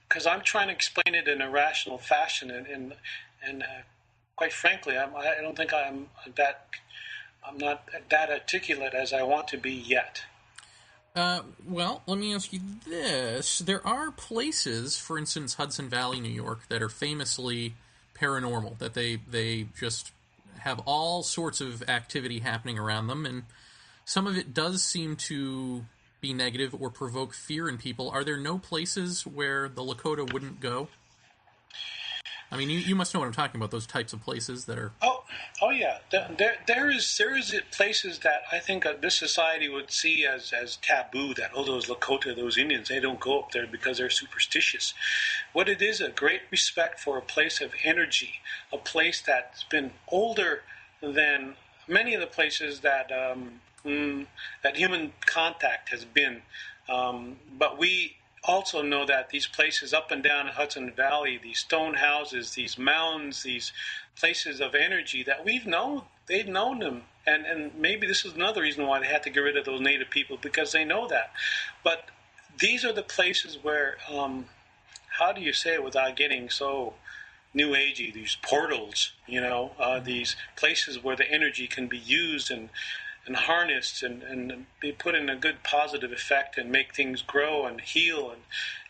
because I'm trying to explain it in a rational fashion, and quite frankly, I don't think I'm not that articulate as I want to be yet. Well, let me ask you this. There are places, for instance, Hudson Valley, New York, that are famously paranormal, that they just have all sorts of activity happening around them, and some of it does seem to be negative or provoke fear in people. Are there no places where the Lakota wouldn't go? I mean, you must know what I'm talking about, those types of places that are... Oh yeah. There is places that I think this society would see as taboo, that, those Lakota, those Indians, they don't go up there because they're superstitious. What it is, a great respect for a place of energy, a place that's been older than many of the places that that human contact has been. But we also know that these places up and down Hudson Valley, these stone houses, these mounds, these places of energy that they've known them. And maybe this is another reason why they had to get rid of those native people, because they know that. But these are the places where, how do you say it without getting so new agey, these portals, these places where the energy can be used and harnessed and be put in a good positive effect and make things grow and heal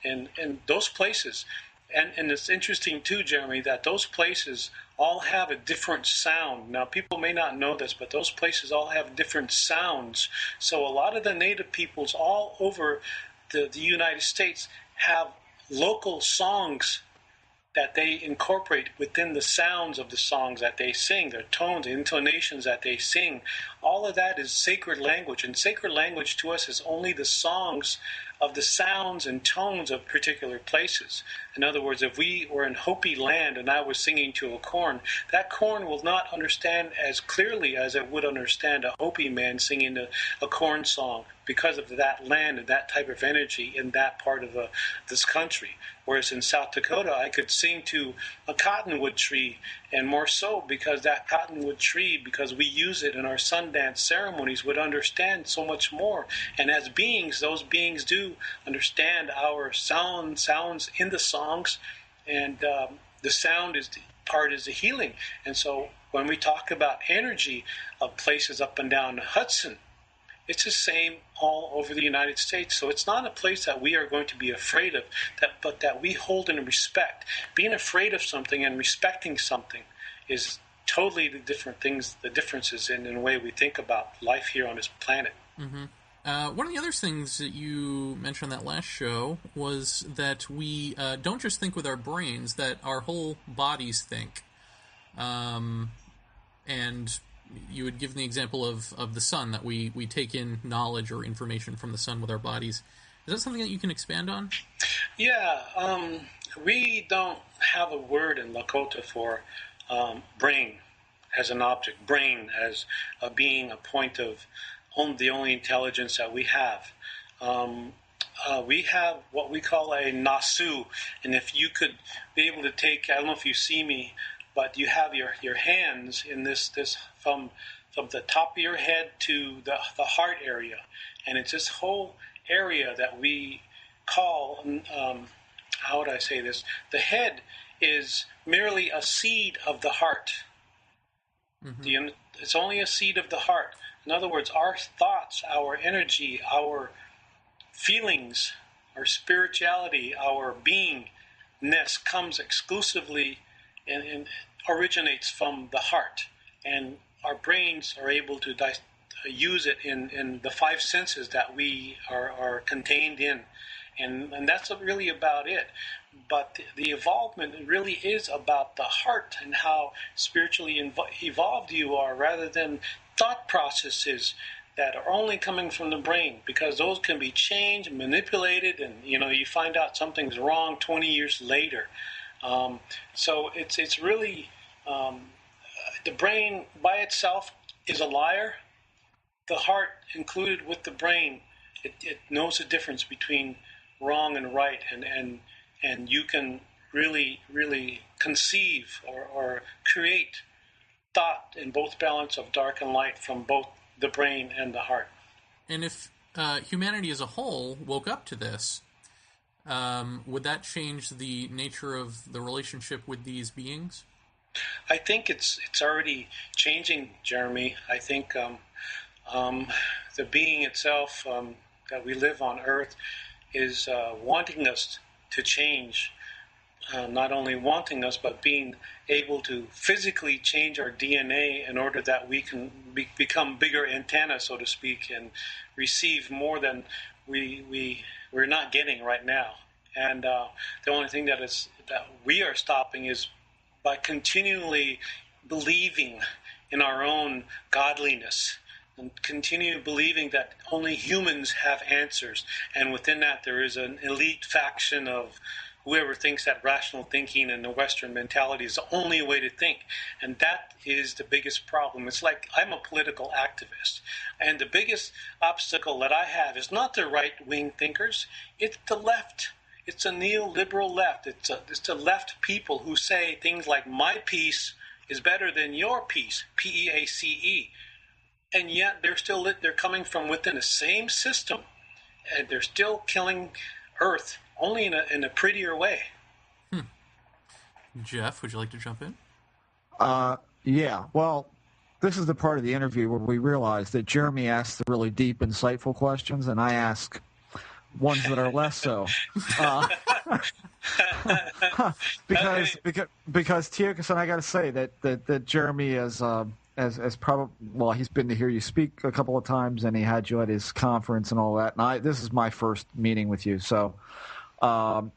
and those places. And it's interesting too, Jeremy, that those places all have a different sound. Now, people may not know this, but those places all have different sounds. So a lot of the native peoples all over the United States have local songs that they incorporate within the sounds of the songs that they sing, their tones, the intonations that they sing. All of that is sacred language, and sacred language to us is only the songs of the sounds and tones of particular places. In other words, if we were in Hopi land and I was singing to a corn, that corn will not understand as clearly as it would understand a Hopi man singing a corn song, because of that land and that type of energy in that part of this country. Whereas in South Dakota, I could sing to a cottonwood tree, and more so because that cottonwood tree, because we use it in our Sundance ceremonies, would understand so much more. And as beings, those beings do understand our sounds in the songs, and the sound is the healing. And so when we talk about energy of places up and down the Hudson, it's the same all over the United States. So it's not a place that we are going to be afraid of, but that we hold in respect. Being afraid of something and respecting something is totally the differences in the way we think about life here on this planet. Mm-hmm. One of the other things that you mentioned on that last show was that we don't just think with our brains, that our whole bodies think. And you would give the example of the sun, that we take in knowledge or information from the sun with our bodies. Is that something that you can expand on? Yeah, we don't have a word in Lakota for brain as an object, brain as a being, a point of the only intelligence that we have. We have what we call a nasu, and if you could be able to take, I don't know if you see me, but you have your hands in this from from the top of your head to the heart area. And it's this whole area that we call, how would I say this? The head is merely a seed of the heart. Mm-hmm. It's only a seed of the heart. In other words, our thoughts, our energy, our feelings, our spirituality, our beingness comes exclusively and originates from the heart. And our brains are able to use it in the five senses that we are contained in. And that's really about it. But the evolvement really is about the heart and how spiritually evolved you are, rather than thought processes that are only coming from the brain, because those can be changed, manipulated, and you find out something's wrong 20 years later. So it's really the brain by itself is a liar. The heart included with the brain, it knows the difference between wrong and right, and you can really, really conceive or create thought in both balance of dark and light from both the brain and the heart. And if humanity as a whole woke up to this, would that change the nature of the relationship with these beings? I think it's already changing, Jeremy. I think the being itself that we live on Earth is wanting us to change. Not only wanting us, but being able to physically change our DNA in order that we can become bigger antenna, so to speak, and receive more than we're not getting right now. And the only thing that we are stopping is by continually believing in our own godliness and continue believing that only humans have answers. And within that, there is an elite faction of whoever thinks that rational thinking and the Western mentality is the only way to think. And that is the biggest problem. It's like I'm a political activist, and the biggest obstacle that I have is not the right-wing thinkers, it's the left. It's a neoliberal left. It's the left people who say things like, my peace is better than your peace, P-E-A-C-E. And yet they're coming from within the same system, and they're still killing Earth, only in a prettier way. Jeff, would you like to jump in? Yeah. Well, this is the part of the interview where we realize that Jeremy asks the really deep, insightful questions, and I ask ones that are less so. Because Tiokasin, I got to say that Jeremy is as probably, well, he's been to hear you speak a couple of times, and he had you at his conference and all that. And this is my first meeting with you, so I'm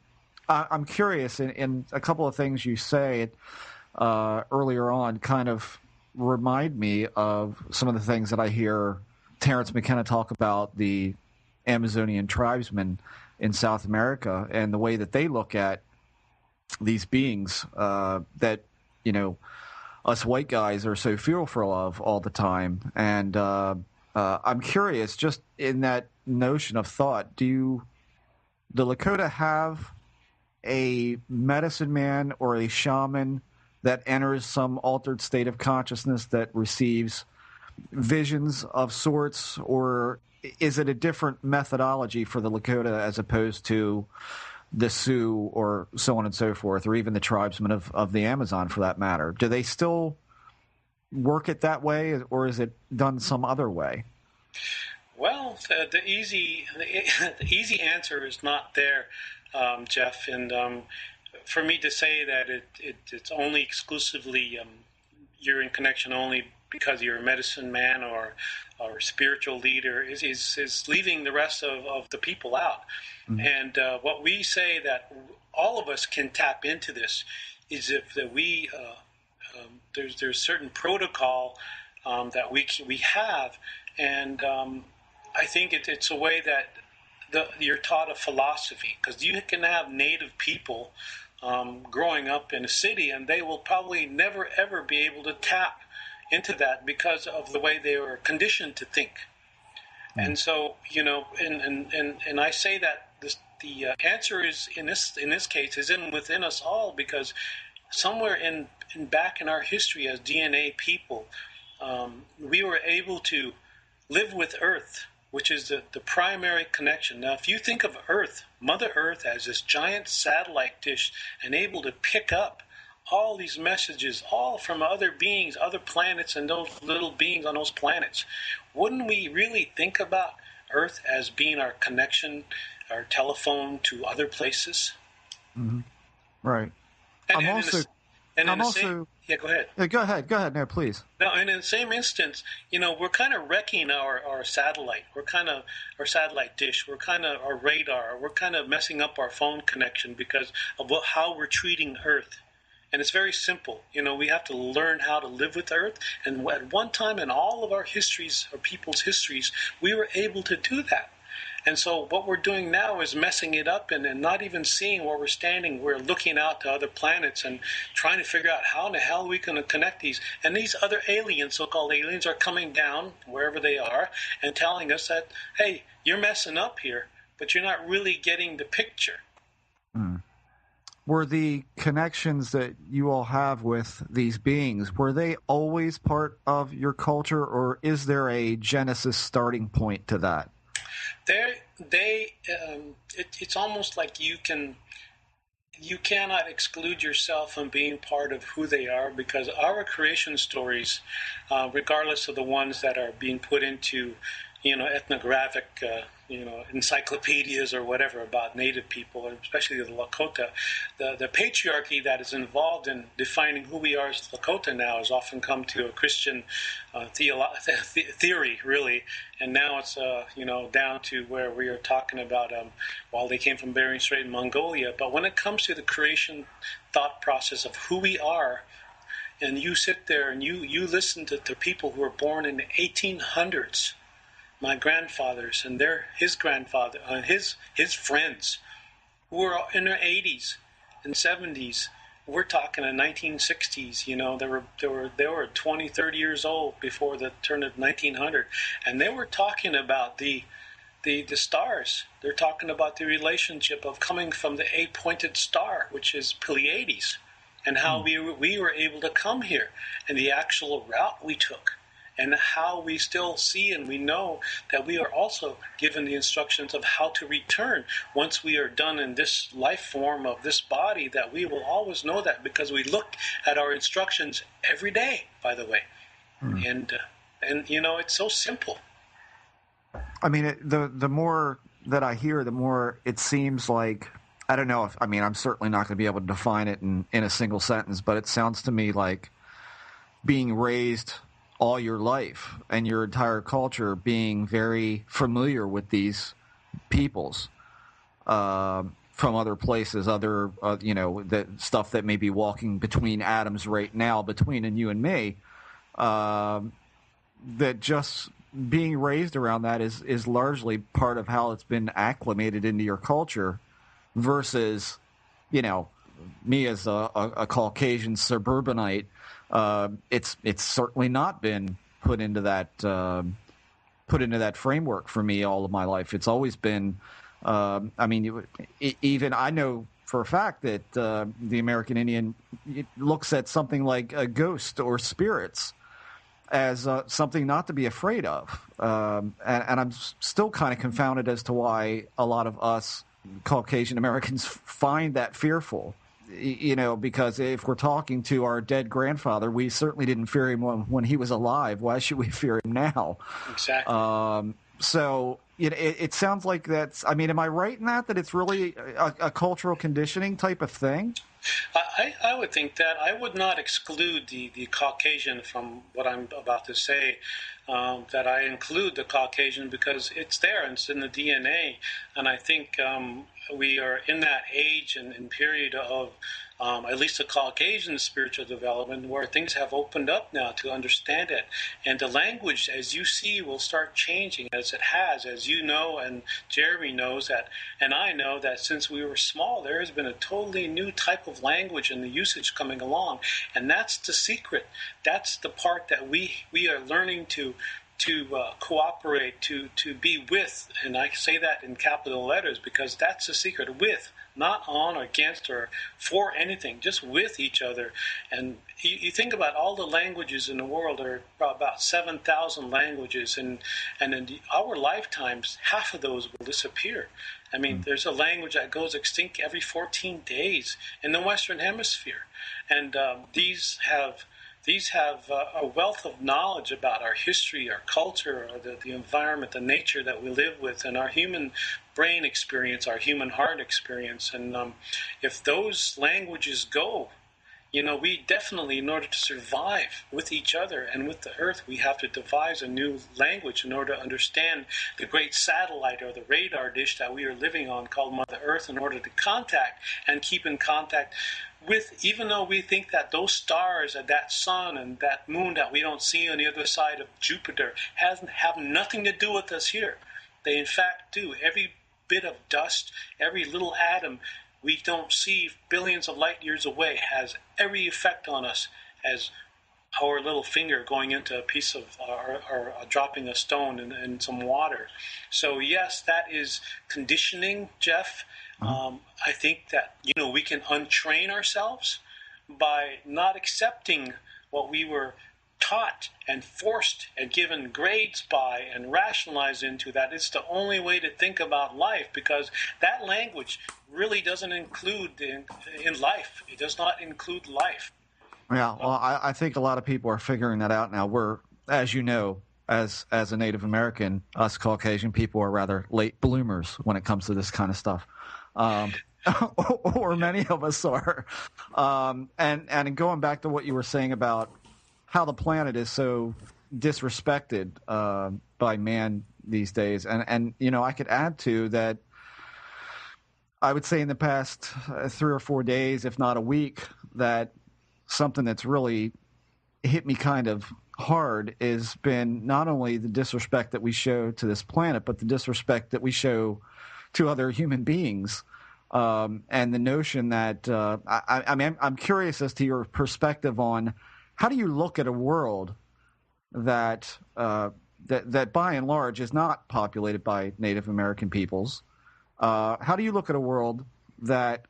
curious. In a couple of things you say earlier on, kind of remind me of some of the things that I hear Terrence McKenna talk about the Amazonian tribesmen in South America and the way that they look at these beings that us white guys are so fearful of all the time. And I'm curious, just in that notion of thought, do the Lakota have a medicine man or a shaman that enters some altered state of consciousness that receives visions of sorts, or is it a different methodology for the Lakota as opposed to the Sioux or so on and so forth, or even the tribesmen of the Amazon for that matter? Do they still work it that way, or is it done some other way? Well, the easy answer is not there, Jeff. And for me to say that it's only exclusively you're in connection only because you're a medicine man or spiritual leader is leaving the rest of the people out. Mm-hmm. And what we say that all of us can tap into this is if that we there's certain protocol that we have, and I think it's a way that you're taught a philosophy, because you can have native people growing up in a city, and they will probably never ever be able to tap into that because of the way they were conditioned to think. And so, and I say that the answer is in this case is within us all, because somewhere in back in our history as DNA people, we were able to live with Earth, which is the primary connection. Now, if you think of Earth, Mother Earth, as this giant satellite dish and able to pick up all these messages, all from other beings, other planets, and those little beings on those planets, wouldn't we really think about Earth as being our connection, our telephone to other places? Mm-hmm. Right. And, I'm and also. Yeah, go ahead. Go ahead. No, please. No, and in the same instance, we're kind of wrecking our satellite. We're kind of our satellite dish. We're kind of our radar. We're kind of messing up our phone connection because of how we're treating Earth. And it's very simple. We have to learn how to live with Earth. And at one time in all of our histories, or people's histories, we were able to do that. And so what we're doing now is messing it up and not even seeing where we're standing. We're looking out to other planets and trying to figure out how in the hell are we going to connect these. And these other aliens, so-called aliens, are coming down wherever they are and telling us that, hey, you're messing up here, but you're not really getting the picture. Were the connections that you all have with these beings, were they always part of your culture, or is there a genesis starting point to that? It's almost like you cannot exclude yourself from being part of who they are, because our creation stories, regardless of the ones that are being put into, ethnographic, encyclopedias or whatever about Native people, especially the Lakota, the patriarchy that is involved in defining who we are as Lakota now has often come to a Christian theory, really, and now it's down to where we are talking about while they came from Bering Strait in Mongolia. But when it comes to the creation thought process of who we are, and you sit there and you listen to people who were born in the 1800s, my grandfathers and his grandfather and his friends who were in their 80s and 70s. We're talking in 1960s. They were 20, 30 years old before the turn of 1900, and they were talking about the stars. They're talking about the relationship of coming from the 8-pointed star, which is Pleiades, and how we were able to come here and the actual route we took. And how we still see and we know that we are also given the instructions of how to return once we are done in this life form of this body, that we will always know that because we look at our instructions every day, by the way. And it's so simple. I mean, the more that I hear, the more it seems like, I don't know I'm certainly not going to be able to define it in a single sentence, but it sounds to me like being raised all your life and your entire culture being very familiar with these peoples from other places, the stuff that may be walking between atoms right now between you and me, that just being raised around that is largely part of how it's been acclimated into your culture versus, me as a Caucasian suburbanite. It's certainly not been put into that framework for me all of my life. It's always been, even I know for a fact that the American Indian looks at something like a ghost or spirits as something not to be afraid of, and I'm still kind of confounded as to why a lot of us Caucasian Americans find that fearful. Because if we're talking to our dead grandfather, we certainly didn't fear him when he was alive. Why should we fear him now? Exactly. So it sounds like that's, am I right in that it's really a cultural conditioning type of thing? I would think that. I would not exclude the Caucasian from what I'm about to say, that I include the Caucasian because it's there and it's in the DNA. And I think we are in that age and period of at least the Caucasian spiritual development where things have opened up now to understand it. And the language, as you see, will start changing as it has, as you know, and Jeremy knows that, and I know that since we were small, there has been a totally new type of language and the usage coming along. And that's the secret. That's the part that we are learning to cooperate, to be with, and I say that in capital letters because that's the secret, with, not on or against or for anything, just with each other. And you think about all the languages in the world, there are about 7,000 languages, and in our lifetimes, half of those will disappear. I mean, there's a language that goes extinct every 14 days in the Western Hemisphere, and these have a wealth of knowledge about our history, our culture, or the environment, the nature that we live with, and our human brain experience, our human heart experience. And if those languages go, we definitely, in order to survive with each other and with the earth, we have to devise a new language in order to understand the great satellite or the radar dish that we are living on called Mother Earth, in order to contact and keep in contact with, even though we think that those stars and that sun and that moon that we don't see on the other side of Jupiter have nothing to do with us here. They in fact do. Every bit of dust, every little atom we don't see billions of light years away has every effect on us as our little finger going into a piece of, or dropping a stone in some water. So yes, that is conditioning, Jeff. I think that, we can untrain ourselves by not accepting what we were taught and forced and given grades by and rationalized into, that it's the only way to think about life, because that language really doesn't include in life. It does not include life. Yeah, well, I think a lot of people are figuring that out now. We're, as you know, as a Native American, us Caucasian people are rather late bloomers when it comes to this kind of stuff. Or many of us are. And going back to what you were saying about how the planet is so disrespected by man these days, and I could add to that. I would say in the past 3 or 4 days, if not a week, that something that's really hit me kind of hard has been not only the disrespect that we show to this planet, but the disrespect that we show to other human beings. And the notion that I'm curious as to your perspective on how do you look at a world that that by and large is not populated by Native American peoples. How do you look at a world that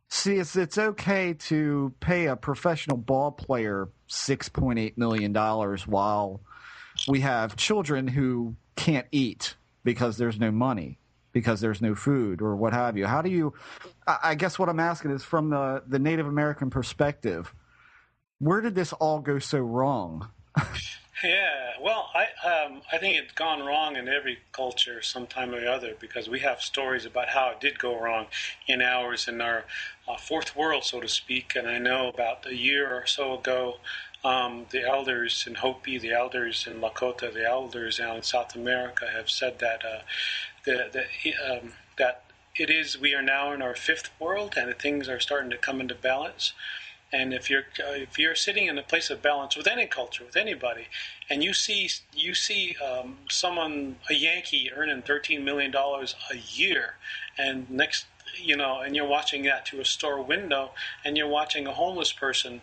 sees it's okay to pay a professional ball player $6.8 million while we have children who can't eat because there's no money, because there's no food, or what have you? How do you? I guess what I'm asking is, from the Native American perspective, where did this all go so wrong? Yeah, well, I think it's gone wrong in every culture sometime or other, because we have stories about how it did go wrong in ours, in our fourth world, so to speak. And I know about a year or so ago, the elders in Hopi, the elders in Lakota, the elders out in South America have said that that we are now in our fifth world, and things are starting to come into balance. And if you're sitting in a place of balance with any culture, with anybody, and you see someone, a Yankee, earning $13 million a year, and and you're watching that through a store window, and you're watching a homeless person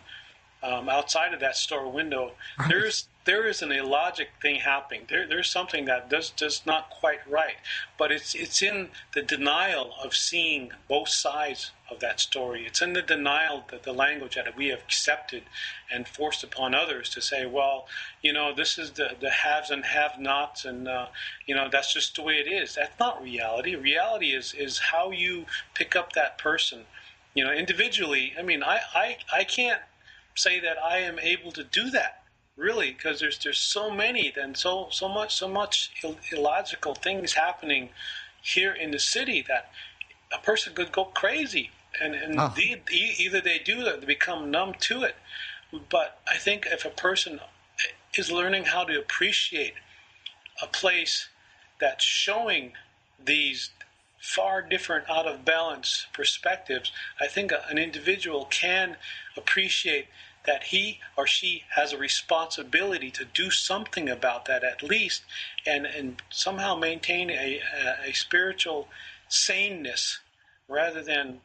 outside of that store window, there is an illogic thing happening. There's something that does not quite right. But it's in the denial of seeing both sides of that story. It's in the denial that the language that we have accepted and forced upon others to say, well, this is the haves and have-nots, and that's just the way it is. That's not reality. Reality is how you pick up that person, individually. I mean, I can't say that I am able to do that, really, because there's so many and so much illogical things happening here in the city that a person could go crazy, and either they do that, they become numb to it. But I think if a person is learning how to appreciate a place that's showing these far different, out of balance perspectives, I think an individual can appreciate that he or she has a responsibility to do something about that, at least, and somehow maintain a spiritual saneness, rather than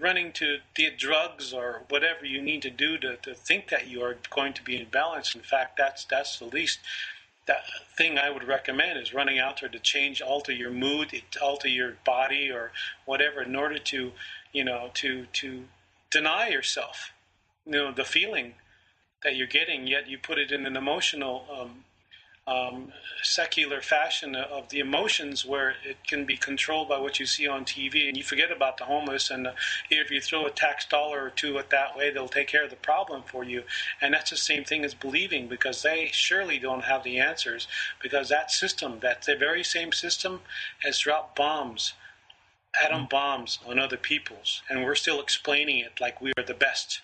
running to the drugs or whatever you need to do to think that you are going to be in balance. In fact, that's the least that thing I would recommend is running out there to alter your mood, alter your body or whatever in order to, to deny yourself, the feeling that you're getting, yet you put it in an emotional, secular fashion of the emotions where it can be controlled by what you see on TV, and you forget about the homeless, and if you throw a tax dollar or two at that way, they'll take care of the problem for you. And that's the same thing as believing, because they surely don't have the answers, because that system, that's the very same system, has dropped bombs, atom bombs on other peoples, and we're still explaining it like we are the best.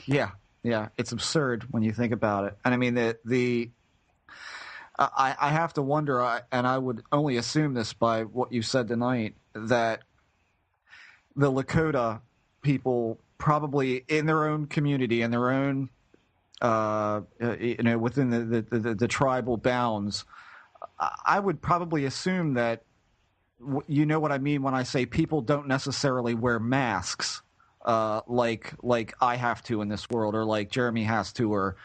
Yeah, it's absurd when you think about it. And I mean, I have to wonder, and I would only assume this by what you said tonight, that the Lakota people probably in their own community, in their own, within the tribal bounds, I would probably assume that, you know what I mean when I say people don't necessarily wear masks like I have to in this world, or like Jeremy has to, or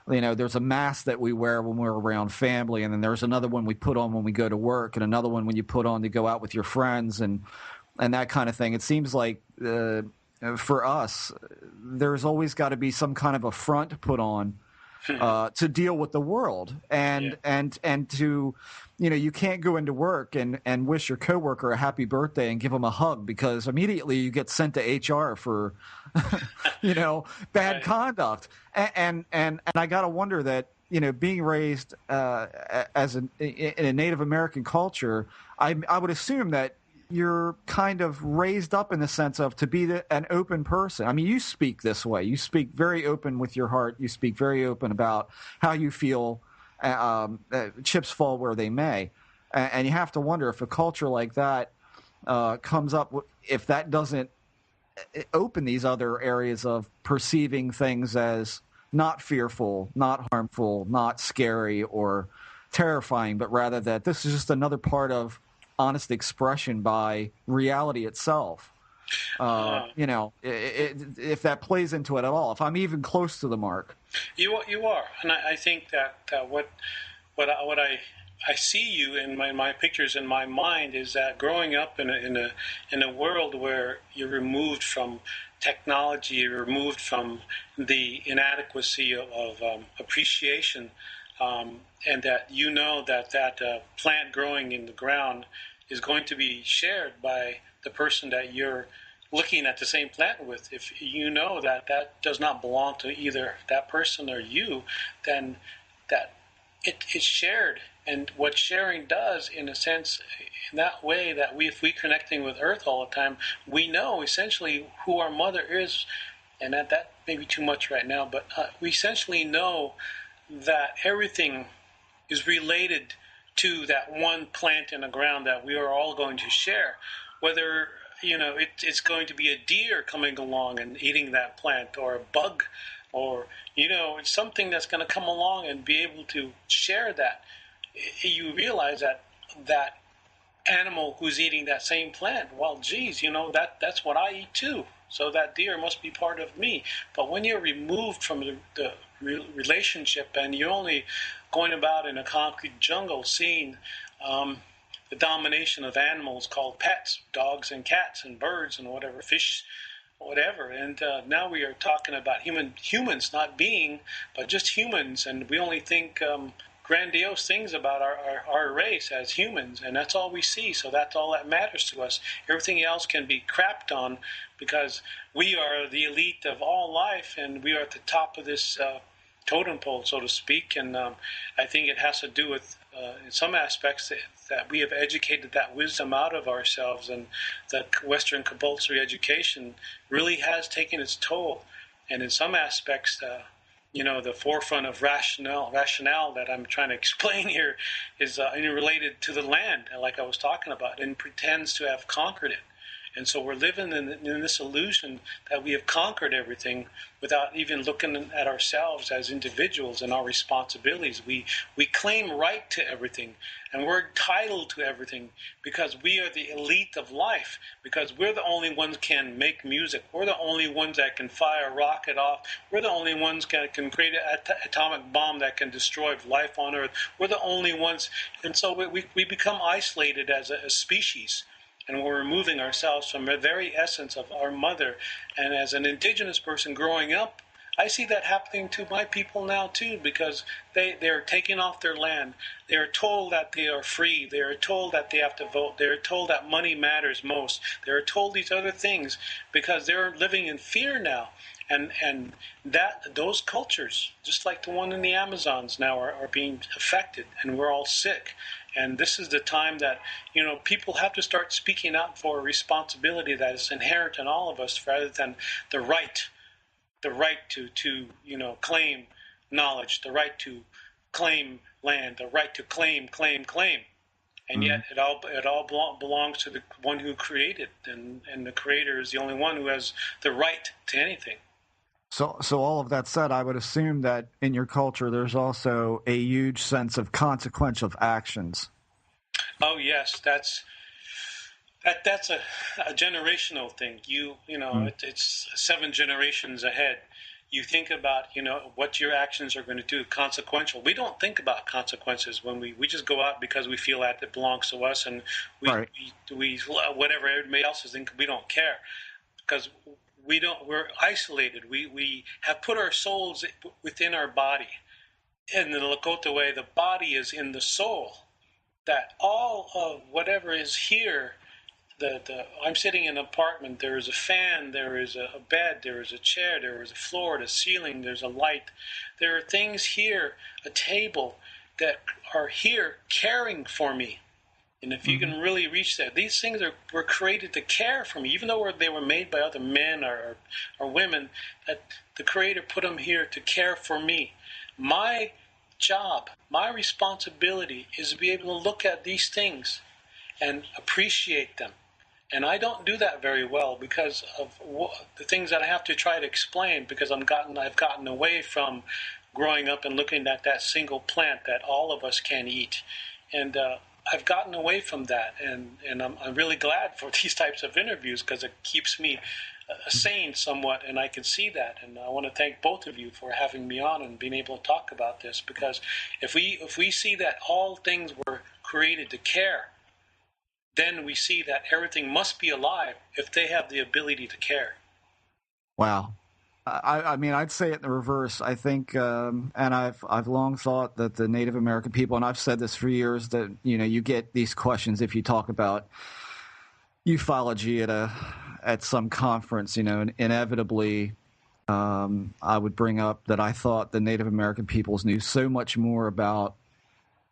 there's a mask that we wear when we're around family, and then there's another one we put on when we go to work, and another one when you put on to go out with your friends, and that kind of thing. It seems like for us, there's always got to be some kind of a front put on to deal with the world, and to, you can't go into work and wish your coworker a happy birthday and give them a hug, because immediately you get sent to HR for, bad conduct. And I got to wonder that, being raised in a Native American culture, I would assume that you're kind of raised up in the sense of to be an open person. I mean, you speak this way. You speak very open with your heart. You speak very open about how you feel. Chips fall where they may. And you have to wonder if a culture like that comes up, if that doesn't open these other areas of perceiving things as not fearful, not harmful, not scary or terrifying, but rather that this is just another part of honest expression by reality itself. If that plays into it at all, if I'm even close to the mark. You are, and I think that what I see you in my pictures in my mind is that growing up in a world where you're removed from technology, you're removed from the inadequacy of appreciation, and that that plant growing in the ground is going to be shared by the person that you're looking at the same plant with. If you know that does not belong to either that person or you, then that it's shared. And what sharing does, in a sense, in that way, that if we connecting with Earth all the time, we know essentially who our mother is, and that may be too much right now, but we essentially know that everything is related to that one plant in the ground that we are all going to share. Whether it's going to be a deer coming along and eating that plant, or a bug, or it's something that's going to come along and be able to share that. You realize that animal who's eating that same plant, well, geez, that's what I eat too. So that deer must be part of me. But when you're removed from the relationship and you're only going about in a concrete jungle seeing the domination of animals called pets, dogs and cats and birds and whatever, fish, whatever. And now we are talking about humans, not being, but just humans. And we only think grandiose things about our race as humans, and that's all we see. So that's all that matters to us. Everything else can be crapped on because we are the elite of all life, and we are at the top of this totem pole, so to speak. And I think it has to do with, in some aspects, that we have educated that wisdom out of ourselves, and that Western compulsory education really has taken its toll. And in some aspects, the forefront of rationale that I'm trying to explain here is related to the land, like I was talking about, and pretends to have conquered it. And so we're living in this illusion that we have conquered everything without even looking at ourselves as individuals and our responsibilities. We claim right to everything, and we're entitled to everything because we are the elite of life, because we're the only ones can make music. We're the only ones that can fire a rocket off. We're the only ones that can create an atomic bomb that can destroy life on Earth. We're the only ones. And so we become isolated as a species. And we're removing ourselves from the very essence of our mother. And as an indigenous person growing up, I see that happening to my people now too, because they're taking off their land. They are told that they are free. They are told that they have to vote. They are told that money matters most. They are told these other things because they're living in fear now. And that those cultures, just like the one in the Amazons now, are being affected, and we're all sick. And this is the time that, people have to start speaking out for a responsibility that is inherent in all of us, rather than the right to claim knowledge, the right to claim land, the right to claim. And yet it all belongs to the one who created, and the creator is the only one who has the right to anything. So all of that said, I would assume that in your culture there's also a huge sense of consequence of actions. Oh yes, that's a generational thing. It's 7 generations ahead. You think about, what your actions are going to do, consequential. We don't think about consequences when we just go out because we feel that it belongs to us, and we whatever everybody else is thinking, we don't care, because we're isolated. We have put our souls within our body. In the Lakota way, the body is in the soul. That all of whatever is here, I'm sitting in an apartment, there is a fan, there is a bed, there is a chair, there is a floor, the ceiling, there's a light. There are things here, a table, that are here caring for me. And if you can really reach that, these things were created to care for me, even though they were made by other men or women, that the Creator put them here to care for me. My job, my responsibility is to be able to look at these things and appreciate them. And I don't do that very well because of the things that I have to try to explain, because I've gotten away from growing up and looking at that single plant that all of us can eat. And I've gotten away from that, and I'm really glad for these types of interviews, because it keeps me sane somewhat, and I can see that. And I want to thank both of you for having me on and being able to talk about this, because if we see that all things were created to care, then we see that everything must be alive if they have the ability to care. Wow. I mean, I'd say it in the reverse. I think, and I've long thought that the Native American people, and I've said this for years, that you get these questions if you talk about ufology at some conference. And inevitably, I would bring up that I thought the Native American peoples knew so much more about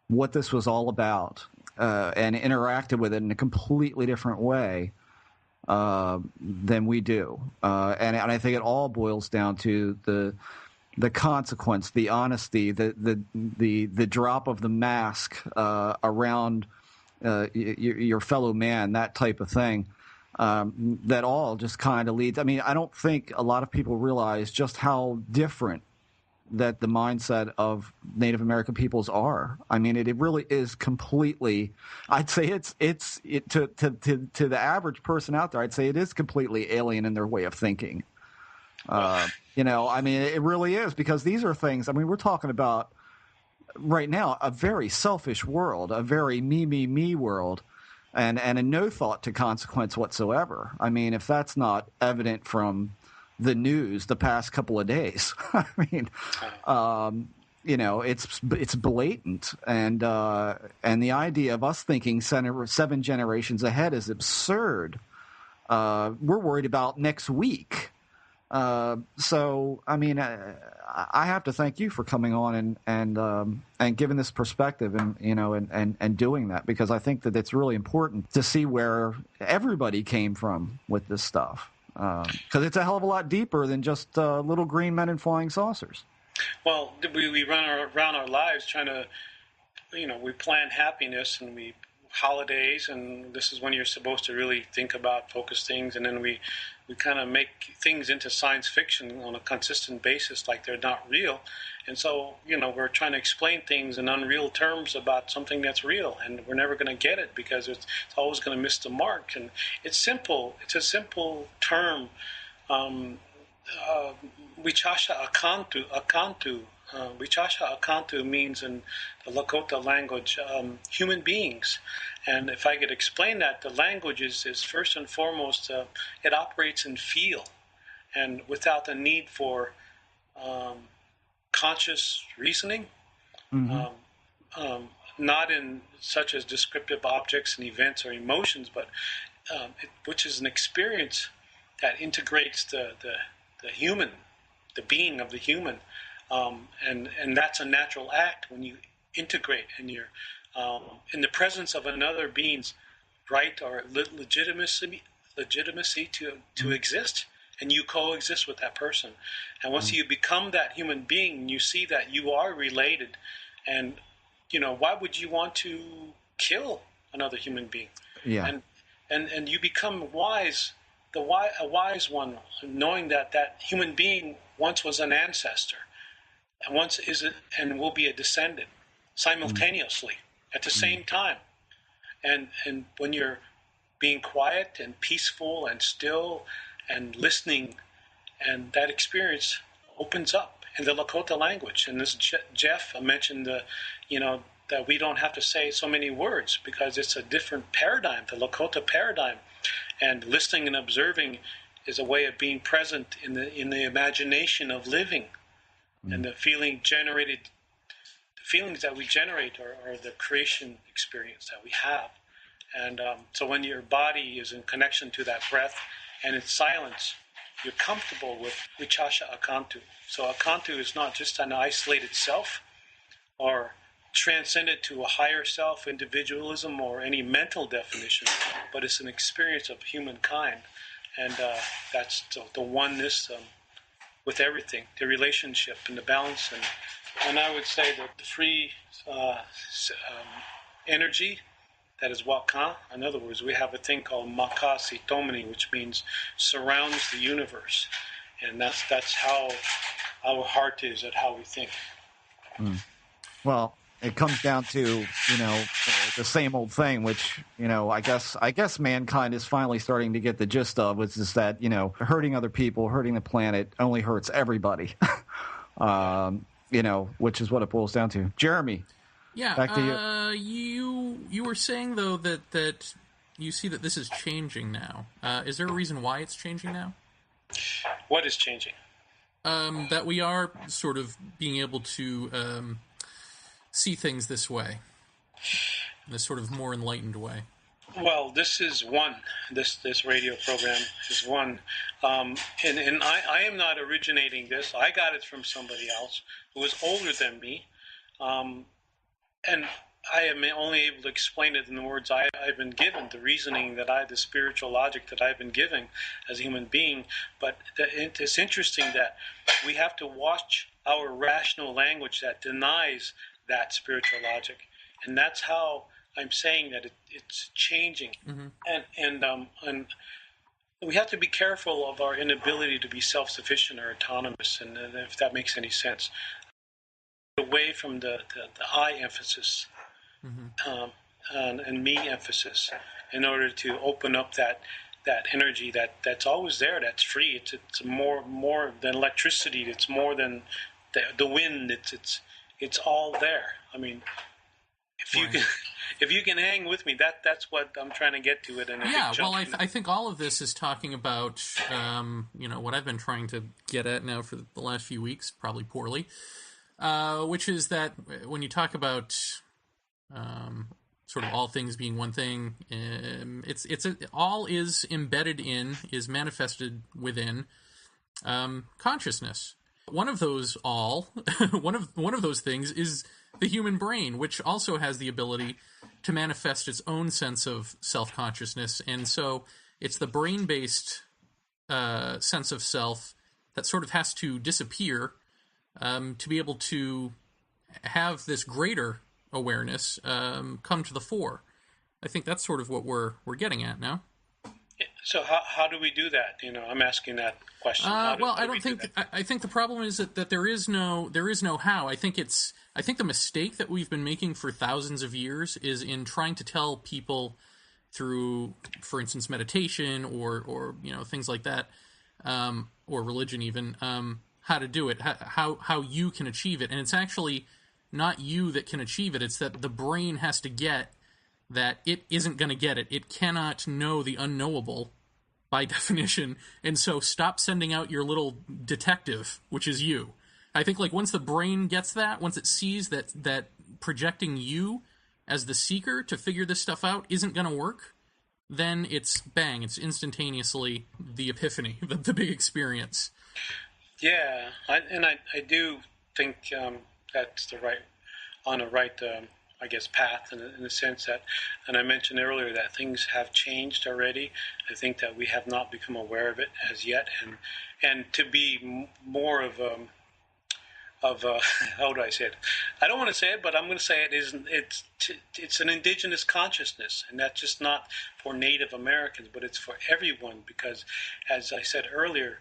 what this was all about, and interacted with it in a completely different way than we do, and I think it all boils down to the consequence, the honesty, the drop of the mask around your fellow man, that type of thing. That all just kind of leads. I mean, I don't think a lot of people realize just how different that the mindset of Native American peoples are. I mean, it really is completely. I'd say it's to the average person out there. I'd say it is completely alien in their way of thinking. I mean, it really is, because these are things. I mean, we're talking about right now a very selfish world, a very me world, and a no thought to consequence whatsoever. I mean, if that's not evident from the news the past couple of days, I mean, it's blatant, and the idea of us thinking 7 generations ahead is absurd. We're worried about next week. So, I mean, I have to thank you for coming on and giving this perspective, and doing that, because I think that it's really important to see where everybody came from with this stuff. Because it's a hell of a lot deeper than just little green men and flying saucers. Well, we run around our lives trying to, we plan happiness, and we holidays, and this is when you're supposed to really think about, focus things, and then we kind of make things into science fiction on a consistent basis like they're not real. And so, we're trying to explain things in unreal terms about something that's real, and we're never going to get it because it's always going to miss the mark. And it's simple. It's a simple term. Wichasha Akantu. Wichasha Akantu means in the Lakota language, human beings. And if I could explain that, the language is first and foremost, it operates in feel, and without the need for conscious reasoning, not in such as descriptive objects and events or emotions, but which is an experience that integrates the human, the being of the human. And that's a natural act when you integrate and you're in the presence of another being's right or legitimacy to exist, and you coexist with that person. And once you become that human being, you see that you are related. And why would you want to kill another human being? Yeah. And you become wise, a wise one, knowing that human being once was an ancestor, and once is and will be a descendant simultaneously at the same time. And when you're being quiet and peaceful and still and listening, and that experience opens up in the Lakota language. And this Jeff mentioned that we don't have to say so many words because it's a different paradigm, the Lakota paradigm. And listening and observing is a way of being present in the imagination of living. And the feelings that we generate are the creation experience that we have. And so when your body is in connection to that breath and it's silence, you're comfortable with Wichasha Akantu. So Akantu is not just an isolated self or transcended to a higher self, individualism, or any mental definition, but it's an experience of humankind. And that's the oneness with everything, the relationship and the balance. And I would say that the free energy, that is Wakan. In other words, we have a thing called Maka Sitomani, which means surrounds the universe. And that's how our heart is at how we think. Well, it comes down to, the same old thing, which, I guess mankind is finally starting to get the gist of, which is that, hurting other people, hurting the planet only hurts everybody, which is what it boils down to. Jeremy. Yeah, back to you. You were saying, though, that you see that this is changing now. Is there a reason why it's changing now? What is changing? That we are sort of being able to see things this way, in this sort of more enlightened way. Well, this is one. This radio program is one. And I am not originating this. I got it from somebody else who was older than me. And I am only able to explain it in the words I've been given, the reasoning the spiritual logic that I've been given as a human being. But it's interesting that we have to watch our rational language that denies that spiritual logic. And that's how I'm saying that it's changing. And we have to be careful of our inability to be self-sufficient or autonomous, and if that makes any sense. Away from the I emphasis and me emphasis in order to open up that energy that's always there, that's free. It's more than electricity. It's more than the wind. It's all there. I mean, if you can hang with me, that's what I'm trying to get to it. I think all of this is talking about what I've been trying to get at now for the last few weeks, probably poorly. Which is that when you talk about sort of all things being one thing, all is embedded in, is manifested within consciousness. One of those one of those things is the human brain, which also has the ability to manifest its own sense of self-consciousness, and so it's the brain-based sense of self that sort of has to disappear to be able to have this greater awareness come to the fore. I think that's sort of what we're getting at now. So how do we do that? I'm asking that question. I think the problem is that there is no how. I think the mistake that we've been making for thousands of years is in trying to tell people through, for instance, meditation or things like that, or religion even, how to do it, how you can achieve it. And it's actually not you that can achieve it. It's that the brain has to get that it isn't going to get it. It cannot know the unknowable by definition. And so stop sending out your little detective, which is you. I think once the brain gets that, once it sees that projecting you as the seeker to figure this stuff out isn't going to work, then it's bang, it's instantaneously the epiphany, the big experience. Yeah, I do think that's on the right path in the sense that, and I mentioned earlier that things have changed already. I think that we have not become aware of it as yet, and to be more of how do I say it? I don't want to say it, but I'm going to say it's an indigenous consciousness, and that's just not for Native Americans, but it's for everyone, because as I said earlier,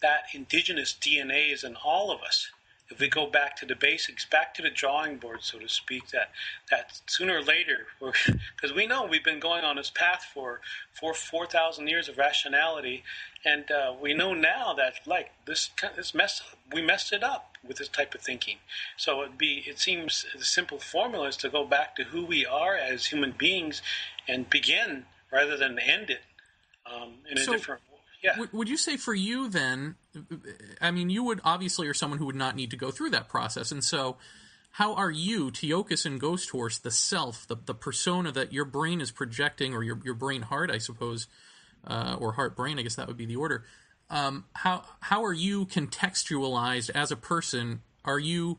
that indigenous DNA is in all of us. If we go back to the basics, back to the drawing board, so to speak, that sooner or later, because we know we've been going on this path for 4,000 years of rationality, and we know now that we messed it up with this type of thinking. So it seems the simple formula is to go back to who we are as human beings and begin rather than end it in a different. Yeah. Would you say for you then, I mean, you would obviously are someone who would not need to go through that process. And so how are you, Tiokasin Ghosthorse, the self, the persona that your brain is projecting, or your brain heart, I suppose, or heart brain, I guess that would be the order. How are you contextualized as a person? Are you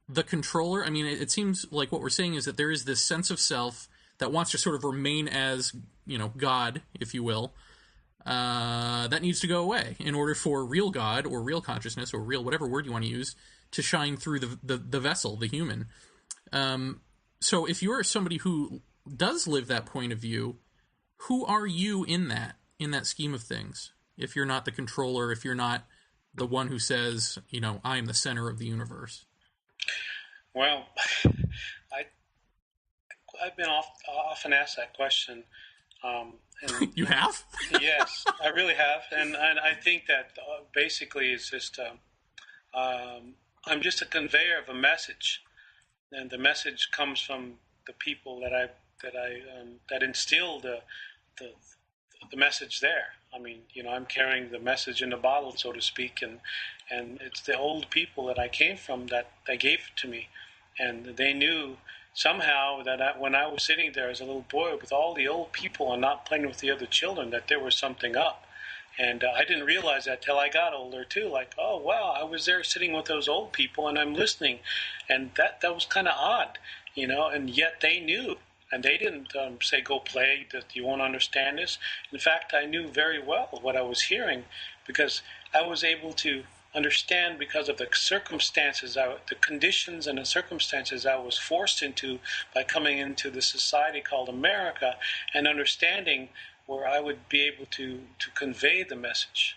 the controller? I mean, it seems like what we're saying is that there is this sense of self that wants to sort of remain as, God, if you will. That needs to go away in order for real God or real consciousness or real whatever word you want to use to shine through the vessel, the human. So if you're somebody who does live that point of view, who are you in that scheme of things? If you're not the controller, if you're not the one who says, I am the center of the universe. Well, I've been often asked that question. You have? Yes, I really have, and I think that basically it's just I'm just a conveyor of a message, and the message comes from the people that instilled the message there. I mean, I'm carrying the message in the bottle, so to speak, and it's the old people that I came from that they gave it to me, and they knew somehow that when I was sitting there as a little boy with all the old people and not playing with the other children, that there was something up. And I didn't realize that till I got older too. Like, oh wow, I was there sitting with those old people and I'm listening, and that was kind of odd, And yet they knew, and they didn't say go play, that you won't understand this. In fact, I knew very well what I was hearing, because I was able to understand because of the circumstances, the conditions and the circumstances I was forced into by coming into the society called America, and understanding where I would be able to convey the message.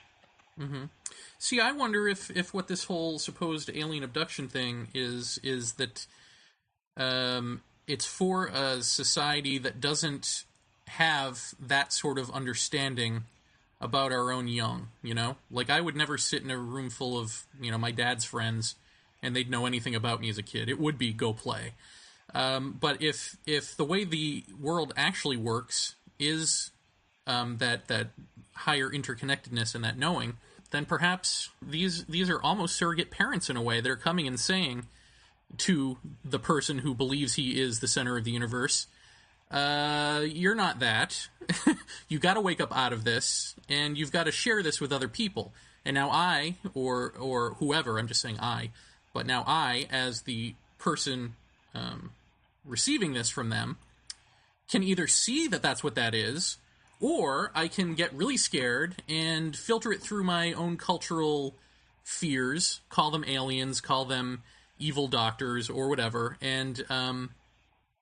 Mm-hmm. See, I wonder if what this whole supposed alien abduction thing is that it's for a society that doesn't have that sort of understanding about our own young, Like, I would never sit in a room full of, my dad's friends, and they'd know anything about me as a kid. It would be go play. But if the way the world actually works is that higher interconnectedness and that knowing, then perhaps these are almost surrogate parents in a way that are coming and saying to the person who believes he is the center of the universe, you're not that. You got to wake up out of this, and you've got to share this with other people. And now I, or whoever, I'm just saying I, but now I, as the person receiving this from them, can either see that that's what that is, or I can get really scared and filter it through my own cultural fears, call them aliens, call them evil doctors, or whatever, and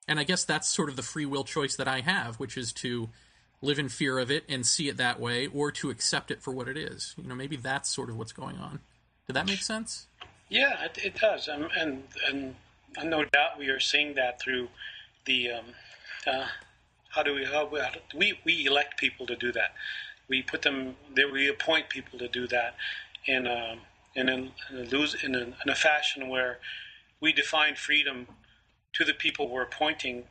And I guess that's sort of the free will choice that I have, which is to live in fear of it and see it that way, or to accept it for what it is. You know, maybe that's sort of what's going on. Did that make sense? Yeah, it does, and no doubt we are seeing that through the we elect people to do that. We put them there. We appoint people to do that in a fashion where we define freedom to the people we're appointing,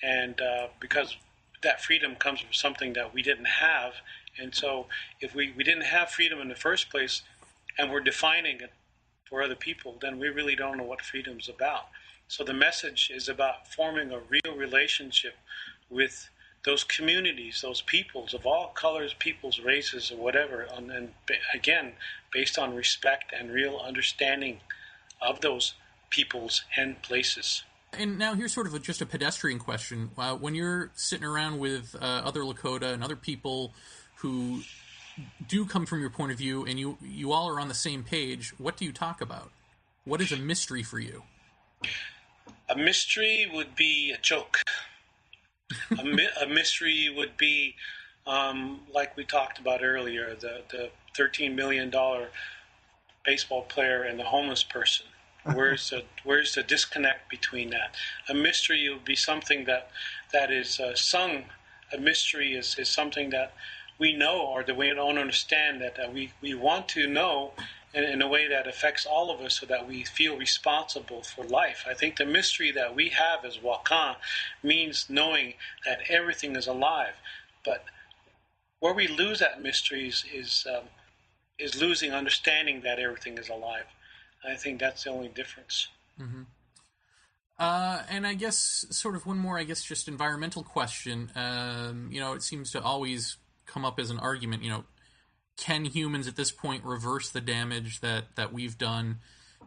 and because that freedom comes from something that we didn't have, and so if we didn't have freedom in the first place, and we're defining it for other people, then we really don't know what freedom's about. So the message is about forming a real relationship with those communities, those peoples of all colors, peoples, races, or whatever, and again, based on respect and real understanding of those peoples and places. And now here's sort of just a pedestrian question. When you're sitting around with other Lakota and other people who do come from your point of view, and you all are on the same page, what do you talk about? What is a mystery for you? A mystery would be a joke. A mystery would be, like we talked about earlier, the $13 million baseball player and the homeless person. Where's the disconnect between that? A mystery would be something that is sung. A mystery is something that we know or that we don't understand, that we want to know in a way that affects all of us so that we feel responsible for life. I think the mystery that we have as Wakan means knowing that everything is alive. But where we lose that mystery is losing understanding that everything is alive. I think that's the only difference. Mm-hmm. And I guess sort of one more, just environmental question. It seems to always come up as an argument, can humans at this point reverse the damage that we've done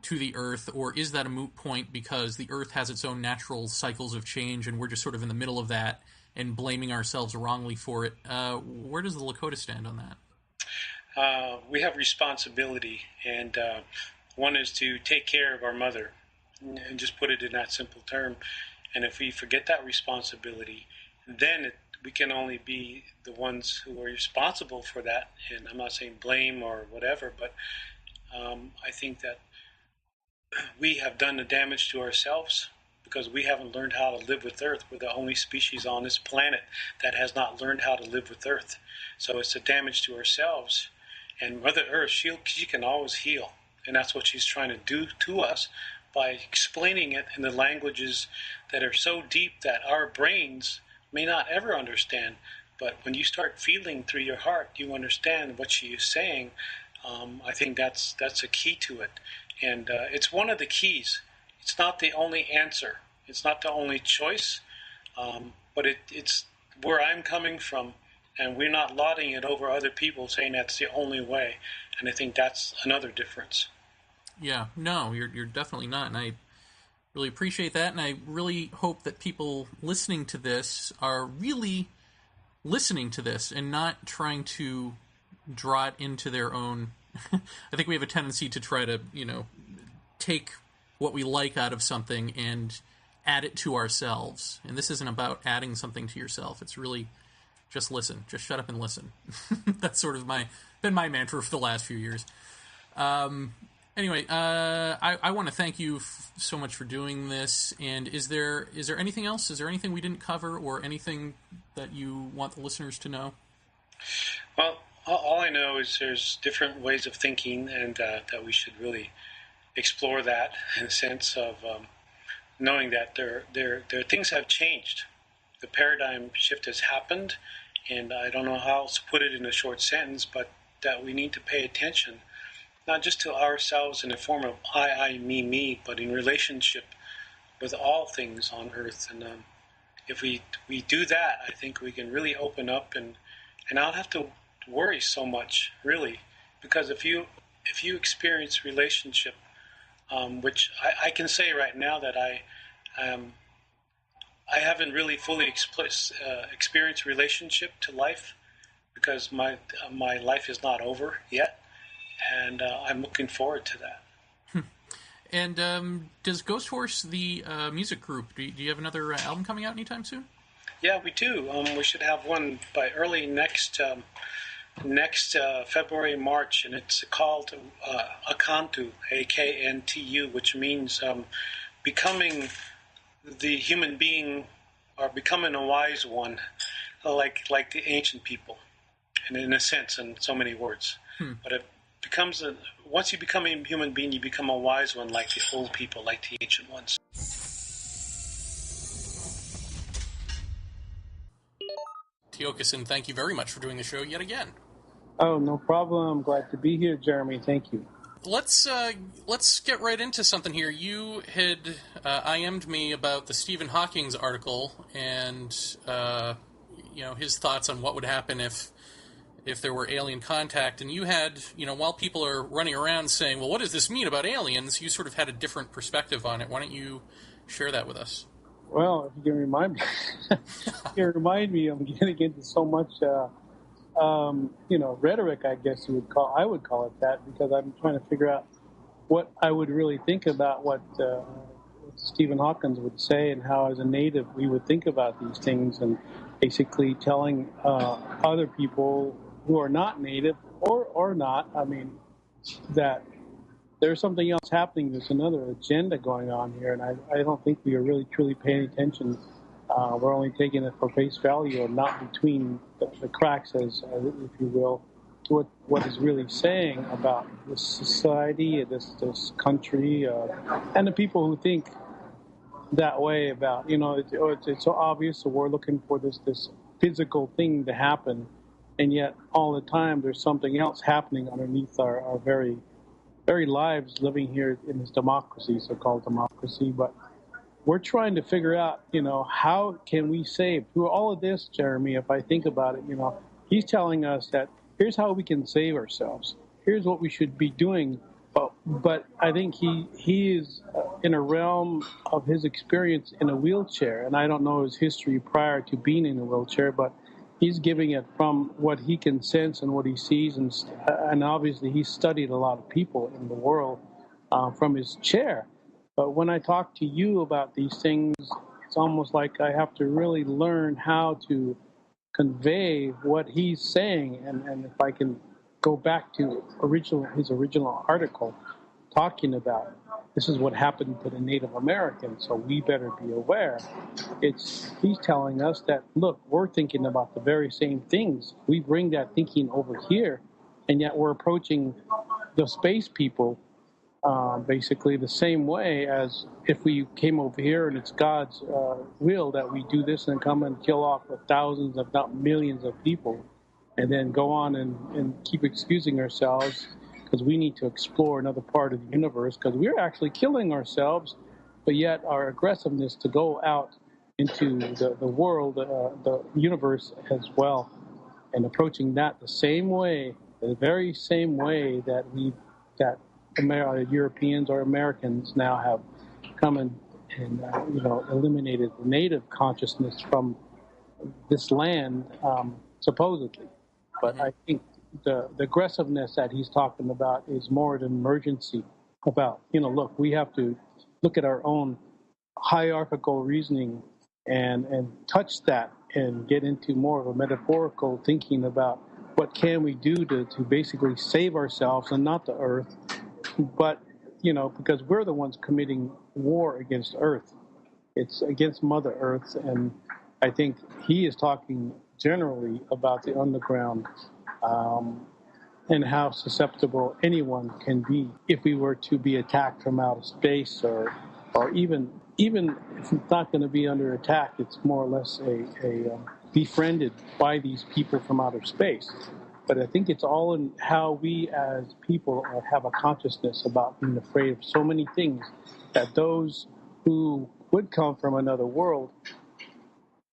to the Earth, or is that a moot point because the Earth has its own natural cycles of change and we're just sort of in the middle of that and blaming ourselves wrongly for it? Where does the Lakota stand on that? We have responsibility, and one is to take care of our mother, and just put it in that simple term. And if we forget that responsibility, then we can only be the ones who are responsible for that. And I'm not saying blame or whatever, but I think that we have done the damage to ourselves because we haven't learned how to live with Earth. We're the only species on this planet that has not learned how to live with Earth. So it's a damage to ourselves. And Mother Earth, she can always heal. And that's what she's trying to do to us by explaining it in the languages that are so deep that our brains may not ever understand. But when you start feeling through your heart, you understand what she is saying. I think that's a key to it. And it's one of the keys. It's not the only answer. It's not the only choice. But it's where I'm coming from. And we're not lauding it over other people, saying that's the only way. And I think that's another difference. Yeah, no, you're definitely not. And I really appreciate that. And I really hope that people listening to this are really listening to this and not trying to draw it into their own. I think we have a tendency to try to, take what we like out of something and add it to ourselves. And this isn't about adding something to yourself. It's really just listen. Just shut up and listen. That's sort of been my mantra for the last few years. Anyway, I want to thank you so much for doing this. And is there anything else? Is there anything we didn't cover, or anything that you want the listeners to know? Well, all I know is there's different ways of thinking, and that we should really explore that in a sense of knowing that there things have changed. The paradigm shift has happened, and I don't know how else to put it in a short sentence, but that we need to pay attention, not just to ourselves in the form of I, me, but in relationship with all things on Earth. And if we do that, I think we can really open up and not have to worry so much, really, because if you experience relationship, which I can say right now that I haven't really fully experienced relationship to life, because my life is not over yet, and I'm looking forward to that. And does Ghosthorse, the music group, do you have another album coming out anytime soon? Yeah, we do. We should have one by early next February, March, and it's called Akantu, A-K-N-T-U, which means becoming the human being or becoming a wise one, like the ancient people, and in a sense, in so many words. But it becomes once you become a human being, you become a wise one, like the old people, like the ancient ones. Tiokasin, thank you very much for doing the show yet again. Oh, no problem. I'm glad to be here, Jeremy. Thank you. Let's get right into something here. You had IM'd me about the Stephen Hawking's article and his thoughts on what would happen if there were alien contact. And you had, while people are running around saying, well, what does this mean about aliens? You sort of had a different perspective on it. Why don't you share that with us? Well, if you can remind me, I'm getting into so much, rhetoric, I guess I would call it that, because I'm trying to figure out what I would really think about what Stephen Hawking would say and how, as a native, we would think about these things, and basically telling other people who are not native or not, that there's something else happening. There's another agenda going on here, and I don't think we are really truly paying attention. We're only taking it for face value and not between the cracks, as if you will, to what is really saying about this society, this country, and the people who think that way about, it's so obvious. So we're looking for this physical thing to happen, and yet all the time there's something else happening underneath our very lives living here in this democracy, so-called democracy. But we're trying to figure out, how can we save through all of this, Jeremy? If I think about it, he's telling us that here's how we can save ourselves. Here's what we should be doing. But I think he is in a realm of his experience in a wheelchair, and I don't know his history prior to being in a wheelchair, but he's giving it from what he can sense and what he sees, and obviously he's studied a lot of people in the world from his chair. But when I talk to you about these things, it's almost like I have to really learn how to convey what he's saying. And if I can go back to his original article talking about this is what happened to the Native Americans, so we better be aware. He's telling us that, look, we're thinking about the very same things. We bring that thinking over here, and yet we're approaching the space people basically the same way as if we came over here and it's God's will that we do this and come and kill off thousands, if not millions of people, and then go on and keep excusing ourselves because we need to explore another part of the universe because we're actually killing ourselves, but yet our aggressiveness to go out into the world, the universe as well, and approaching that the same way, the very same way that Europeans or Americans now have come and eliminated the native consciousness from this land, supposedly. But I think the aggressiveness that he's talking about is more an emergency about, look, we have to look at our own hierarchical reasoning and touch that and get into more of a metaphorical thinking about what can we do to basically save ourselves and not the earth, but, because we're the ones committing war against earth. It's against Mother Earth, and I think he is talking generally about the underground and how susceptible anyone can be if we were to be attacked from outer space, or even if it's not going to be under attack, it's more or less a befriended by these people from outer space. But I think it's all in how we as people have a consciousness about being afraid of so many things that those who would come from another world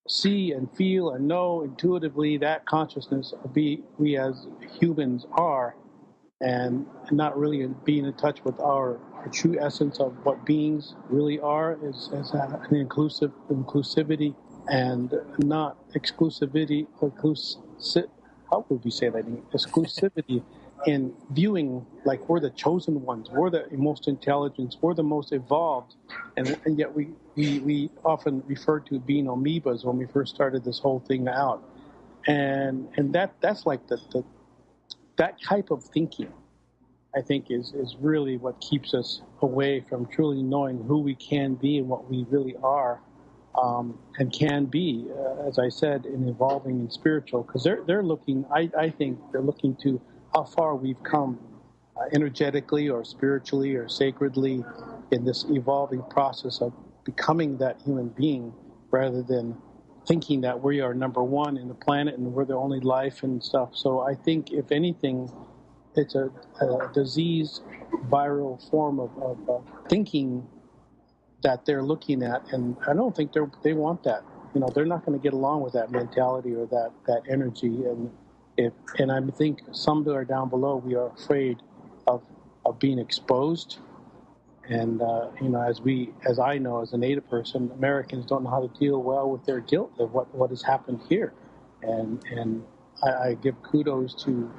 see and feel and know intuitively that consciousness we as humans are, and not really being in touch with our true essence of what beings really are is an inclusivity and not exclusivity. How would we say that? Exclusivity in viewing like we're the chosen ones, we're the most intelligent, we're the most evolved, and yet we often refer to being amoebas when we first started this whole thing out, and that's like that type of thinking, I think, is really what keeps us away from truly knowing who we can be and what we really are, and can be, as I said, in evolving and spiritual. Because they're looking, I think they're looking to how far we've come energetically or spiritually or sacredly in this evolving process of becoming that human being, rather than thinking that we are number one in the planet and we're the only life and stuff. So I think, if anything, it's a disease, viral form of thinking that they're looking at, and I don't think they want that. They're not going to get along with that mentality or that energy, and I think somewhere down below we are afraid of being exposed. And as I know, as a Native person, Americans don't know how to deal well with their guilt of what has happened here, and I give kudos to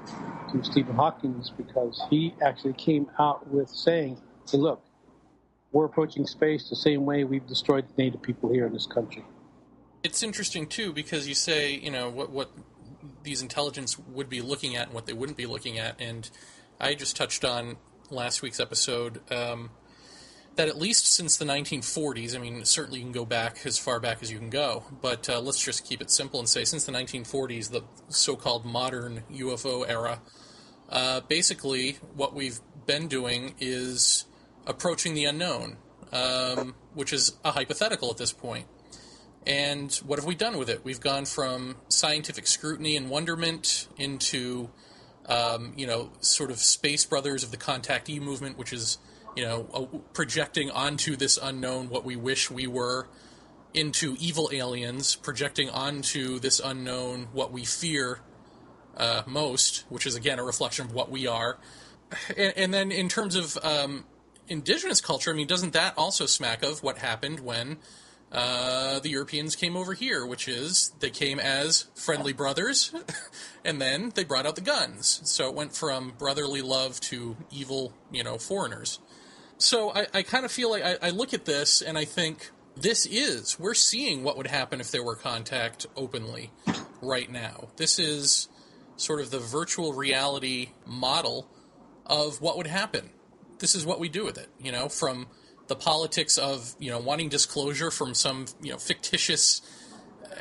Stephen Hawking, because he actually came out with saying, hey, look, we're approaching space the same way we've destroyed the Native people here in this country. It's interesting, too, because you say, what these intelligence would be looking at and what they wouldn't be looking at, and I just touched on last week's episode that at least since the 1940s, I mean, certainly you can go back as far back as you can go, but let's just keep it simple and say since the 1940s, the so-called modern UFO era, basically what we've been doing is approaching the unknown, which is a hypothetical at this point. And what have we done with it? We've gone from scientific scrutiny and wonderment into, sort of space brothers of the contactee movement, which is, projecting onto this unknown what we wish we were, into evil aliens, projecting onto this unknown what we fear most, which is, again, a reflection of what we are. And then in terms of indigenous culture, I mean, doesn't that also smack of what happened when the Europeans came over here, which is they came as friendly brothers, and then they brought out the guns. So it went from brotherly love to evil, foreigners. So I kind of feel like I look at this and I think we're seeing what would happen if there were contact openly right now. This is sort of the virtual reality model of what would happen. This is what we do with it, from the politics of, wanting disclosure from some, fictitious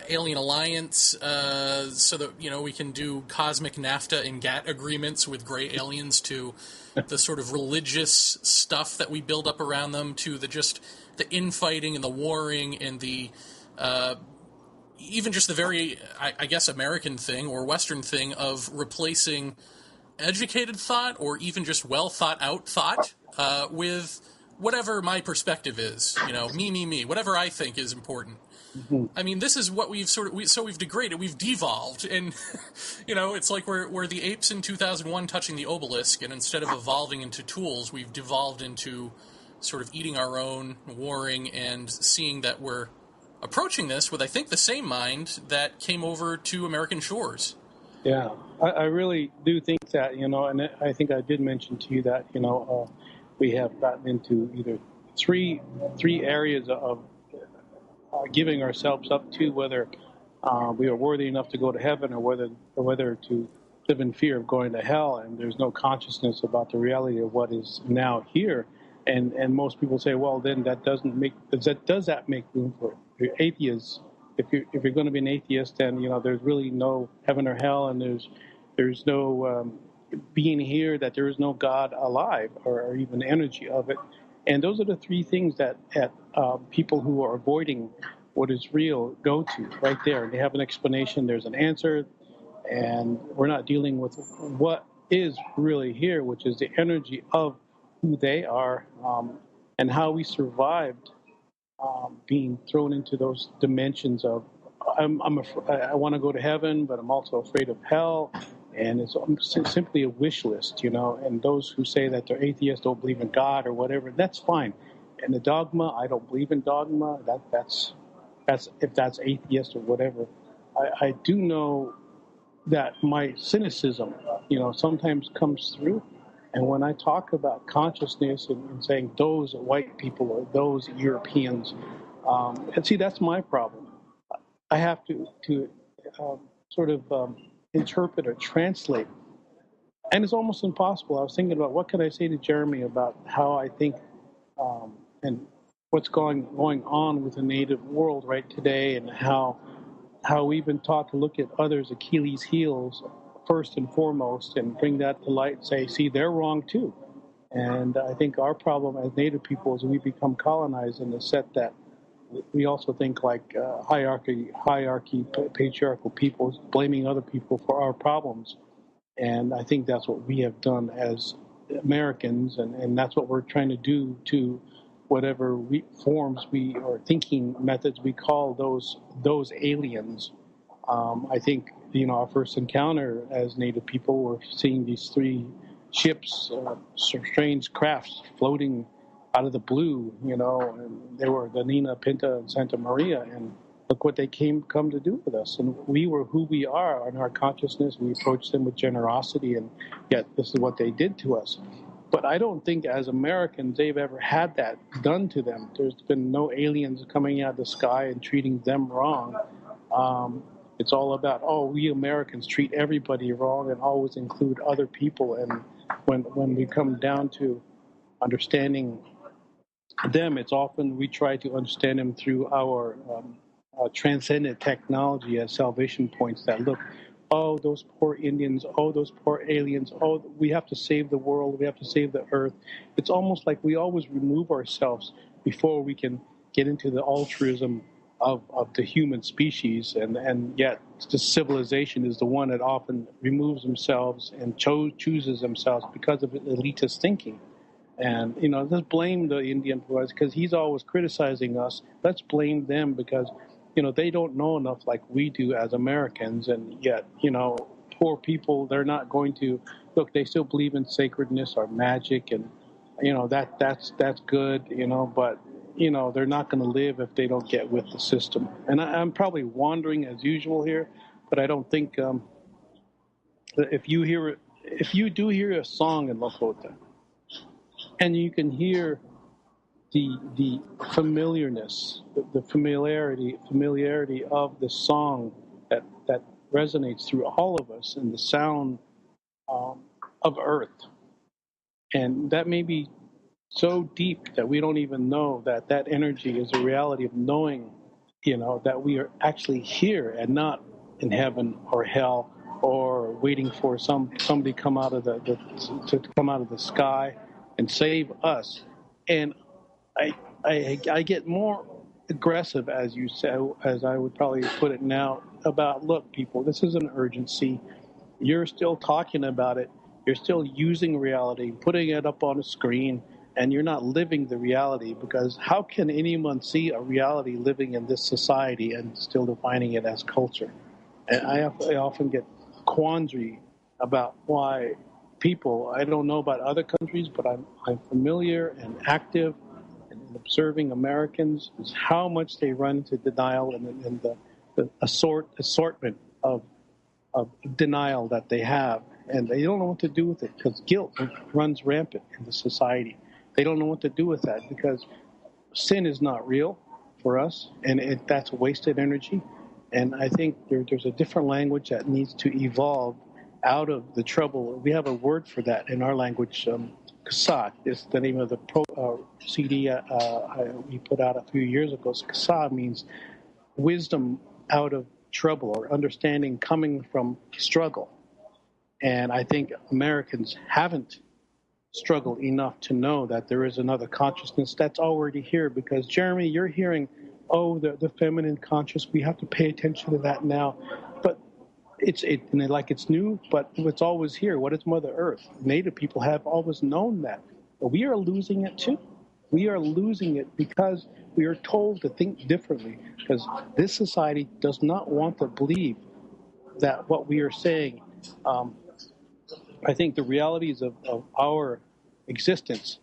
alien alliance so that, we can do cosmic NAFTA and GATT agreements with gray aliens, to the sort of religious stuff that we build up around them, to the infighting and the warring and the even just the very, I guess, American thing or Western thing of replacing educated thought or even just well thought out thought with whatever my perspective is, me, whatever I think is important. Mm-hmm. I mean, this is what we've we've degraded, we've devolved, and, it's like we're the apes in 2001 touching the obelisk, and instead of evolving into tools, we've devolved into sort of eating our own, warring, and seeing that we're approaching this with, I think, the same mind that came over to American shores. Yeah, I really do think that, and I think I did mention to you that, we have gotten into either three areas of giving ourselves up to, whether we are worthy enough to go to heaven or whether to live in fear of going to hell, and there's no consciousness about the reality of what is now here. And most people say, well, then does that make room for atheists? If you're going to be an atheist, then there's really no heaven or hell, and there's no being here, that there is no God alive or even energy of it. And those are the three things that people who are avoiding what is real go to right there. They have an explanation, there's an answer, and we're not dealing with what is really here, which is the energy of who they are, and how we survived being thrown into those dimensions of I want to go to heaven, but I'm also afraid of hell. And it's simply a wish list, and those who say that they're atheists, don't believe in God or whatever, that's fine. And the dogma, I don't believe in dogma, that's if that's atheist or whatever. I do know that my cynicism, sometimes comes through. And when I talk about consciousness and saying those white people or those Europeans, and see, that's my problem. I have to sort of interpret or translate. And it's almost impossible. I was thinking about what could I say to Jeremy about how I think and what's going on with the native world right today, and how we've been taught to look at others' Achilles' heels first and foremost and bring that to light and say, see, they're wrong too. And I think our problem as Native people is we become colonized in the set that we also think like hierarchy, patriarchal peoples, blaming other people for our problems. And I think that's what we have done as Americans, and that's what we're trying to do to whatever forms or thinking methods we call those aliens. I think our first encounter as Native people were seeing these three ships, strange crafts floating out of the blue, and they were the Nina, Pinta, and Santa Maria, and look what they come to do with us. And we were who we are in our consciousness. We approached them with generosity, and yet this is what they did to us. But I don't think as Americans they've ever had that done to them. There's been no aliens coming out of the sky and treating them wrong. It's all about, we Americans treat everybody wrong and always include other people. And when we come down to understanding them, it's often we try to understand them through our transcendent technology as salvation points that look, those poor Indians, those poor aliens, we have to save the world, we have to save the earth. It's almost like we always remove ourselves before we can get into the altruism of the human species, and yet the civilization is the one that often removes themselves and chooses themselves because of elitist thinking. And, let's blame the Indian for us because he's always criticizing us. Let's blame them because, they don't know enough like we do as Americans. And yet, poor people, they're not going to, look, they still believe in sacredness or magic. And, that's good, but, they're not going to live if they don't get with the system. And I'm probably wandering as usual here, but I don't think if you do hear a song in Lakota, and you can hear the familiarness, the familiarity of the song that resonates through all of us, and the sound of Earth. And that may be so deep that we don't even know that energy is a reality of knowing, that we are actually here and not in heaven or hell or waiting for somebody come out of to come out of the sky and save us. And I get more aggressive, as you said, as I would probably put it now, about, look, people, this is an urgency. You're still talking about it. You're still using reality, putting it up on a screen, and you're not living the reality, because how can anyone see a reality living in this society and still defining it as culture? And I often get quandary about why people, I don't know about other countries, but I'm familiar and active in observing Americans, is how much they run into denial and the assortment of denial that they have. And they don't know what to do with it because guilt runs rampant in the society. They don't know what to do with that because sin is not real for us, and that's wasted energy. And I think there's a different language that needs to evolve out of the trouble. We have a word for that in our language. Kasa is the name of the CD we put out a few years ago. Kasa means wisdom out of trouble, or understanding coming from struggle. And I think Americans haven't struggled enough to know that there is another consciousness that's already here. Because, Jeremy, you're hearing, the feminine conscious, we have to pay attention to that now. But it's new, but it's always here. What is Mother Earth? Native people have always known that. But we are losing it too. We are losing it because we are told to think differently, because this society does not want to believe that what we are saying. I think the realities of our existence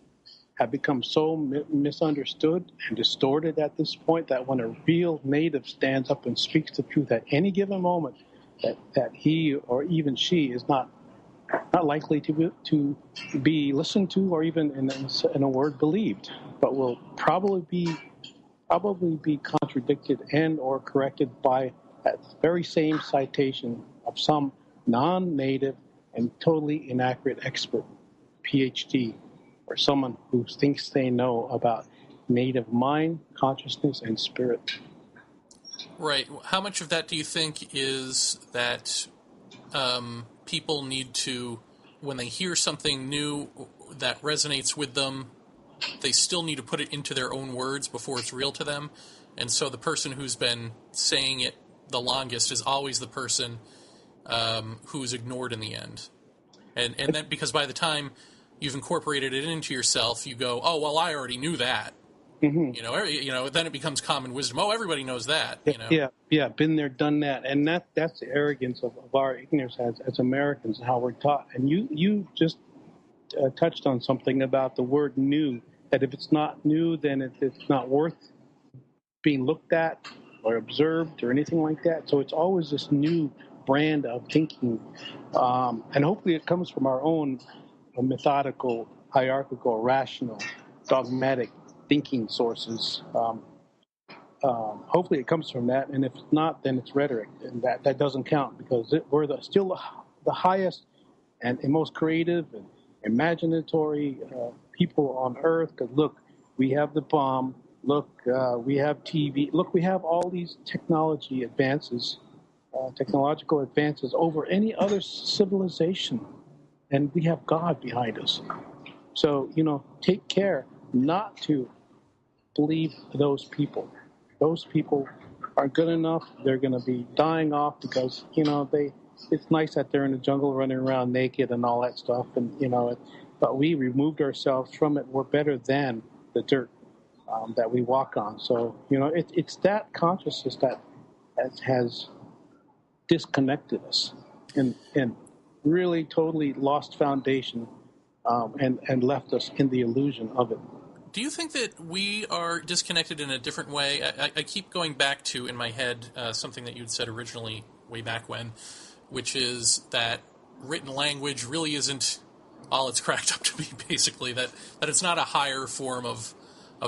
have become so misunderstood and distorted at this point that when a real native stands up and speaks the truth at any given moment, that he or even she is not likely to be listened to or even in a word believed, but will probably be contradicted and or corrected by that very same citation of some non-native and totally inaccurate expert, PhD, or someone who thinks they know about native mind, consciousness, and spirit. Right. How much of that do you think is that people need to, when they hear something new that resonates with them, they still need to put it into their own words before it's real to them? And so the person who's been saying it the longest is always the person who's ignored in the end. And then because by the time you've incorporated it into yourself, you go, oh, well, I already knew that. Mm-hmm. Then it becomes common wisdom. Oh, everybody knows that. Yeah, been there, done that, and that's the arrogance of our ignorance as Americans, how we're taught. And you just touched on something about the word "new." That if it's not new, then it's not worth being looked at or observed or anything like that. So it's always this new brand of thinking, and hopefully it comes from our own methodical, hierarchical, rational, dogmatic thinking sources. Hopefully it comes from that, and if not, then it's rhetoric, and that doesn't count because we're still the highest and most creative and imaginatory people on Earth. Because look, we have the bomb. Look, we have TV. Look, we have all these technological advances over any other civilization, and we have God behind us. So take care not to believe those people. Those people are good enough. They're going to be dying off because it's nice that they're in the jungle running around naked and all that stuff, and but we removed ourselves from it. We're better than the dirt that we walk on. So it's that consciousness that has disconnected us and really totally lost foundation and left us in the illusion of it. Do you think that we are disconnected in a different way? I keep going back to, in my head, something that you'd said originally way back when, which is that written language really isn't all it's cracked up to be, basically, that it's not a higher form of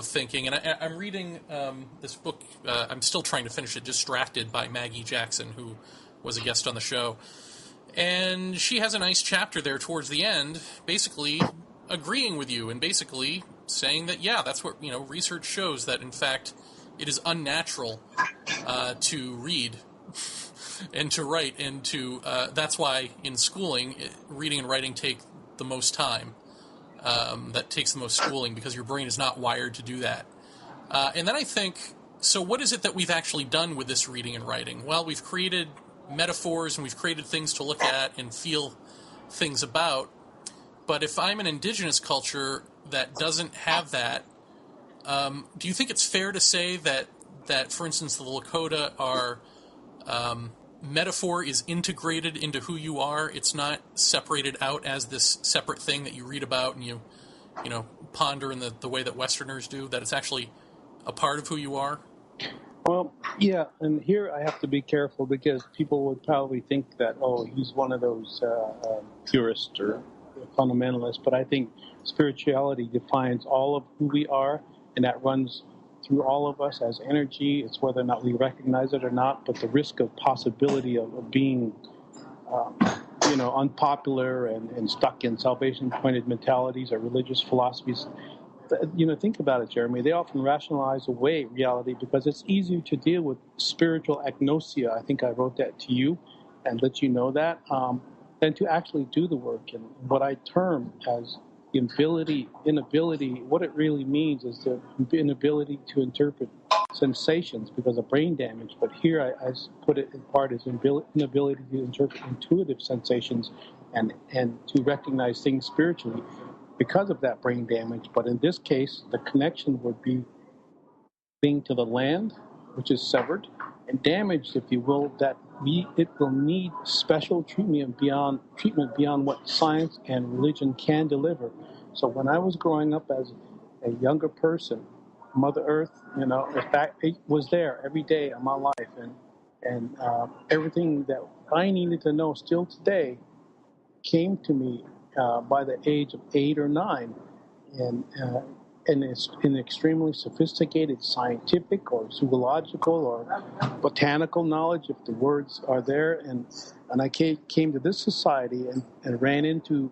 thinking. And I'm reading this book, I'm still trying to finish it, Distracted by Maggie Jackson, who was a guest on the show. And she has a nice chapter there towards the end, basically agreeing with you and basically saying that, yeah, that's what, research shows, that in fact it is unnatural to read and to write, and to that's why in schooling, reading and writing take the most time. That takes the most schooling because your brain is not wired to do that. And then I think, so what is it that we've actually done with this reading and writing? Well, we've created metaphors and we've created things to look at and feel things about. But if I'm an indigenous culture that doesn't have that, do you think it's fair to say that for instance, the Lakota are metaphor is integrated into who you are? It's not separated out as this separate thing that you read about and you ponder in the way that Westerners do, that it's actually a part of who you are? Well, yeah, and here I have to be careful because people would probably think that, he's one of those purists or fundamentalists, but I think spirituality defines all of who we are, and that runs through all of us as energy. It's whether or not we recognize it or not, but the risk of possibility of being, unpopular and stuck in salvation-pointed mentalities or religious philosophies. Think about it, Jeremy. They often rationalize away reality because it's easier to deal with spiritual agnosia. I think I wrote that to you and let you know that, than to actually do the work. And what I term as inability, what it really means is the inability to interpret sensations because of brain damage. But here I put it in part as inability to interpret intuitive sensations and to recognize things spiritually because of that brain damage. But in this case, the connection would be being to the land, which is severed, and damaged, if you will, that it will need special treatment beyond what science and religion can deliver. So when I was growing up as a younger person, Mother Earth, in fact, it was there every day of my life, And everything that I needed to know still today came to me by the age of 8 or 9. And it's an extremely sophisticated scientific or zoological or botanical knowledge, if the words are there. And I came to this society and ran into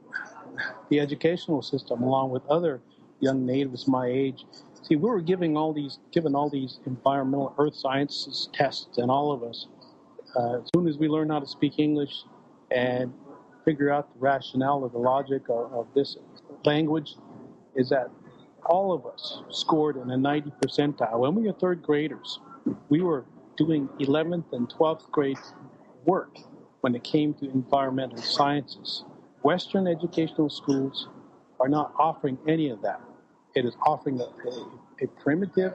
the educational system along with other young natives my age. See, we were given all these environmental earth sciences tests, and all of us, as soon as we learn how to speak English and figure out the rationale or the logic of this language, is that all of us scored in a 90 percentile. When we were third graders, we were doing 11th and 12th grade work when it came to environmental sciences. Western educational schools are not offering any of that. It is offering a primitive,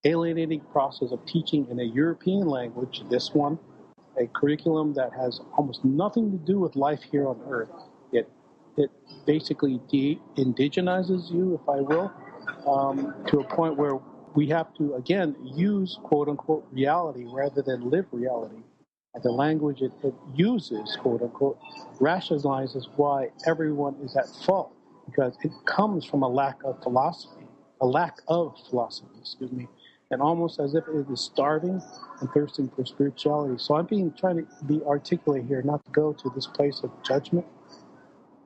alienating process of teaching in a European language, this one, a curriculum that has almost nothing to do with life here on Earth. It basically de-indigenizes you, if I will, to a point where we have to, again, use quote-unquote reality rather than live reality. And the language it uses, quote-unquote, rationalizes why everyone is at fault, because it comes from a lack of philosophy, and almost as if it is starving and thirsting for spirituality. So I'm trying to be articulate here, not to go to this place of judgment,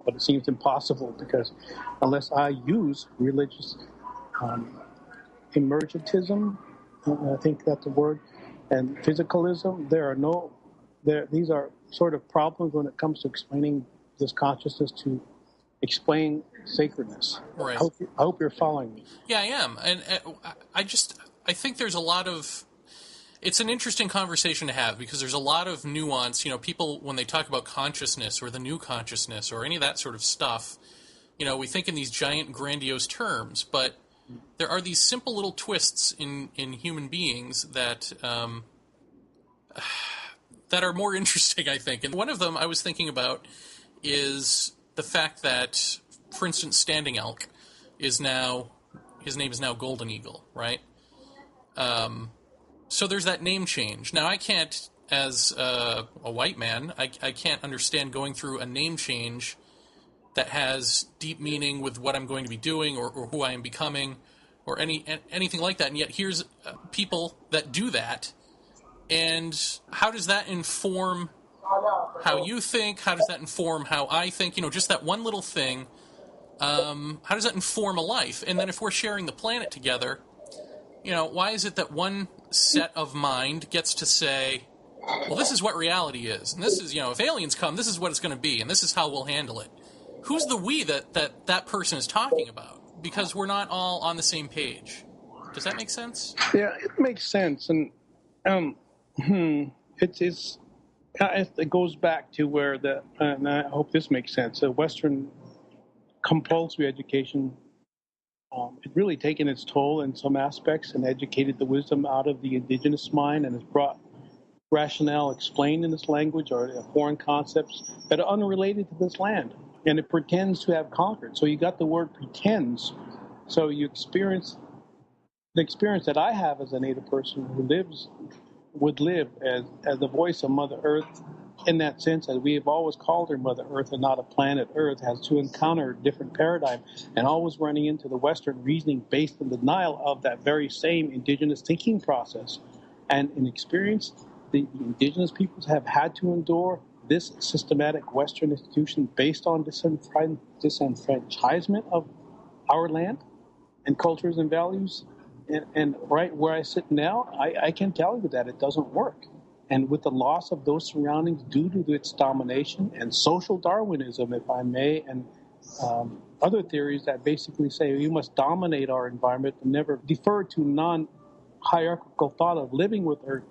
but it seems impossible because unless I use religious emergentism, I think that's the word, and physicalism, these are sort of problems when it comes to explaining this consciousness to explain sacredness. Right. I hope you're following me. Yeah, I am. And I think there's a lot of, it's an interesting conversation to have because there's a lot of nuance. People, when they talk about consciousness or the new consciousness or any of that sort of stuff, we think in these giant, grandiose terms, but there are these simple little twists in human beings that that are more interesting, I think. And one of them I was thinking about is the fact that, for instance, Standing Elk his name is now Golden Eagle, right? So there's that name change. Now, I can't, as a white man, I can't understand going through a name change that has deep meaning with what I'm going to be doing or who I am becoming or anything like that. And yet here's people that do that. And how does that inform how you think? How does that inform how I think? Just that one little thing. How does that inform a life? And then if we're sharing the planet together, why is it that one set of mind gets to say, well, this is what reality is, and this is, if aliens come, this is what it's going to be, and this is how we'll handle it. Who's the we that person is talking about? Because we're not all on the same page. Does that make sense? Yeah, it makes sense, and it goes back to where and I hope this makes sense. Western compulsory education, it really taken its toll in some aspects and educated the wisdom out of the indigenous mind and has brought rationale explained in this language or foreign concepts that are unrelated to this land. And it pretends to have conquered. So you got the word pretends. So you experience the experience that I have as a Native person who would live as the voice of Mother Earth, in that sense, as we have always called her Mother Earth and not a planet Earth, has to encounter a different paradigm and always running into the Western reasoning based on denial of that very same indigenous thinking process. And in experience, the indigenous peoples have had to endure this systematic Western institution based on disenfranchisement of our land and cultures and values. And right where I sit now, I can tell you that it doesn't work. And with the loss of those surroundings due to its domination and social Darwinism, if I may, and other theories that basically say you must dominate our environment and never defer to non-hierarchical thought of living with Earth,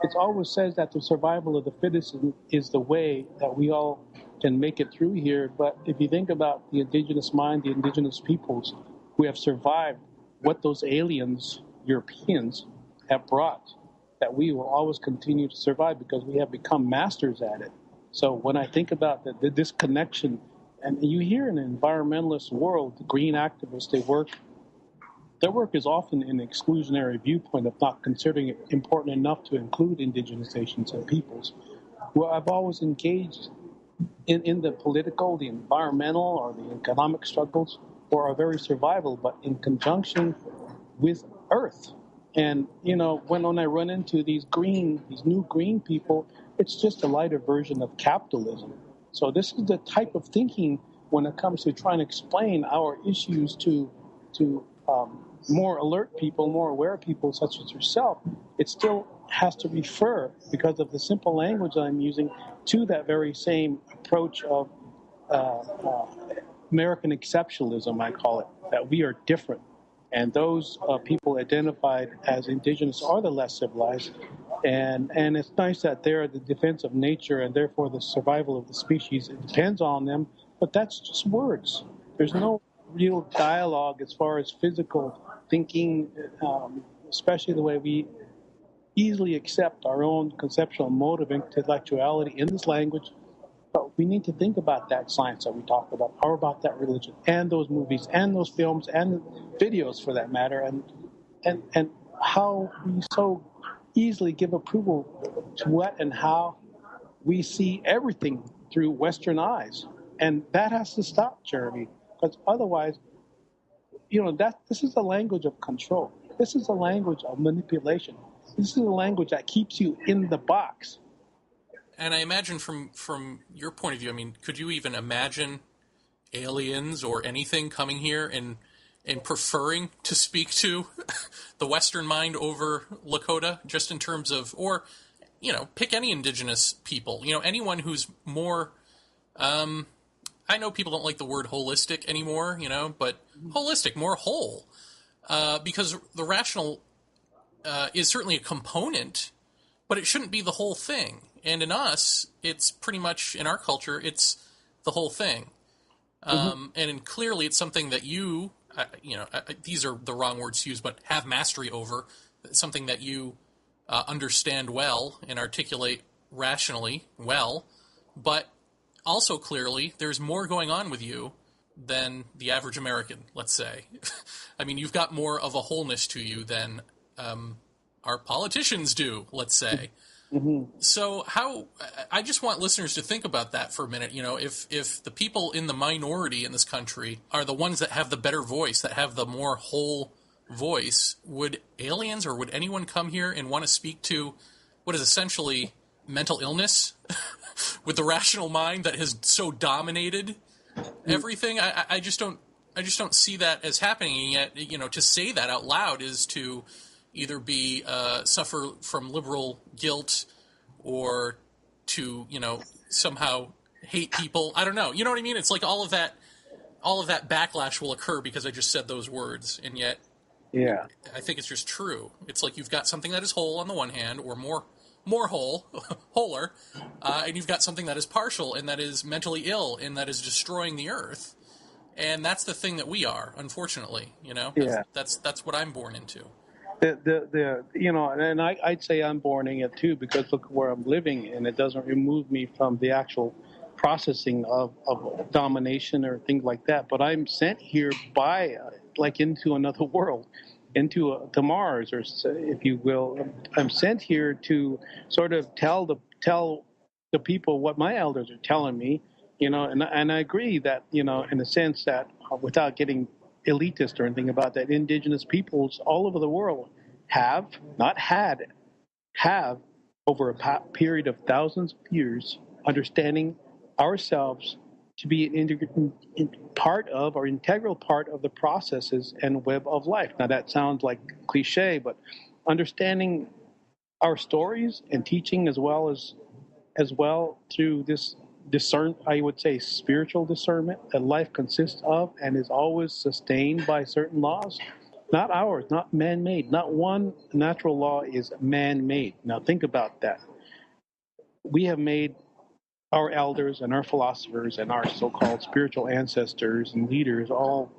it always says that the survival of the fittest is the way that we all can make it through here. But if you think about the indigenous mind, the indigenous peoples who have survived what those aliens, Europeans, have brought, that we will always continue to survive because we have become masters at it. So when I think about the disconnection, and you hear in an environmentalist world, the green activists, they work their work is often an exclusionary viewpoint of not considering it important enough to include indigenous nations and peoples. Well, I've always engaged in the political, the environmental, or the economic struggles for our very survival, but in conjunction with Earth. And, when I run into these new green people, it's just a lighter version of capitalism. So this is the type of thinking when it comes to trying to explain our issues to more alert people, more aware people such as yourself. It still has to refer, because of the simple language I'm using, to that very same approach of American exceptionalism, I call it, that we are different. And those people identified as indigenous are the less civilized. And it's nice that they're the defense of nature and therefore the survival of the species. It depends on them, but that's just words. There's no real dialogue as far as physical thinking, especially the way we easily accept our own conceptual mode of intellectuality in this language. But we need to think about that science that we talk about, or about that religion, and those movies, and those films, and videos for that matter, and how we so easily give approval to what and how we see everything through Western eyes. And that has to stop, Jeremy, because otherwise, this is a language of control. This is a language of manipulation. This is a language that keeps you in the box. And I imagine from your point of view, I mean, could you even imagine aliens or anything coming here and preferring to speak to the Western mind over Lakota, just in terms of, or, pick any indigenous people, anyone who's more, I know people don't like the word holistic anymore, but holistic, more whole, because the rational is certainly a component, but it shouldn't be the whole thing. And in us, it's pretty much, in our culture, it's the whole thing. And clearly it's something that you, these are the wrong words to use, but have mastery over. It's something that you understand well and articulate rationally well. But also clearly, there's more going on with you than the average American, let's say. I mean, you've got more of a wholeness to you than our politicians do, let's say. So I just want listeners to think about that for a minute. If the people in the minority in this country are the ones that have the better voice, that have the more whole voice, would aliens or would anyone come here and want to speak to what is essentially mental illness with the rational mind that has so dominated everything? I just don't see that as happening. And yet, to say that out loud is to either be suffer from liberal guilt or to, somehow hate people. I don't know. You know what I mean? It's like all of that backlash will occur because I just said those words. And yet, yeah, I think it's just true. It's like you've got something that is whole on the one hand, or more wholer, and you've got something that is partial and that is mentally ill and that is destroying the earth. And that's the thing that we are, unfortunately. That's what I'm born into. And I'd say I'm born in it too, because look where I'm living, and it doesn't remove me from the actual processing of domination or things like that. But I'm sent here by, into another world, into Mars, or if you will. I'm sent here to sort of tell the people what my elders are telling me, and I agree that, in a sense that without getting elitist or anything about that, indigenous peoples all over the world have over a period of thousands of years, understanding ourselves to be an integral part of the processes and web of life. Now that sounds like cliche, but understanding our stories and teaching as well through this I would say spiritual discernment that life consists of and is always sustained by certain laws, not ours, not man-made. Not one natural law is man-made. Now think about that. We have made our elders and our philosophers and our so-called spiritual ancestors and leaders all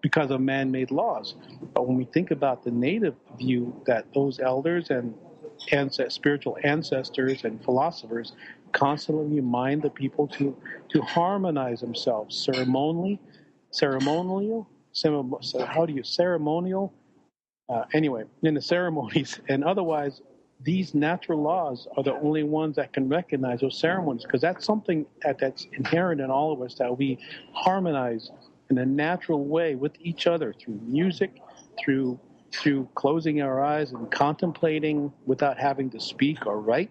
because of man-made laws. But when we think about the native view, that those elders and spiritual ancestors and philosophers constantly remind the people to harmonize themselves ceremonially ceremonial? Anyway, in the ceremonies, and otherwise, these natural laws are the only ones that can recognize those ceremonies, because that's something that's inherent in all of us, that we harmonize in a natural way with each other through music, through closing our eyes and contemplating without having to speak or write.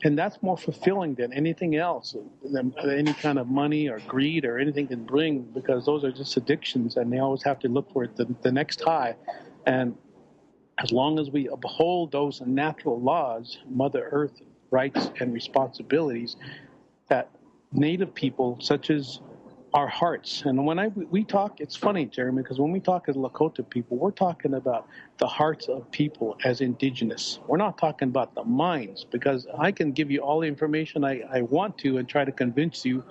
And that's more fulfilling than anything else, than any kind of money or greed or anything can bring, because those are just addictions, and they always have to look for the next high. And as long as we uphold those natural laws, Mother Earth rights and responsibilities, that Native people, such as our hearts, and when we talk, it's funny, Jeremy, because when we talk as Lakota people, we're talking about the hearts of people as indigenous. We're not talking about the minds, because I can give you all the information I want to and try to convince you,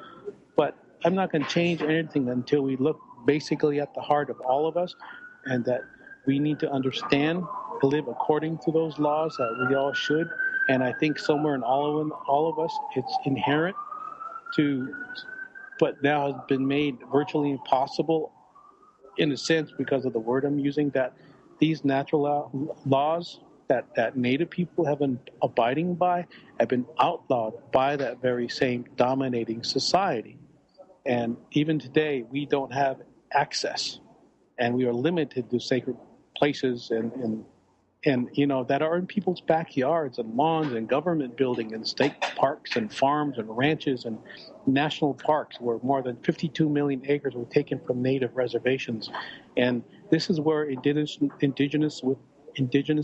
but I'm not going to change anything until we look basically at the heart of all of us, and that we need to understand to live according to those laws, that we all should. And I think somewhere in all of us, it's inherent to, but now has been made virtually impossible, in a sense, because of the word I'm using, that these natural laws that Native people have been abiding by have been outlawed by that very same dominating society. And even today, we don't have access, and we are limited to sacred places and that are in people's backyards and lawns and government buildings and state parks and farms and ranches and national parks, where more than 52 million acres were taken from Native reservations. And this is where indigenous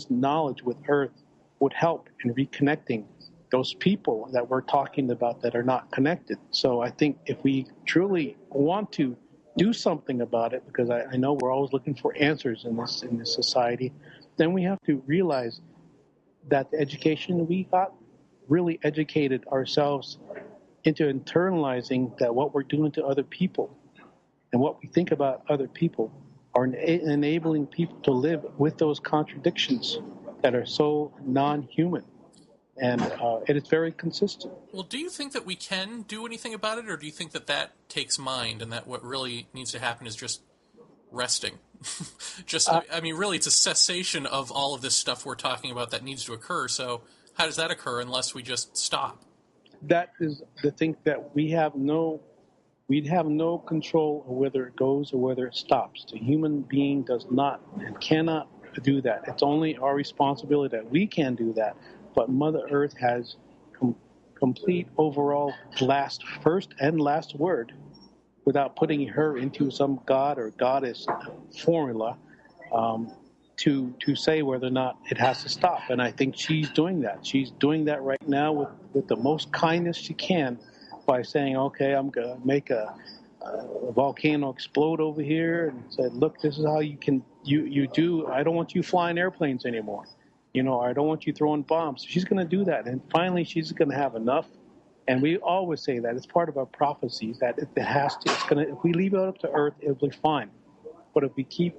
knowledge with Earth would help in reconnecting those people that we're talking about that are not connected. So I think if we truly want to do something about it, because I know we're always looking for answers in this society, then we have to realize that the education we got really educated ourselves into internalizing that what we're doing to other people and what we think about other people are enabling people to live with those contradictions that are so non-human. And it is very consistent. Well, do you think that we can do anything about it, or do you think that takes mind, and that what really needs to happen is just resting? Really, it's a cessation of all of this stuff we're talking about that needs to occur. So how does that occur unless we just stop? That is the thing, that we'd have no control of whether it goes or whether it stops. The human being does not and cannot do that. It's only our responsibility that we can do that. But Mother Earth has complete overall first and last word, without putting her into some god or goddess formula to say whether or not it has to stop. And I think she's doing that. She's doing that right now with the most kindness she can, by saying, okay, I'm going to make a volcano explode over here, and said, look, this is how you do. I don't want you flying airplanes anymore. I don't want you throwing bombs. She's going to do that. And finally, she's going to have enough. And we always say that it's part of our prophecies, that it has to. If we leave it up to Earth, it'll be fine. But if we keep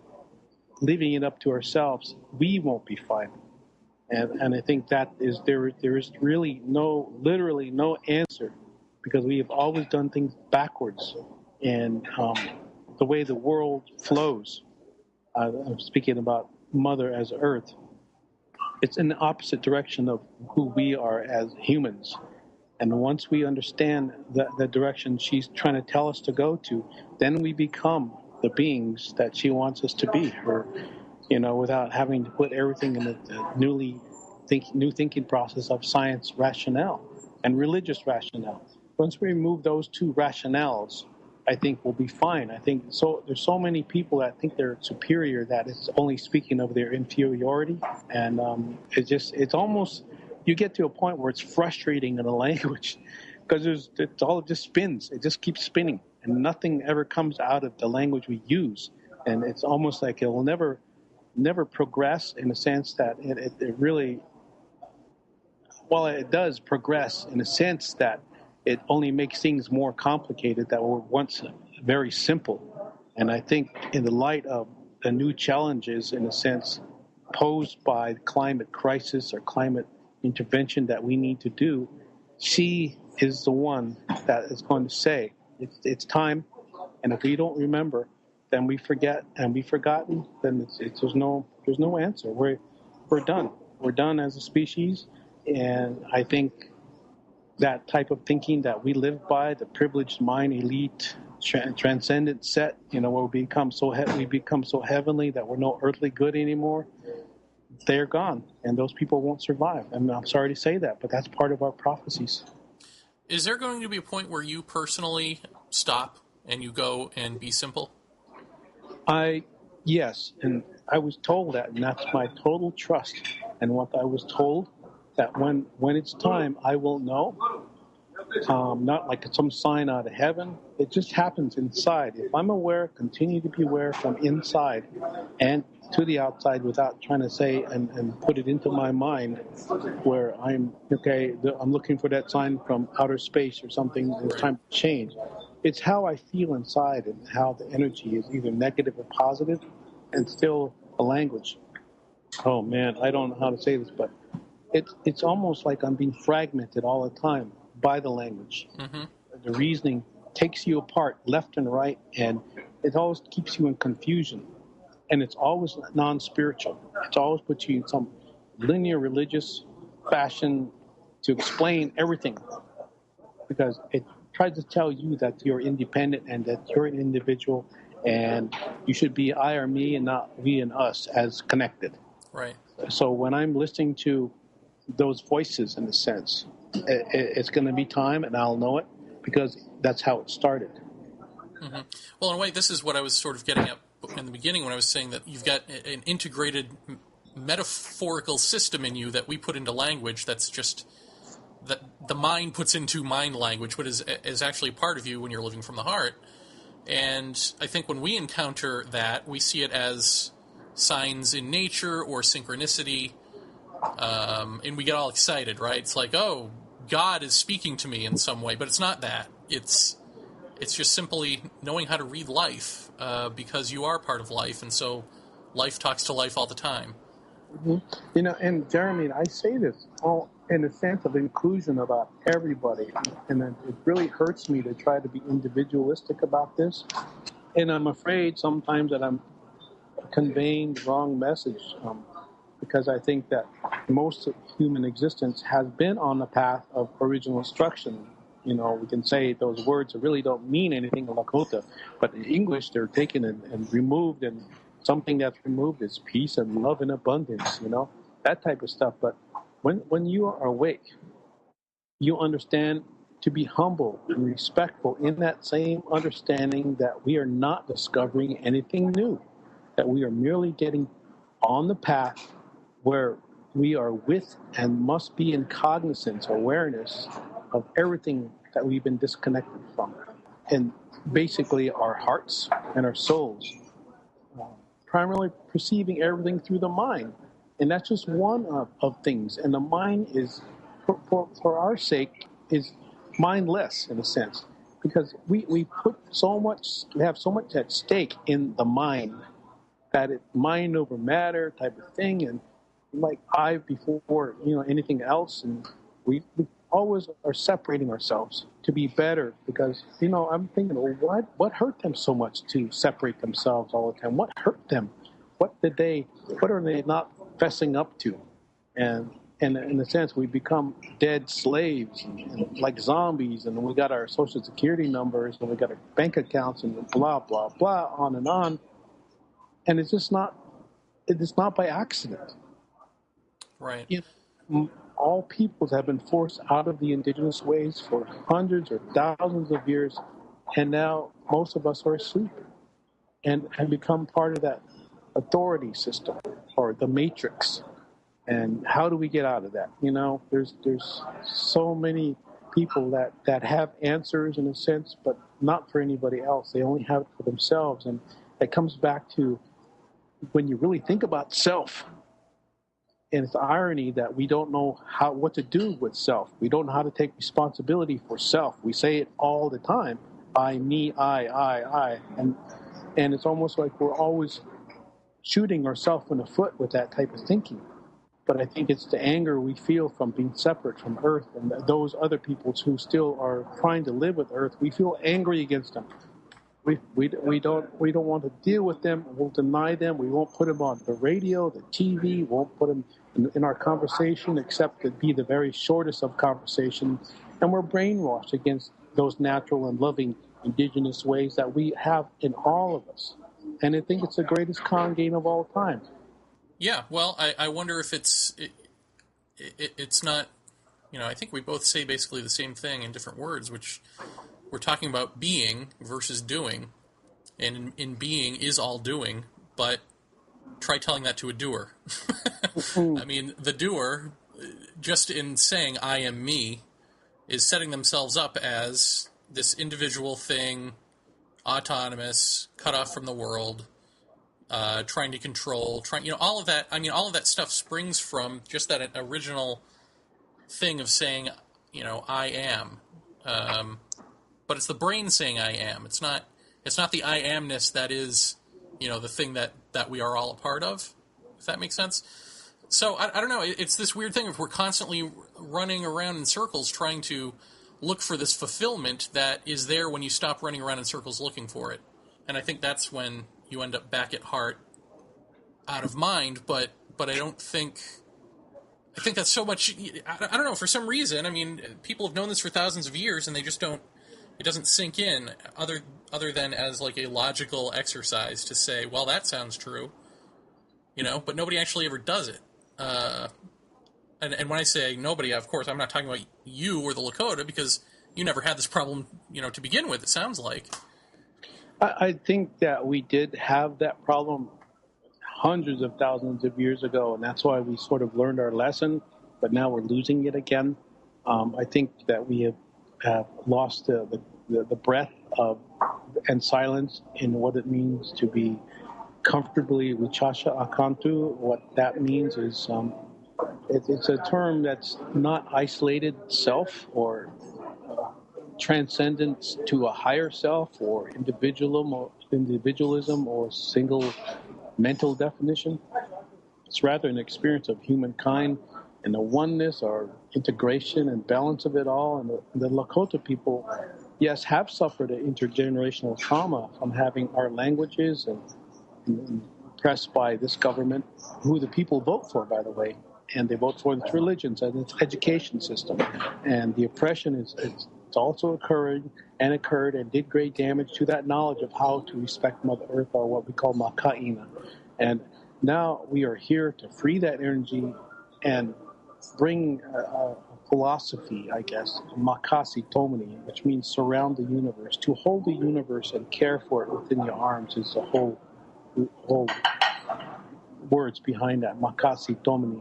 leaving it up to ourselves, we won't be fine. And I think that is there is really literally no answer, because we have always done things backwards. And the way the world flows, I'm speaking about Mother as Earth, it's in the opposite direction of who we are as humans. And once we understand the direction she's trying to tell us to go to, then we become the beings that she wants us to be, without having to put everything in the new thinking process of science rationale and religious rationale. Once we remove those two rationales, I think we'll be fine. I think there's so many people that think they're superior that it's only speaking of their inferiority. And it's almost, you get to a point where it's frustrating in a language, because it just spins. It just keeps spinning, and nothing ever comes out of the language we use. And it's almost like it will never progress, in a sense that it really, well, it does progress in a sense that it only makes things more complicated that were once very simple. And I think in the light of the new challenges, in a sense, posed by the climate crisis or climate intervention that we need to do, she is the one that is going to say, it's time. And if we don't remember then we forget and be forgotten, then there's no answer. We're done. We're done as a species, and I think that type of thinking that we live by, the privileged mind, elite, transcendent set, where we become so heavenly that we're no earthly good anymore. They're gone, and those people won't survive. And I'm sorry to say that, but that's part of our prophecies. Is there going to be a point where you personally stop and you go and be simple? Yes, and I was told that, and that's my total trust. And what I was told, that when it's time, I will know. Not like some sign out of heaven. It just happens inside. If I'm aware, continue to be aware from inside and to the outside without trying to say and put it into my mind where I'm looking for that sign from outer space or something, and it's time to change. It's how I feel inside and how the energy is either negative or positive, and still a language. Oh man, I don't know how to say this, but it's almost like I'm being fragmented all the time by the language. Mm-hmm. The reasoning takes you apart left and right, and it always keeps you in confusion. And it's always non-spiritual. It's always puts you in some linear religious fashion to explain everything, because it tries to tell you that you're independent and that you're an individual and you should be I or me and not we and us as connected. Right. So when I'm listening to those voices, in a sense, it's going to be time, and I'll know it because that's how it started. Mm-hmm. Well, in a way, this is what I was sort of getting at in the beginning when I was saying that you've got an integrated metaphorical system in you that we put into language that's just that the mind puts into mind language, but is actually part of you when you're living from the heart. And I think when we encounter that, we see it as signs in nature or synchronicity, and we get all excited, right? It's like, oh, God is speaking to me in some way, but it's not that. It's just simply knowing how to read life, because you are part of life, and so life talks to life all the time. Mm-hmm. And Jeremy, I say this all in a sense of inclusion about everybody, and it really hurts me to try to be individualistic about this, and I'm afraid sometimes that I'm conveying the wrong message, because I think that most of human existence has been on the path of original instruction. We can say those words really don't mean anything in Lakota, but in English they're taken and removed, and something that's removed is peace and love and abundance, that type of stuff. But when you are awake, you understand to be humble and respectful in that same understanding that we are not discovering anything new, that we are merely getting on the path where we are with and must be in cognizance, awareness of everything that we've been disconnected from. And basically our hearts and our souls, primarily perceiving everything through the mind. And that's just one of things. And the mind is, for our sake, is mindless in a sense, because we have so much at stake in the mind, that it's mind over matter type of thing, and like I before anything else, and we always are separating ourselves to be better, because I'm thinking, well, what hurt them so much to separate themselves all the time? What hurt them? What are they not fessing up to? And in a sense, we become dead slaves, and like zombies, and we got our social security numbers, and we got our bank accounts, and blah blah blah, on and on. And it's not by accident. Right. All peoples have been forced out of the indigenous ways for hundreds or thousands of years, and now most of us are asleep and become part of that authority system or the matrix. And how do we get out of that? There's so many people that have answers in a sense, but not for anybody else. They only have it for themselves. And it comes back to when you really think about self. And it's the irony that we don't know what to do with self. We don't know how to take responsibility for self. We say it all the time. I, me, I. And it's almost like we're always shooting ourselves in the foot with that type of thinking. But I think it's the anger we feel from being separate from Earth and those other peoples who still are trying to live with Earth. We feel angry against them. We don't want to deal with them. We'll deny them. We won't put them on the radio, the TV. Won't put them in our conversation, except to be the very shortest of conversations. And we're brainwashed against those natural and loving indigenous ways that we have in all of us. And I think it's the greatest con game of all time. Yeah, well, I wonder if it's not, I think we both say basically the same thing in different words, which we're talking about being versus doing, and in being is all doing, but try telling that to a doer. I mean, the doer, just in saying I am me, is setting themselves up as this individual thing, autonomous, cut off from the world, trying to control, all of that. I mean, all of that stuff springs from just that original thing of saying, I am. But it's the brain saying I am. It's not the I amness that is, the thing that we are all a part of, if that makes sense. So I don't know. It's this weird thing if we're constantly running around in circles trying to look for this fulfillment that is there when you stop running around in circles looking for it. And I think that's when you end up back at heart, out of mind. But I think that's so much. I don't know. For some reason, I mean, people have known this for thousands of years, and they just don't. It doesn't sink in other than as like a logical exercise to say, well, that sounds true, but nobody actually ever does it. And when I say nobody, of course, I'm not talking about you or the Lakota, because you never had this problem, to begin with, it sounds like. I think that we did have that problem hundreds of thousands of years ago, and that's why we sort of learned our lesson, but now we're losing it again. I think that we have lost the breadth of and silence in what it means to be comfortably Wichasha Akantu. What that means is it's a term that's not isolated self or transcendence to a higher self or individualism or single mental definition. It's rather an experience of humankind and the oneness or integration and balance of it all. And the Lakota people, yes, have suffered an intergenerational trauma from having our languages and oppressed by this government, who the people vote for, by the way. And they vote for its religions and its education system. And the oppression it's also occurred and did great damage to that knowledge of how to respect Mother Earth, or what we call Maka'ina. And now we are here to free that energy and bring a philosophy, I guess, Makasi Tomini, which means surround the universe. To hold the universe and care for it within your arms is the whole words behind that, Makasi Tomini.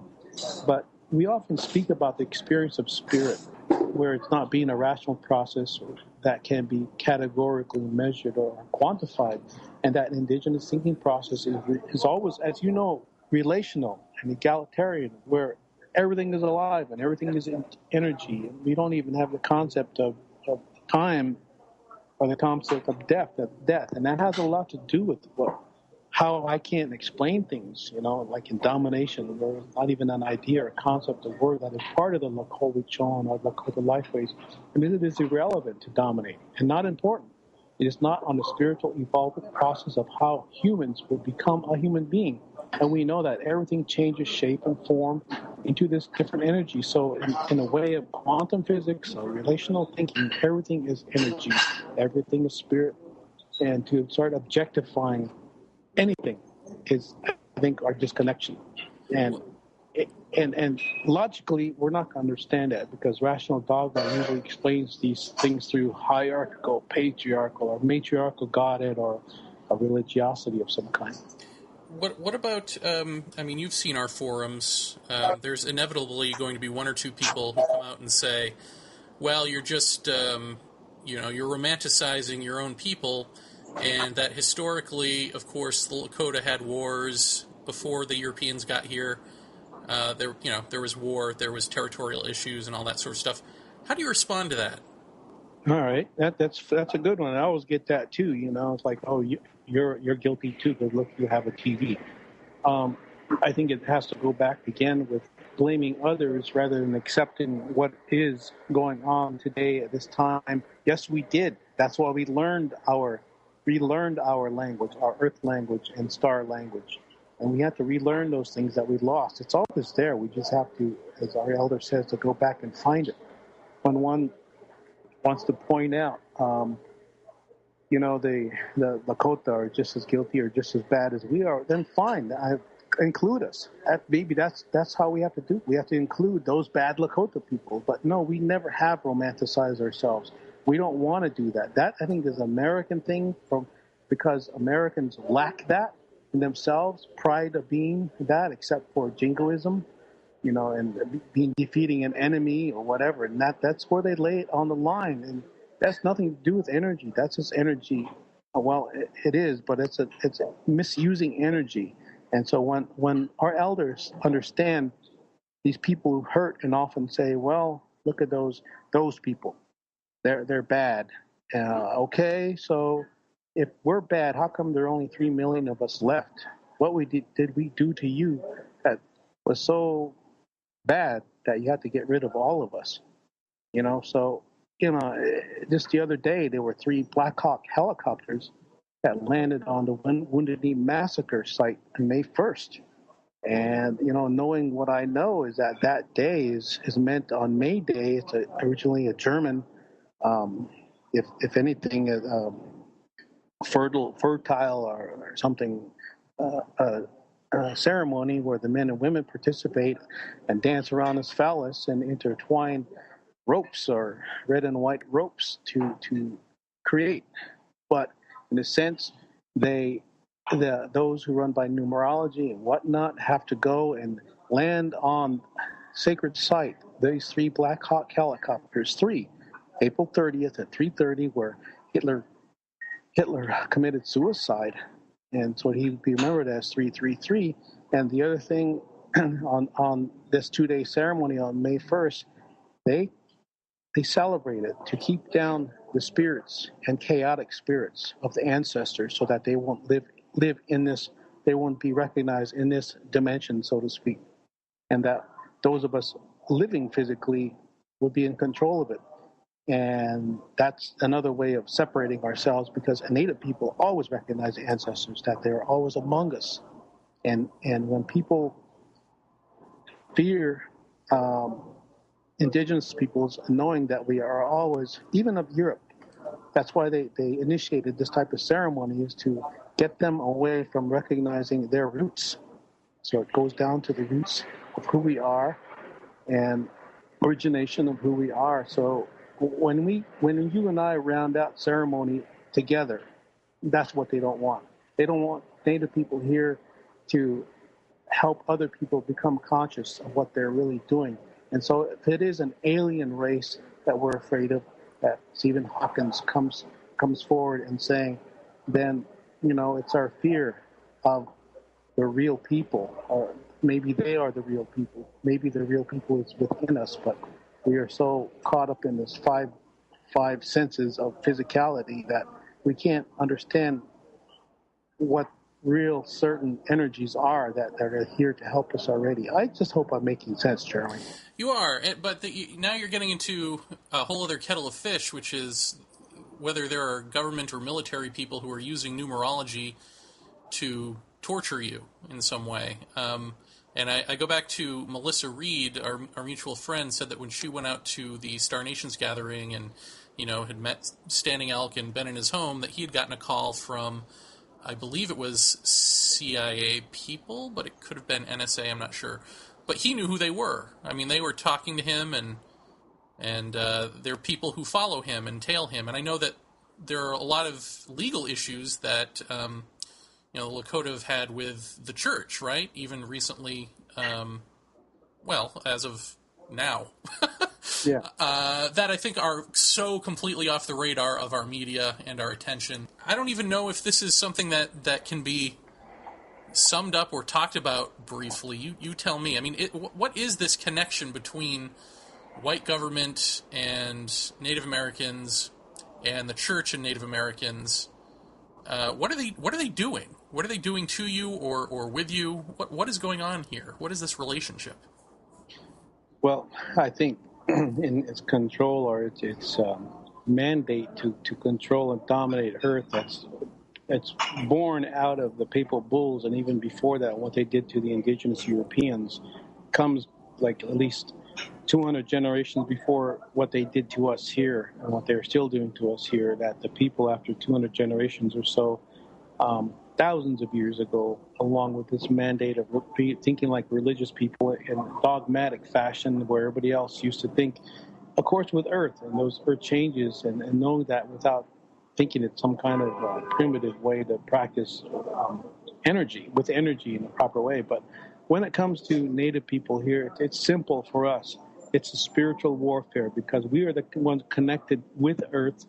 But we often speak about the experience of spirit, where it's not being a rational process that can be categorically measured or quantified. And that indigenous thinking process is always, as you know, relational and egalitarian, where everything is alive and everything is in energy. We don't even have the concept of time or the concept of death. And that has a lot to do with how I can't explain things, like in domination. There's not even an idea or concept of word that is part of the Lakota or Lakota lifeways. I mean, it is irrelevant to dominate and not important. It is not on the spiritual evolving process of how humans will become a human being. And we know that everything changes shape and form into this different energy. So in a way of quantum physics or relational thinking, everything is energy. Everything is spirit. And to start objectifying anything is, I think, our disconnection. And logically, we're not going to understand that, because rational dogma usually explains these things through hierarchical, patriarchal, or matriarchal godhead, or a religiosity of some kind. What about, you've seen our forums. There's inevitably going to be one or two people who come out and say, well, you're just, you're romanticizing your own people, and that historically, of course, the Lakota had wars before the Europeans got here. There was war, there was territorial issues, and all that sort of stuff. How do you respond to that? All right, that's a good one. I always get that too. It's like, oh, you're guilty too, but look, you have a TV. I think it has to go back again with blaming others rather than accepting what is going on today at this time. Yes, we did. That's why we learned our relearned our language, our earth language and star language. And we have to relearn those things that we lost. It's always there. We just have to, as our elder says, to go back and find it. When one wants to point out, the Lakota are just as guilty or just as bad as we are, then fine. Include us. Maybe that's how we have to do. We have to include those bad Lakota people. But no, we never have romanticized ourselves. We don't want to do that. That, I think, is an American thing because Americans lack that in themselves, pride of being that, except for jingoism, and defeating an enemy or whatever. And that's where they lay it on the line. And that's nothing to do with energy. That's just energy. Well, it is, but it's misusing energy. And so when our elders understand these people who hurt and often say, well, look at those people. They're bad. Okay, so if we're bad, how come there are only 3 million of us left? What did we do to you that was so bad that you had to get rid of all of us? So, just the other day, there were 3 Black Hawk helicopters that landed on the Wounded Knee massacre site on May 1st. And, knowing what I know is that day is meant on May Day. It's originally a German, if anything, fertile or something, ceremony where the men and women participate and dance around this phallus and intertwine ropes or red and white ropes to create. But in a sense, those who run by numerology and whatnot have to go and land on sacred site. These 3 Black Hawk helicopters, April 30th at 3:30, where Hitler committed suicide, and so he would be remembered as 333. And the other thing, on this 2-day ceremony on May 1st, they celebrate it to keep down the spirits and chaotic spirits of the ancestors, so that they won't live in this. They won't be recognized in this dimension, so to speak, and that those of us living physically would be in control of it. And that's another way of separating ourselves, because Native people always recognize the ancestors, that they're always among us. And when people fear indigenous peoples, knowing that we are always, even of Europe, that's why they initiated this type of ceremony, is to get them away from recognizing their roots. So it goes down to the roots of who we are and origination of who we are. So when you and I round out ceremony together, that's what they don't want. They don't want Native people here to help other people become conscious of what they're really doing. And so if it is an alien race that we're afraid of, that Stephen Hawkins comes forward and saying, then, it's our fear of the real people, or maybe they are the real people. Maybe the real people is within us, but we are so caught up in this five senses of physicality that we can't understand what real certain energies are that are here to help us already. I just hope I'm making sense, Charlie. You are, but now you're getting into a whole other kettle of fish, which is whether there are government or military people who are using numerology to torture you in some way. And I go back to Melissa Reed, our mutual friend, said that when she went out to the Star Nations gathering and, had met Standing Elk and been in his home, that he had gotten a call from, I believe it was CIA people, but it could have been NSA, I'm not sure. But he knew who they were. I mean, they were talking to him, and there are people who follow him and tail him. And I know that there are a lot of legal issues that the Lakota have had with the church, right? Even recently, as of now. Yeah. That I think are so completely off the radar of our media and our attention. I don't even know if this is something that can be summed up or talked about briefly. You tell me. I mean, what is this connection between white government and Native Americans and the church and Native Americans? What are they doing? What are they doing to you or with you? What is going on here? What is this relationship? Well, I think in its control or its mandate to control and dominate Earth, that's it's born out of the papal bulls, and even before that, what they did to the indigenous Europeans comes like at least 200 generations before what they did to us here and what they're still doing to us here, that the people after 200 generations or so, thousands of years ago, along with this mandate of thinking like religious people in dogmatic fashion where everybody else used to think, of course, with earth and those earth changes, and know that without thinking it's some kind of primitive way to practice energy in a proper way. But when it comes to Native people here, it's simple for us. It's a spiritual warfare because we are the ones connected with earth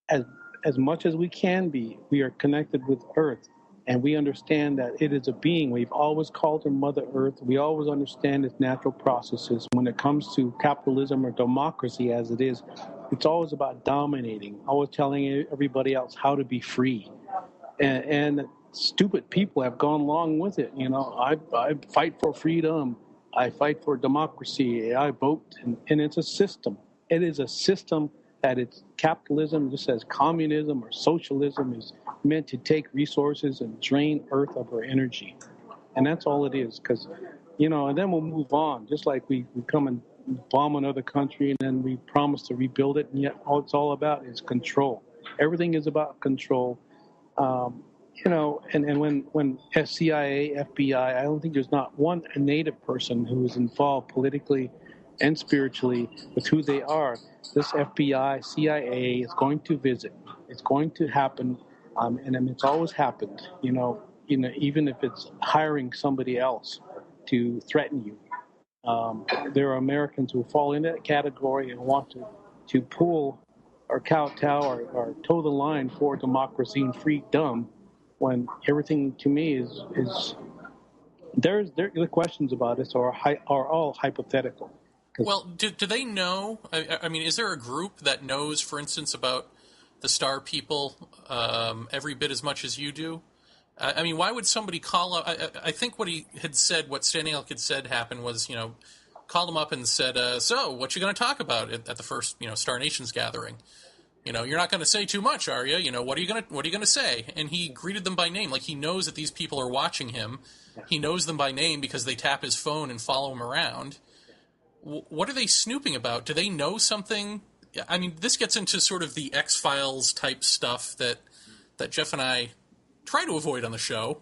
as much as we can be. We are connected with earth, and we understand that it is a being. We've always called her Mother Earth. We always understand its natural processes. When it comes to capitalism or democracy as it is, it's always about dominating, always telling everybody else how to be free. And stupid people have gone along with it. I fight for freedom. I fight for democracy. I vote. And it's a system. It is a system that it's capitalism, just as communism or socialism is meant to take resources and drain Earth of her energy. And that's all it is. Because, and then we'll move on. Just like we come and bomb another country and then we promise to rebuild it. And yet all it's all about is control. Everything is about control. And when CIA, FBI, I don't think there's not one Native person who is involved politically and spiritually with who they are. This FBI, CIA is going to visit. It's going to happen, and it's always happened. Even if it's hiring somebody else to threaten you. There are Americans who fall into that category and want to pull or kowtow or toe the line for democracy and freedom, when everything to me is the questions about this are all hypothetical. Well, do they know? I mean, is there a group that knows, for instance, about the Star people every bit as much as you do? I mean, why would somebody call up? I think what he had said, what Standing Elk had said happened was, called him up and said, so, what you going to talk about at the first, Star Nations gathering? You're not going to say too much, are you? What are you going to say? And he greeted them by name. Like, he knows that these people are watching him. He knows them by name because they tap his phone and follow him around. What are they snooping about? Do they know something? I mean, this gets into sort of the X-Files type stuff that Jeff and I try to avoid on the show,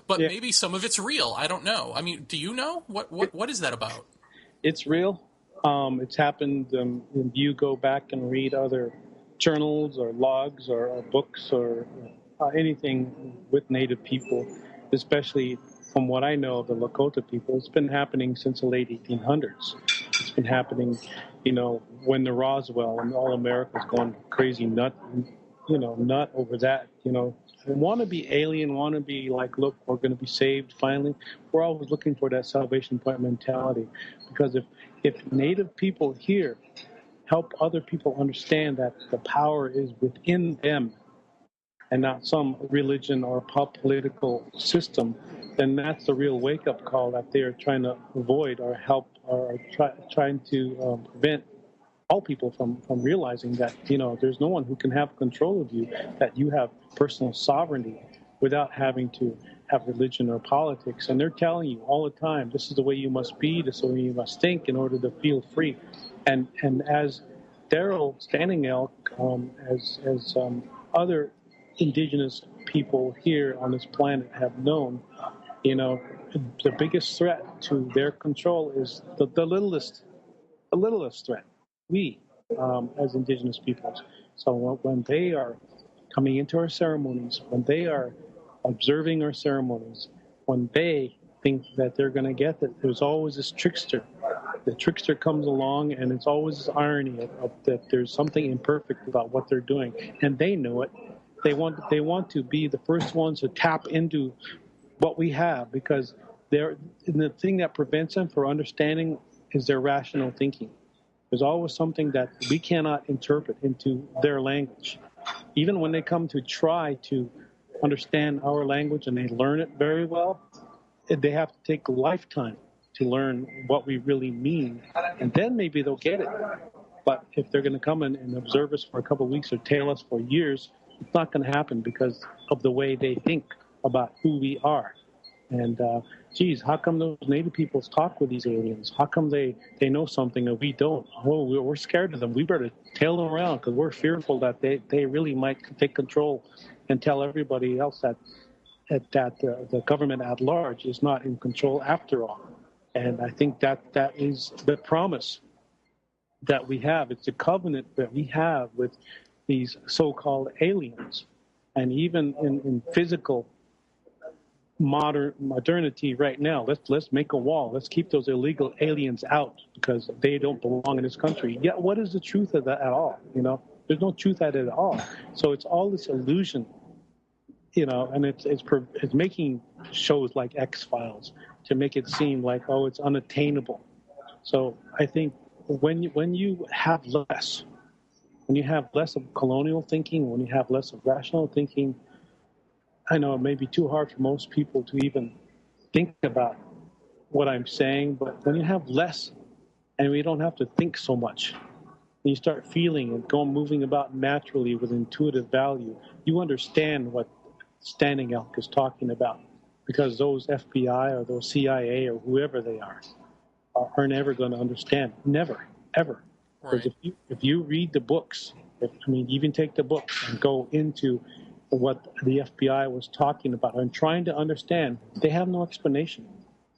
but maybe some of it's real. I don't know. I mean, do you know? What is that about? It's real. It's happened. If you go back and read other journals or logs or books or anything with Native people, especially from what I know of the Lakota people, it's been happening since the late 1800s. It's been happening, when the Roswell and all America's going crazy nut over that, want to be alien, want to be like, look, we're going to be saved finally. We're always looking for that salvation point mentality, because if Native people here help other people understand that the power is within them and not some religion or political system, then that's the real wake-up call that they are trying to avoid or help or trying to prevent all people from realizing that, there's no one who can have control of you, that you have personal sovereignty without having to have religion or politics. And they're telling you all the time, this is the way you must be, this is the way you must think in order to feel free. And as Daryl Standing Elk, as other indigenous people here on this planet have known, the biggest threat to their control is the littlest threat. We, as indigenous peoples. So when they are coming into our ceremonies, when they are observing our ceremonies, when they think that they're going to get that, there's always this trickster. The trickster comes along, and it's always this irony of that there's something imperfect about what they're doing, and they know it. They want to be the first ones to tap into what we have, because the thing that prevents them from understanding is their rational thinking. There's always something that we cannot interpret into their language. Even when they come to try to understand our language and they learn it very well, they have to take a lifetime to learn what we really mean, and then maybe they'll get it. But if they're going to come and observe us for a couple of weeks or tail us for years, It's not going to happen because of the way they think about who we are. And, geez, how come those Native peoples talk with these aliens? How come they know something that we don't? Oh, we're scared of them. We better tail them around because we're fearful that they really might take control and tell everybody else that the government at large is not in control after all. And I think that is the promise that we have. It's a covenant that we have with these so-called aliens. And even in physical modernity right now, let's make a wall. Let's keep those illegal aliens out because they don't belong in this country. Yeah, what is the truth of that at all? There's no truth at it at all. So it's all this illusion, and it's making shows like X-Files to make it seem like, oh, it's unattainable. So I think when you have less of colonial thinking, when you have less of rational thinking, I know it may be too hard for most people to even think about what I'm saying, but when you have less and we don't have to think so much, and you start feeling and moving about naturally with intuitive value, you understand what Standing Elk is talking about, because those FBI or those CIA or whoever they are never going to understand. Never, ever. Right. Because if you read the books, even take the books and go into what the FBI was talking about and trying to understand, they have no explanation.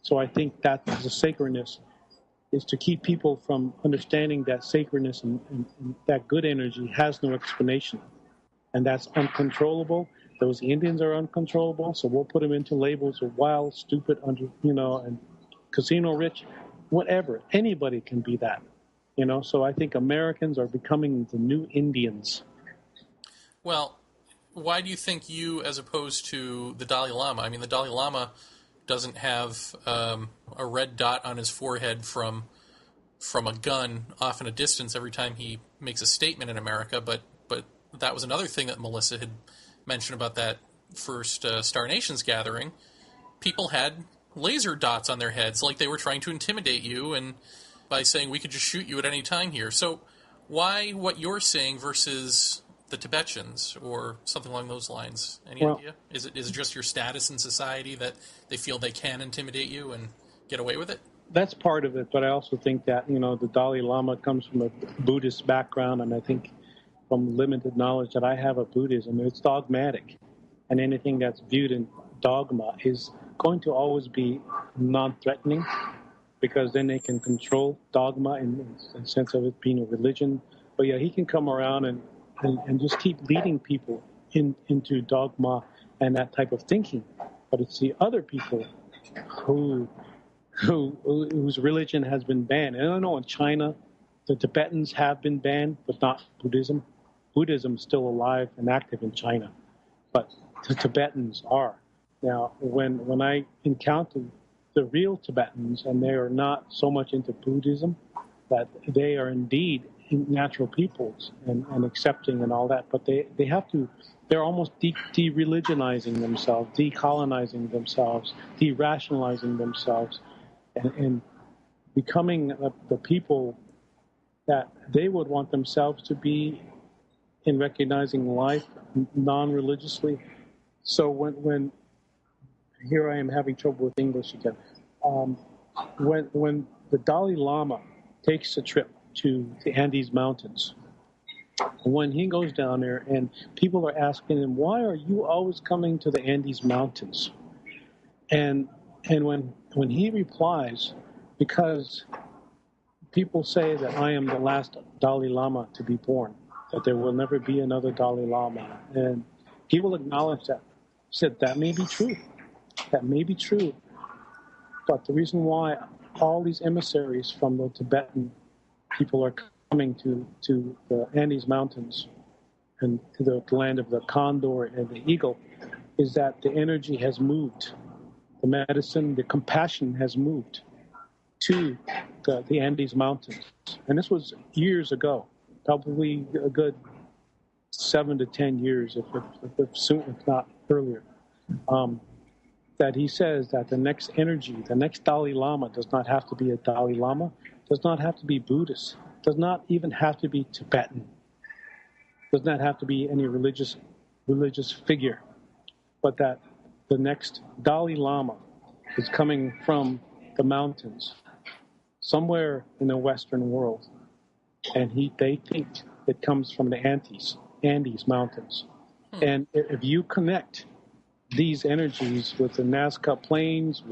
So I think that the sacredness is to keep people from understanding that sacredness and that good energy has no explanation. And that's uncontrollable. Those Indians are uncontrollable, so we'll put them into labels of wild, stupid, and casino rich, whatever. Anybody can be that. So I think Americans are becoming the new Indians. Well, why do you think you, as opposed to the Dalai Lama? I mean, the Dalai Lama doesn't have a red dot on his forehead from a gun off in a distance every time he makes a statement in America, but that was another thing that Melissa had mentioned about that first Star Nations gathering. People had laser dots on their heads, like they were trying to intimidate you, and by saying we could just shoot you at any time here. So why what you're saying versus the Tibetans or something along those lines? Any idea? Is it just your status in society that they feel they can intimidate you and get away with it? That's part of it, but I also think that, the Dalai Lama comes from a Buddhist background, and I think from limited knowledge that I have of Buddhism, it's dogmatic. And anything that's viewed in dogma is going to always be non-threatening, because then they can control dogma in the sense of it being a religion. But yeah, he can come around and just keep leading people into dogma and that type of thinking. But it's the other people whose religion has been banned. And I know in China, the Tibetans have been banned, but not Buddhism. Buddhism is still alive and active in China, but the Tibetans are. Now, when I encountered the real Tibetans, and they are not so much into Buddhism, that they are indeed natural peoples and accepting and all that, but they're almost de-religionizing themselves, decolonizing themselves, de-rationalizing themselves, and becoming the people that they would want themselves to be in recognizing life non-religiously. So when here I am having trouble with English again, when the Dalai Lama takes a trip to the Andes Mountains, when he goes down there and people are asking him, why are you always coming to the Andes Mountains? And when he replies, because people say that I am the last Dalai Lama to be born, that there will never be another Dalai Lama. And he will acknowledge that. He said, that may be true. That may be true. But the reason why all these emissaries from the Tibetan people are coming to the Andes Mountains and to the land of the condor and the eagle is that the energy has moved. The medicine, the compassion has moved to the Andes Mountains. And this was years ago, probably a good 7 to 10 years, if not earlier, that he says that the next energy, the next Dalai Lama does not have to be a Dalai Lama, does not have to be Buddhist, does not even have to be Tibetan, does not have to be any religious religious figure, but that the next Dalai Lama is coming from the mountains somewhere in the Western world, and they think it comes from the Andes Mountains. And if you connect these energies with the Nazca Plains,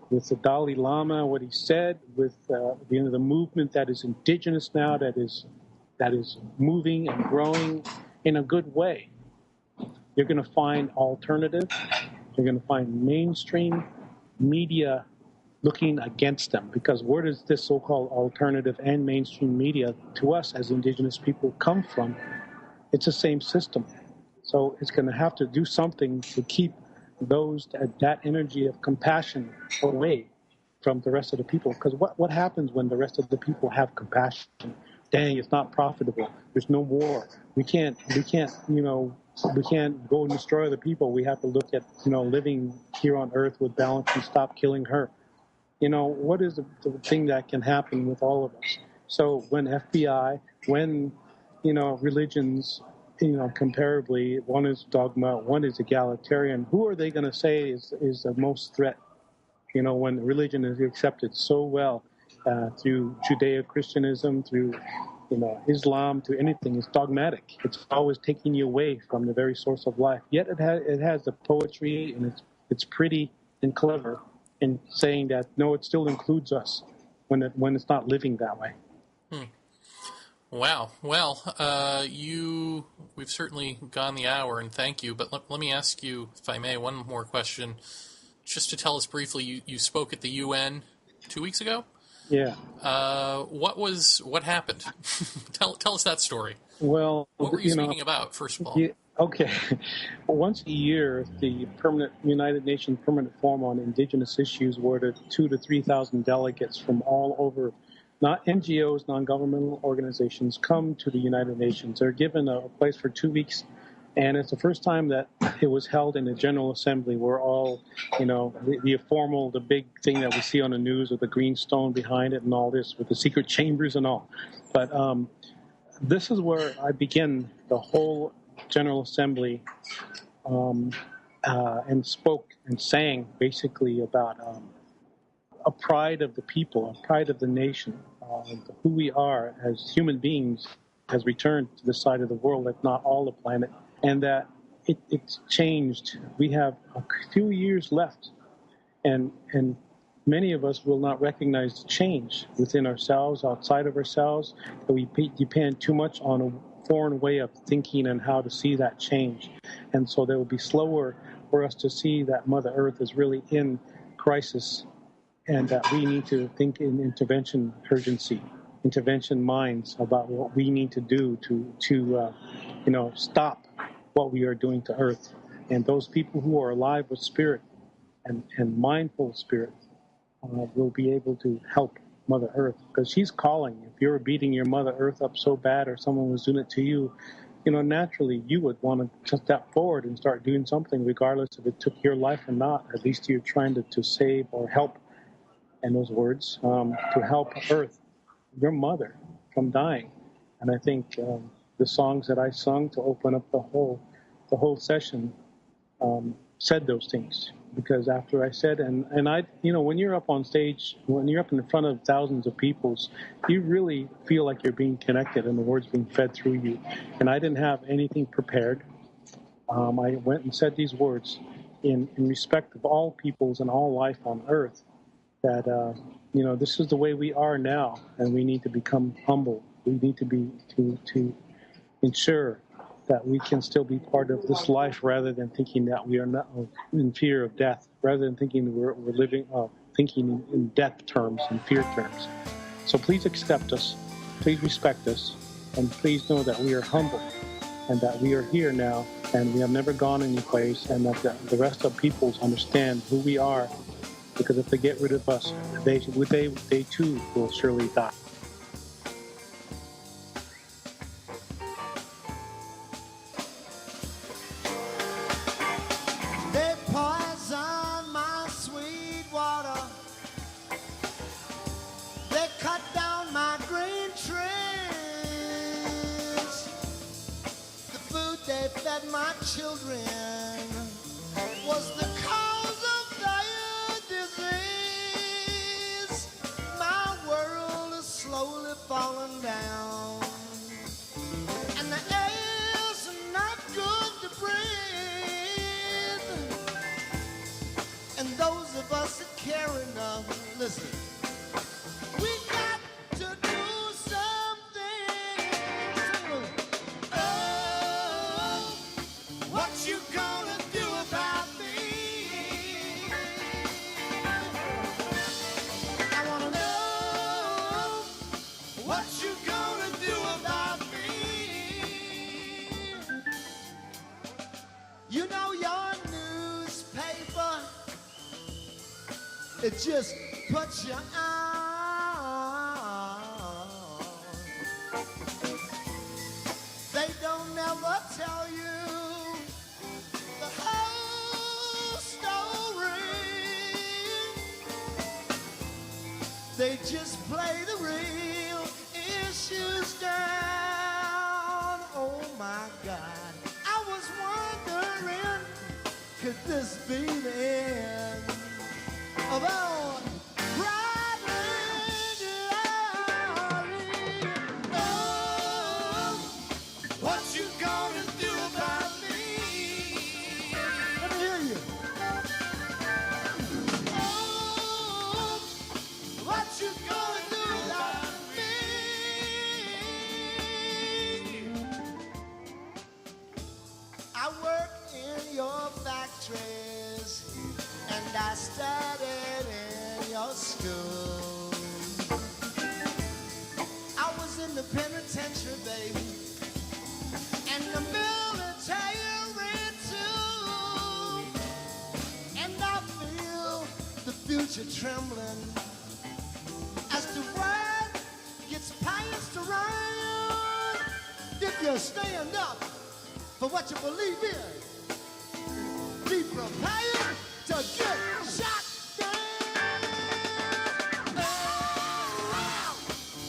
with the Dalai Lama, what he said, with the movement that is indigenous now, that is moving and growing in a good way, you're going to find alternative. You're going to find mainstream media looking against them, because where does this so-called alternative and mainstream media to us as indigenous people come from? It's the same system. So it's going to have to do something to keep that energy of compassion away from the rest of the people. Because what happens when the rest of the people have compassion? Dang, it's not profitable. There's no war. We can't go and destroy the people. We have to look at, living here on earth with balance and stop killing her. What is the thing that can happen with all of us? So when FBI, when, religions, comparably, one is dogma, one is egalitarian, who are they going to say is the most threat? When religion is accepted so well through Judeo-Christianism, through, Islam, to anything, it's dogmatic. It's always taking you away from the very source of life. Yet it has the poetry, and it's pretty and clever in saying that, no, it still includes us when it's not living that way. Wow. Well, we've certainly gone the hour, and thank you. But let me ask you, if I may, one more question. Just to tell us briefly, you spoke at the UN 2 weeks ago? Yeah. What happened? Tell us that story. Well, what were you speaking about, first of all? Yeah, okay. Once a year, the United Nations Permanent Forum on Indigenous Issues, where the 2,000 to 3,000 delegates from all over, not NGOs, non-governmental organizations, come to the United Nations. They're given a place for 2 weeks, and it's the first time that it was held in a General Assembly where all, the big thing that we see on the news with the green stone behind it and all this, with the secret chambers and all. But this is where I begin the whole General Assembly and spoke and sang basically about a pride of the people, a pride of the nation, who we are as human beings has returned to the side of the world, if not all the planet, and that it's changed. We have a few years left, and many of us will not recognize the change within ourselves, outside of ourselves, that we depend too much on a foreign way of thinking and how to see that change. And so there will be slower for us to see that Mother Earth is really in crisis, and that we need to think in intervention urgency, intervention minds about what we need to do to stop what we are doing to Earth. And those people who are alive with spirit and mindful spirit will be able to help Mother Earth, because she's calling. If you're beating your Mother Earth up so bad, or someone was doing it to you, naturally you would want to step forward and start doing something, regardless if it took your life or not. At least you're trying to save or help, in those words, to help Earth, your mother, from dying. And I think the songs that I sung to open up the whole session said those things. Because after I said, and I, when you're up on stage, when you're up in front of thousands of people, you really feel like you're being connected and the words being fed through you. And I didn't have anything prepared. I went and said these words in respect of all peoples and all life on earth, that, this is the way we are now, and we need to become humble. We need to ensure that we can still be part of this life, rather than thinking that we are not in fear of death, rather than thinking we're living, thinking in death terms and fear terms. So please accept us, please respect us, and please know that we are humble, and that we are here now, and we have never gone any place, and that the rest of peoples understand who we are, because if they get rid of us, they too will surely die. Fed my my children was the cause of their disease. My world is slowly falling down, and the air's not good to breathe. And those of us that care enough, listen, we got to do something. Oh, what you gonna do about me? I wanna know what you gonna do about me. You know your newspaper, it just puts you on. They don't never tell you the whole story. They just play the real issues down. Oh my God, I was wondering, could this be the end of all pride and glory? Oh, what you gonna do about me? Let me hear you. Oh, what you gonna do about me? I work in your factories, and I studied in your school. I was in the penitentiary, baby, and the military too. And I feel the future trembling as the word gets passed around. If you stand up for what you believe in, be prepared to get shot down. Oh,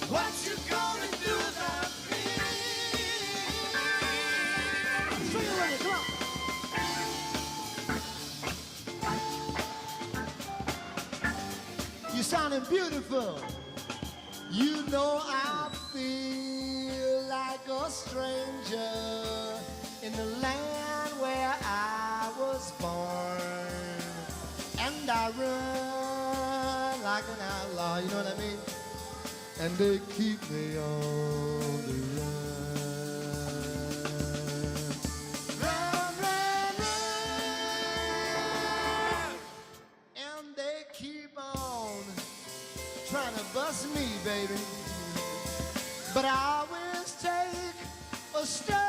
what you gonna do about me? Swing it with it, come on. You sounding beautiful. You know I feel like a stranger in the land where I was born, and I run like an outlaw, you know what I mean? And they keep me on the run. Run, run, run. And they keep on trying to bust me, baby. But I always take a stand.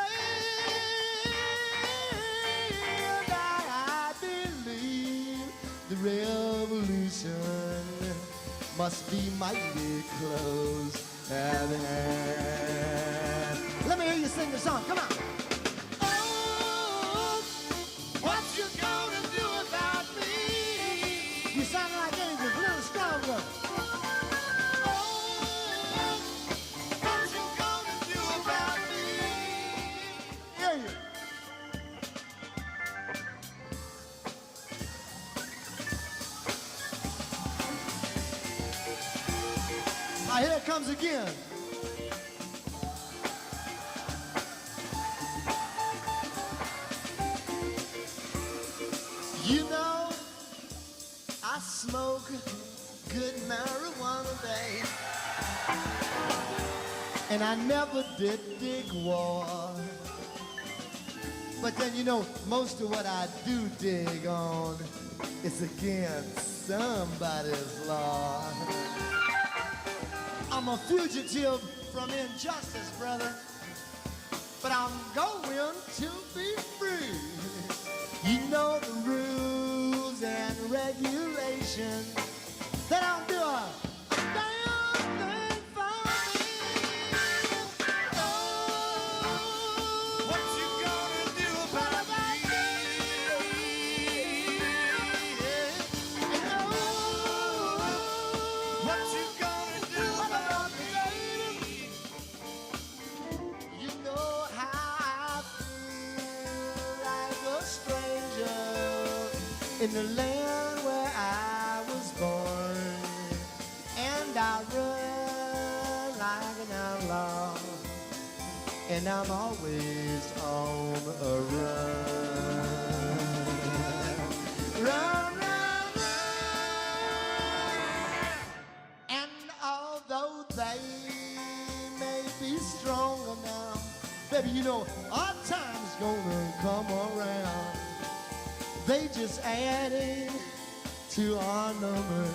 I believe the revolution must be mighty close at hand. Let me hear you sing the song, come on. Oh, what you gonna do about me? You sound like angels, a little stronger. Here it comes again. You know, I smoke good marijuana, babe, and I never did dig war. But then, you know, most of what I do dig on is against somebody's law. I'm a fugitive from injustice, brother, but I'm going to be free. You know the rules and regulations. They don't do a damn thing for me. Oh, what you gonna do about me? Yeah. Oh, what you gonna do about me? You know how I feel in the land where I was born. And I run like an outlaw, and I'm always on a run. Run, run, run. And although they may be stronger now, baby, you know our time's gonna come around. They just adding to our number.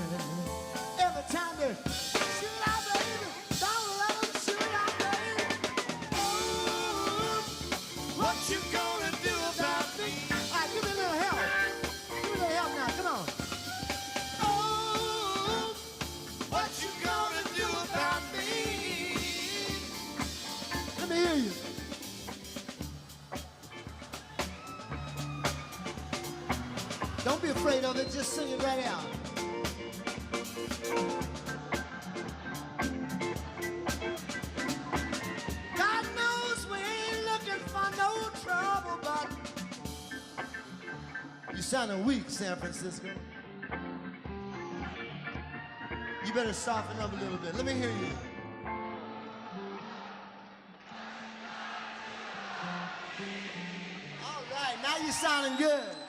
Every time they shoot out, baby, don't let them shoot out, baby. Oh, what you gonna do about me? All right, give me a little help. Give me a little help now, come on. Oh, what you gonna do about me? Let me hear you. Don't be afraid of it, just sing it right out. God knows we ain't looking for no trouble, but you sounding weak, San Francisco. You better soften up a little bit. Let me hear you. All right, now you're sounding good.